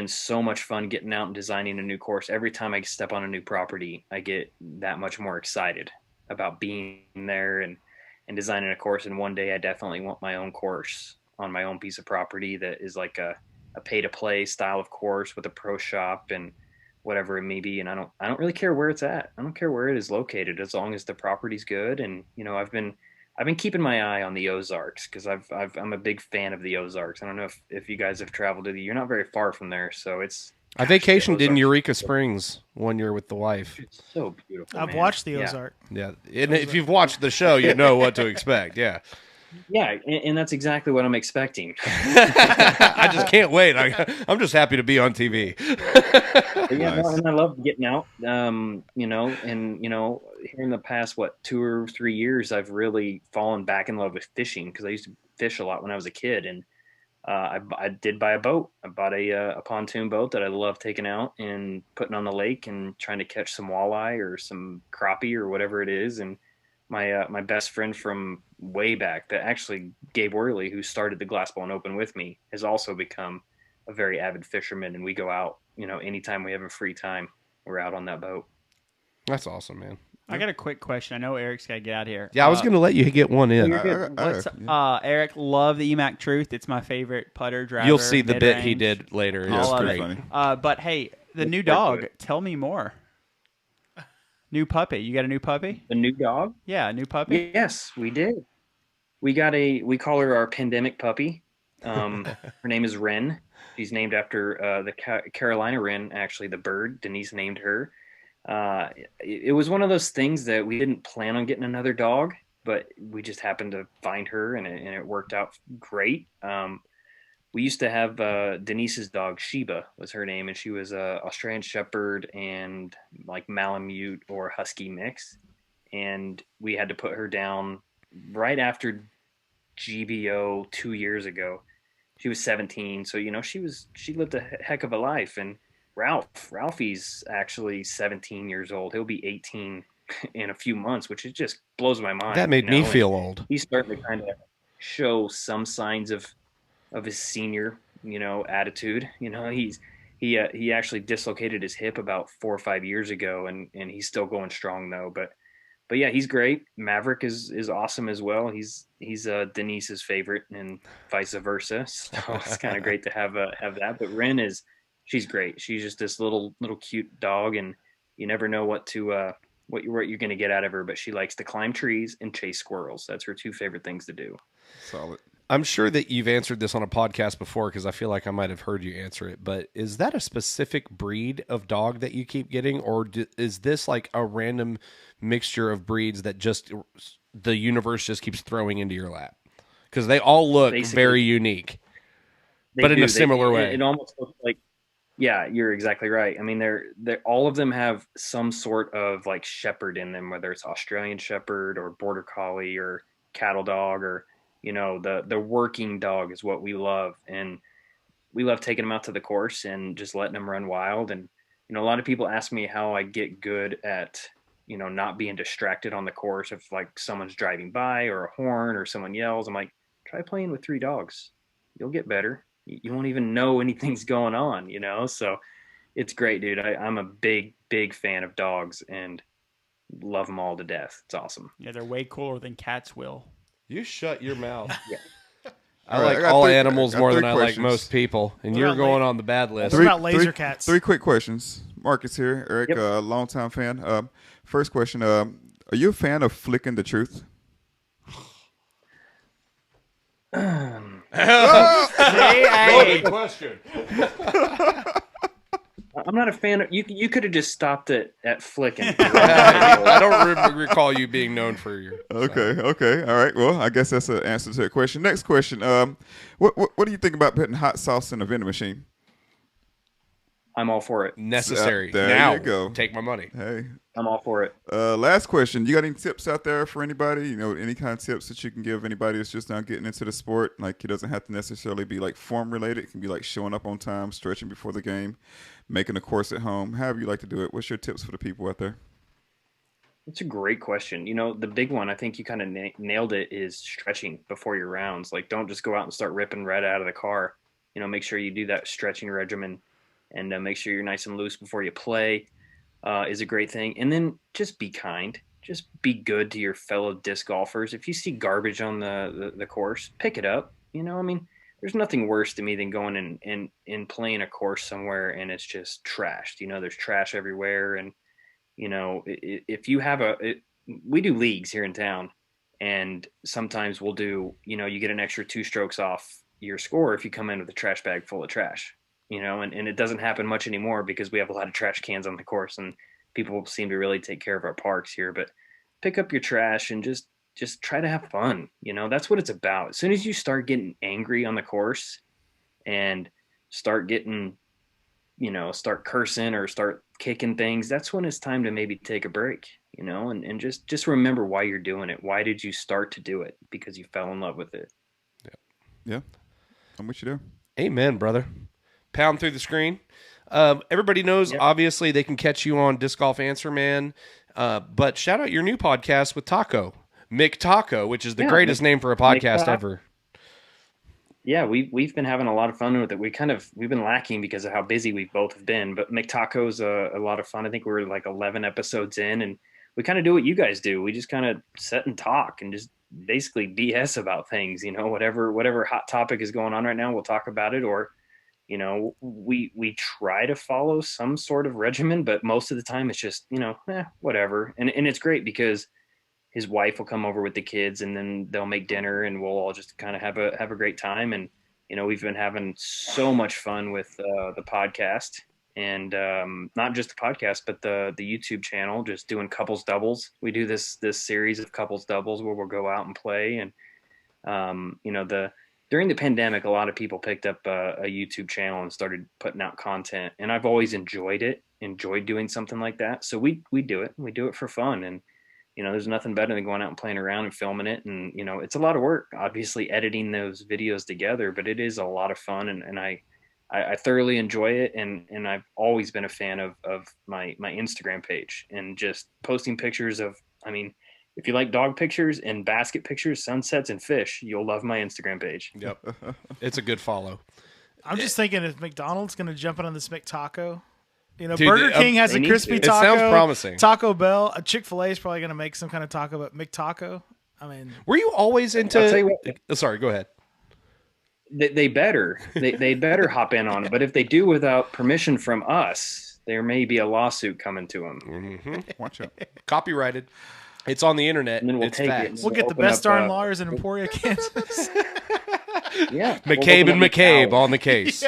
so much fun getting out and designing a new course. Every time I step on a new property, I get that much more excited about being there and designing a course. And one day I definitely want my own course on my own piece of property that is like a pay to play style of course with a pro shop and whatever it may be. And I don't really care where it's at. I don't care where it is located, as long as the property's good. And, you know, I've been keeping my eye on the Ozarks, because I'm a big fan of the Ozarks. I don't know if you guys have traveled to you're not very far from there. So I vacationed in Eureka Springs one year with the wife. It's so beautiful. I've watched the Ozark. Yeah. And if you've watched the show, you know what to expect. Yeah. Yeah, and that's exactly what I'm expecting. I just can't wait. I'm just happy to be on TV. Yeah, nice. And I love getting out. You know, and you know, here in the past 2 or 3 years, I've really fallen back in love with fishing, because I used to fish a lot when I was a kid, and I did buy a boat. I bought a pontoon boat that I love taking out and putting on the lake and trying to catch some walleye or some crappie or whatever it is. And my best friend from way back, that actually Gabe Worley, who started the Glass Bone Open with me, has also become a very avid fisherman, and we go out, you know, anytime we have a free time, we're out on that boat. That's awesome, man. I got a quick question. I know Eric's got to get out of here. Yeah, I was going to let you get one in. Eric, love the Emac Truth. It's my favorite putter driver. You'll see the mid-range. bit he did later. It's pretty funny. But hey, the new dog. Tell me more. New puppy. You got a new puppy? The new dog? Yeah, a new puppy. Yes, we did. We call her our pandemic puppy. Her name is Wren. She's named after the Carolina wren, actually, the bird. Denise named her. It was one of those things that we didn't plan on getting another dog, but we just happened to find her, and it worked out great. We used to have Denise's dog, Sheba was her name, and she was a Australian Shepherd and like Malamute or Husky mix. And we had to put her down right after GBO 2 years ago. She was 17, so, you know, she lived a heck of a life. And Ralphie's actually 17 years old. He'll be 18 in a few months, which just blows my mind. That made me feel old. He's starting to kind of show some signs of his senior, you know, attitude. You know, he actually dislocated his hip about 4 or 5 years ago, and he's still going strong though. But but yeah, he's great. Maverick is awesome as well. He's Denise's favorite, and vice versa. So it's kind of great to have that. But Ren she's great. She's just this little cute dog, and you never know what you're going to get out of her. But she likes to climb trees and chase squirrels. That's her two favorite things to do. Solid. I'm sure that you've answered this on a podcast before because I feel like I might have heard you answer it. But is that a specific breed of dog that you keep getting, or is this like a random mixture of breeds that just the universe just keeps throwing into your lap? Because they all look very unique, but in a similar way. It almost looks like, yeah, you're exactly right. I mean, they're all of them have some sort of like shepherd in them, whether it's Australian Shepherd or Border Collie or cattle dog, or the working dog is what we love. And we love taking them out to the course and just letting them run wild. And, a lot of people ask me how I get good at, not being distracted on the course if like someone's driving by or a horn or someone yells. I'm like, try playing with 3 dogs. You'll get better. You won't even know anything's going on, So it's great, dude. I'm a big, big fan of dogs and love them all to death. It's awesome. Yeah, they're way cooler than cats will. You shut your mouth. Yeah. I like all animals more than I like most people, and you're going on the bad list. What about laser cats? 3 quick questions. Marcus here, Eric, a longtime fan. First question: are you a fan of flicking the truth? Hey. Question. I'm not a fan of you. Could have just stopped it at flicking. I don't recall you being known for your. Okay, all right. Well, I guess that's an answer to that question. Next question: what do you think about putting hot sauce in a vending machine? I'm all for it. Necessary. There now, you go. Take my money. Hey, I'm all for it. last question: you got any tips out there for anybody? Any kind of tips that you can give anybody that's just now getting into the sport? Like, it doesn't have to necessarily be like form related. It can be like showing up on time, stretching before the game, making a course at home, however you like to do it. What's your tips for the people out there? It's a great question. The big one, I think you kind of nailed it, is stretching before your rounds. Like, don't just go out and start ripping right out of the car. Make sure you do that stretching regimen, and make sure you're nice and loose before you play is a great thing. And then just be kind. Just be good to your fellow disc golfers. If you see garbage on the course, pick it up. There's nothing worse to me than going and playing a course somewhere and it's just trashed. There's trash everywhere. And, if you have we do leagues here in town, and sometimes we'll do, you get an extra 2 strokes off your score if you come in with a trash bag full of trash, and it doesn't happen much anymore because we have a lot of trash cans on the course and people seem to really take care of our parks here. But pick up your trash and just try to have fun. That's what it's about. As soon as you start getting angry on the course and start getting, start cursing or start kicking things, that's when it's time to maybe take a break, and just remember why you're doing it. Why did you start to do it? Because you fell in love with it. Yeah. I'm with you there. Amen, brother. Pound through the screen. Everybody knows, obviously, they can catch you on Disc Golf Answer Man. But shout out your new podcast with Taco. Mick Taco, which is the greatest name for a podcast ever. Yeah, we've been having a lot of fun with it. We've been lacking because of how busy we both have been. But Mick Taco's a lot of fun. I think we're like 11 episodes in, and we kind of do what you guys do. We just kind of sit and talk and just basically BS about things. Whatever hot topic is going on right now, we'll talk about it. Or we try to follow some sort of regimen, but most of the time it's just whatever. And it's great because his wife will come over with the kids and then they'll make dinner and we'll all just kind of have a great time. And, we've been having so much fun with the podcast, and not just the podcast, but the YouTube channel, just doing couples doubles. We do this series of couples doubles where we'll go out and play. And, during the pandemic, a lot of people picked up a YouTube channel and started putting out content. And I've always enjoyed doing something like that. So we do it. We do it for fun. And, there's nothing better than going out and playing around and filming it. And, it's a lot of work, obviously, editing those videos together, but it is a lot of fun. And I thoroughly enjoy it. And I've always been a fan of my Instagram page and just posting pictures of, if you like dog pictures and basket pictures, sunsets and fish, you'll love my Instagram page. Yep. It's a good follow. I'm just thinking, if McDonald's going to jump in on this McTaco, You know, Dude, Burger King has a need crispy to. It taco. sounds promising. Taco Bell, a Chick-fil-A is probably going to make some kind of taco, but McTaco. I mean, Were you always into? I'll tell you what. Sorry, go ahead. They better better hop in on it. But if they do without permission from us, there may be a lawsuit coming to them. Mm-hmm. Watch out. Copyrighted. It's on the internet. And then we'll it's take it. facts. we'll get the Open best up, darn lawyers in Emporia, Kansas. Yeah, McCabe and McCabe on. on the case.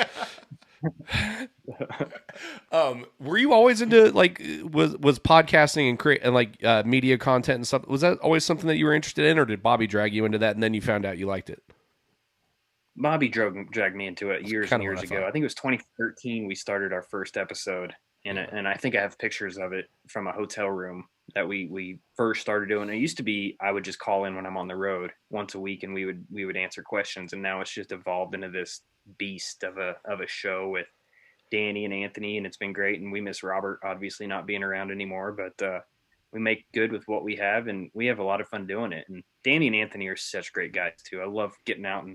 Were you always into like was podcasting and create and like media content and stuff? Was that always something that you were interested in, or did Bobby drag you into that and then you found out you liked it? Bobby dragged me into it years and kinda years what I ago. thought. I think it was 2013 we started our first episode, and I think I have pictures of it from a hotel room that we first started doing. It used to be I would just call in when I'm on the road once a week, and we would answer questions, and now it's just evolved into this beast of a show with Danny and Anthony, and it's been great. And we miss Robert obviously not being around anymore, but we make good with what we have, and we have a lot of fun doing it. And Danny and Anthony are such great guys too. I love getting out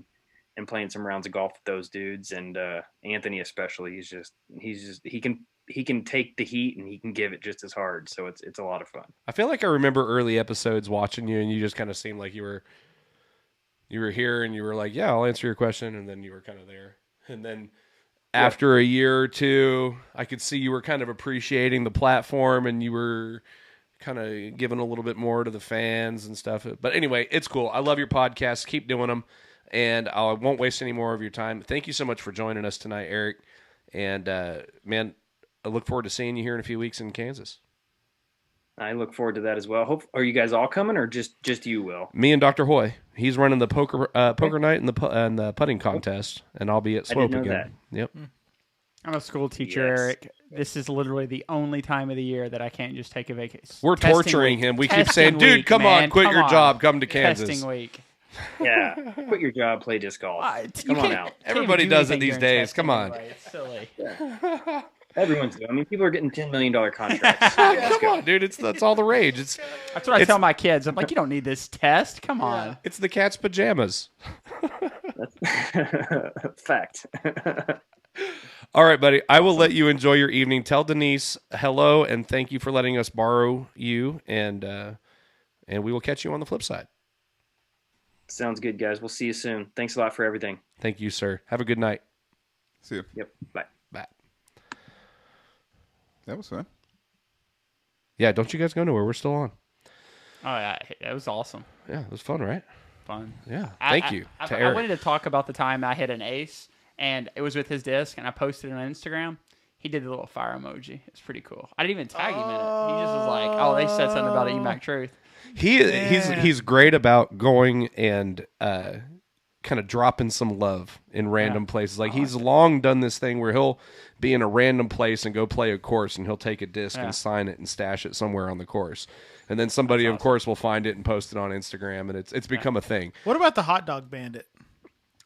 and playing some rounds of golf with those dudes, and Anthony especially. He can take the heat and he can give it just as hard. So it's a lot of fun. I feel like I remember early episodes watching you, and you just kind of seemed like you were here, and you were like, "Yeah, I'll answer your question," and then you were kind of there, and then. After a year or two, I could see you were kind of appreciating the platform and you were kind of giving a little bit more to the fans and stuff. But anyway, it's cool. I love your podcast. Keep doing them. And I won't waste any more of your time. Thank you so much for joining us tonight, Eric. And, man, I look forward to seeing you here in a few weeks in Kansas. I look forward to that as well. Are you guys all coming, or just you, Will? Me and Dr. Hoy. He's running the poker night and the putting contest, and I'll be at I didn't Swope know again. that. Yep. I'm a school teacher, Yes. Eric. This is literally the only time of the year that I can't just take a vacation. We're Testing torturing week. him. We keep Testing saying, "Dude, week, come man. on, quit Come your on. job, come to Kansas." Testing week. Yeah, quit your job, play disc golf. You Come on can't- out. can't Everybody even does it anything these during days. Come testing on. anyway. It's silly. Everyone's doing. I mean, people are getting $10 million contracts. Come on, dude. That's all the rage. It's That's what I tell my kids. I'm like, you don't need this test. Come on. it's the cat's pajamas. Fact. All right, buddy. I will let you enjoy your evening. Tell Denise hello and thank you for letting us borrow you, and we will catch you on the flip side. Sounds good, guys. We'll see you soon. Thanks a lot for everything. Thank you, sir. Have a good night. See you. Yep. Bye. Bye. That was fun. Yeah, don't you guys go nowhere. We're still on. Oh, yeah. That was awesome. Yeah, it was fun, right? Fun. Yeah. Thank you to I Eric. wanted to talk about the time I hit an ace, and it was with his disc, and I posted it on Instagram. He did the little fire emoji. It's pretty cool. I didn't even tag him in it. He just was like, "Oh, they said something about Emac Truth." He's great about going and kind of dropping some love in random places. Like he's long done this thing where he'll be in a random place and go play a course, and he'll take a disc and sign it and stash it somewhere on the course. And then somebody, of course, will find it and post it on Instagram, and it's become a thing. What about the hot dog bandit?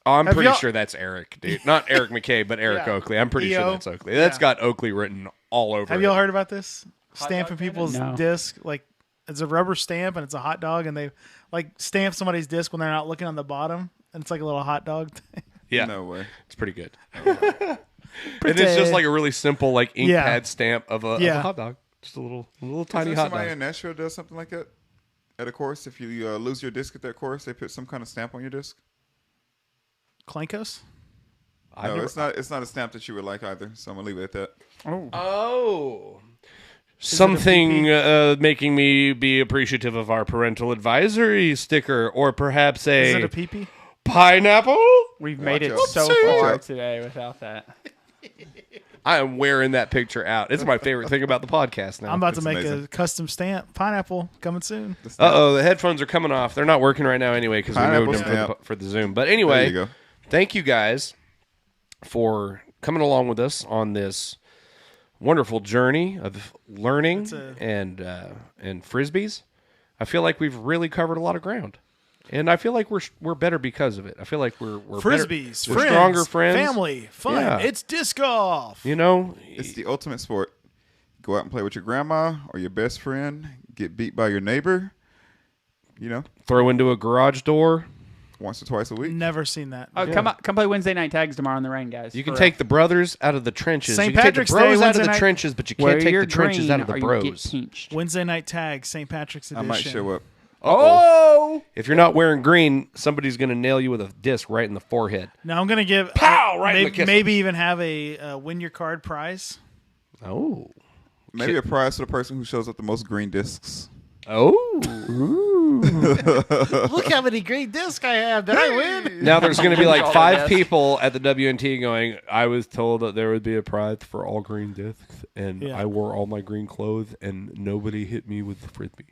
Oh, I'm pretty y'all- sure that's Eric, dude. Not Eric McCabe, but Eric Yeah. Oakley. I'm pretty EO. sure that's Oakley. That's got Oakley written all over Have it. y'all heard about this? Stamping people's No. disc, like it's a rubber stamp and it's a hot dog, and they like stamp somebody's disc when they're not looking on the bottom, and it's like a little hot dog thing. Yeah, No way. it's pretty good. And it's just like a really simple like ink Yeah. pad stamp of a hot dog. Just a little tiny Isn't there hot somebody dog. in Nashville does something like that at a course? If you lose your disc at that course, they put some kind of stamp on your disc. Clankos. I've No, never- it's not a stamp that you would like either. So I'm gonna leave it at that. Oh. Something making me be appreciative of our parental advisory sticker, or perhaps Is it a a pee-pee? pineapple. We've made it Watch out. so Whoopsie. far today without that. I am wearing that picture out. It's my favorite thing about the podcast now. I'm about to It's make amazing. a custom stamp. Pineapple coming soon. Uh-oh, the headphones are coming off. They're not working right now anyway because we Pineapple moved them stamp. for the Zoom. But There anyway, you go. thank you guys for coming along with us on this wonderful journey of learning and frisbees. I feel like we've really covered a lot of ground, and I feel like we're better because of it. I feel like we're Frisbees, better, we're friends, stronger friends, family, fun. Yeah. It's disc golf. You know, It's the ultimate sport. Go out and play with your grandma or your best friend. Get beat by your neighbor. You know, throw into a garage door. once or twice a week. Never seen that. Oh, come play Wednesday night tags tomorrow in the rain, guys. You can For take the brothers out of the trenches. St. You can take Patrick's the bros Day, out of the Wednesday night. trenches, but you Wear can't take your the trenches out of the green or you get bros. pinched. Wednesday night tag, St. Patrick's edition. I might show up. Oh! If you're not wearing green, somebody's going to nail you with a disc right in the forehead. Now I'm gonna give Pow! Right in the kisser. maybe even have a win your card prize. Oh. Maybe a prize for the person who shows up the most green discs. Oh. Look how many green discs I have. Did I win? Now there's going to be like All 5 the people at the WNT going, I was told that there would be a prize for all green discs, and Yeah. I wore all my green clothes, and nobody hit me with the frisbee.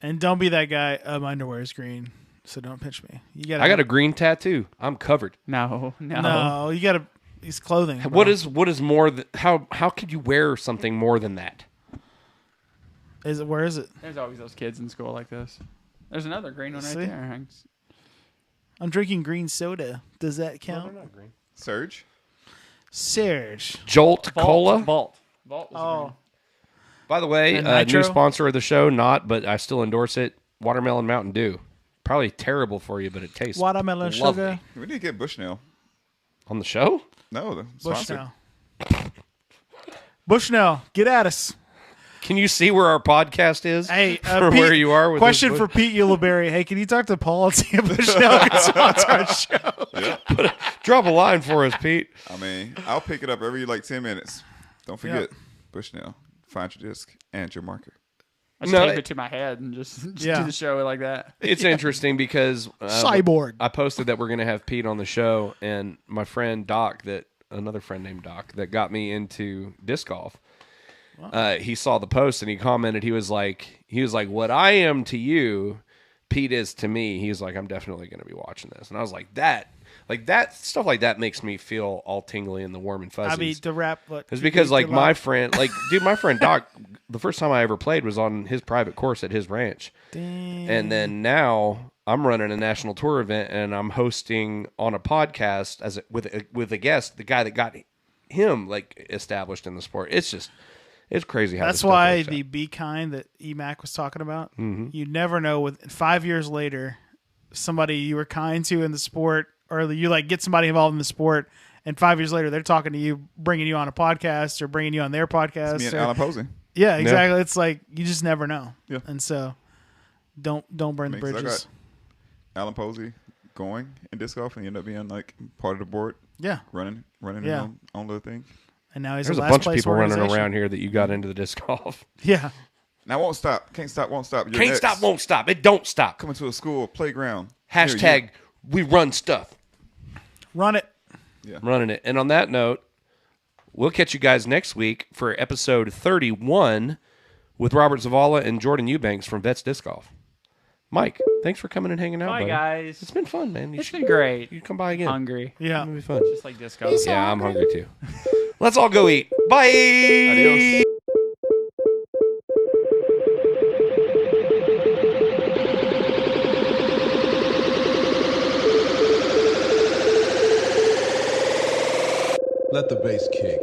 And don't be that guy. My underwear is green, so don't pinch me. You got. I got a green tattoo. I'm covered. No. No, you got to. It's clothing. bro. What is more than how could you wear something more than that? Is it? Where is it? There's always those kids in school like this. There's another green one right See? there. I'm drinking green soda. Does that count? Surge? Serge. Jolt Cola. Vault was Oh, By the way, And new Nitro? sponsor of the show, not, but I still endorse it. Watermelon Mountain Dew. Probably terrible for you, but it tastes watermelon lovely. sugar. We need to get Bushnell. On the show? No, the sponsor. Bushnell. Bushnell, get at us. Can you see where our podcast is? Hey, for Pete, where you are with question this for Pete Ulibarri. Hey, can you talk to Paul and see if Bushnell can sponsor our show? Drop a line for us, Pete. I mean, I'll pick it up every like 10 minutes. Don't forget, Bushnell. Find your disc and your marker. I just No, tape it to my head and just Yeah. do the show like that. It's interesting because Cyborg. I posted that we're going to have Pete on the show, and my friend Doc, another friend named Doc, that got me into disc golf. He saw the post and he commented. He was like, "What I am to you, Pete is to me." He was like, "I'm definitely going to be watching this," and I was like, that stuff like that makes me feel all tingly and the warm and fuzzies." I mean, to wrap, but It's because like my friend, my friend Doc, the first time I ever played was on his private course at his ranch. Damn. And then now I'm running a national tour event and I'm hosting on a podcast with a guest, the guy that got him like established in the sport. It's crazy how That's this stuff why works the out. be kind that Emac was talking about. Mm-hmm. You never know. With 5 years later, somebody you were kind to in the sport, or you like get somebody involved in the sport, and 5 years later they're talking to you, bringing you on a podcast or bringing you on their podcast. Me and or- Alan Posey. Yeah, exactly. It's like you just never know. Yeah. And so, don't burn the I mean, 'cause bridges. I got Alan Posey going in disc golf, and he ended up being like part of the board, Yeah. running Yeah. his own little thing. And now he's There's a a last bunch of place people running organization. around here that you got into the disc golf. Yeah. Now won't stop, can't stop, won't stop. You're Can't next. stop, won't stop. It don't stop. Coming to a school playground. Hashtag we run stuff. Run it. Running it. And on that note, we'll catch you guys next week for episode 31 with Robert Zavala and Jordan Eubanks from Vets Disc Golf. Mike, thanks for coming and hanging out, Bye, buddy. guys. It's been fun, man. It's been great. You come by again. Hungry. Yeah. It'll be fun. Just like disco. Yeah, I'm hungry too. Let's all go eat. Bye. Adios. Let the bass kick.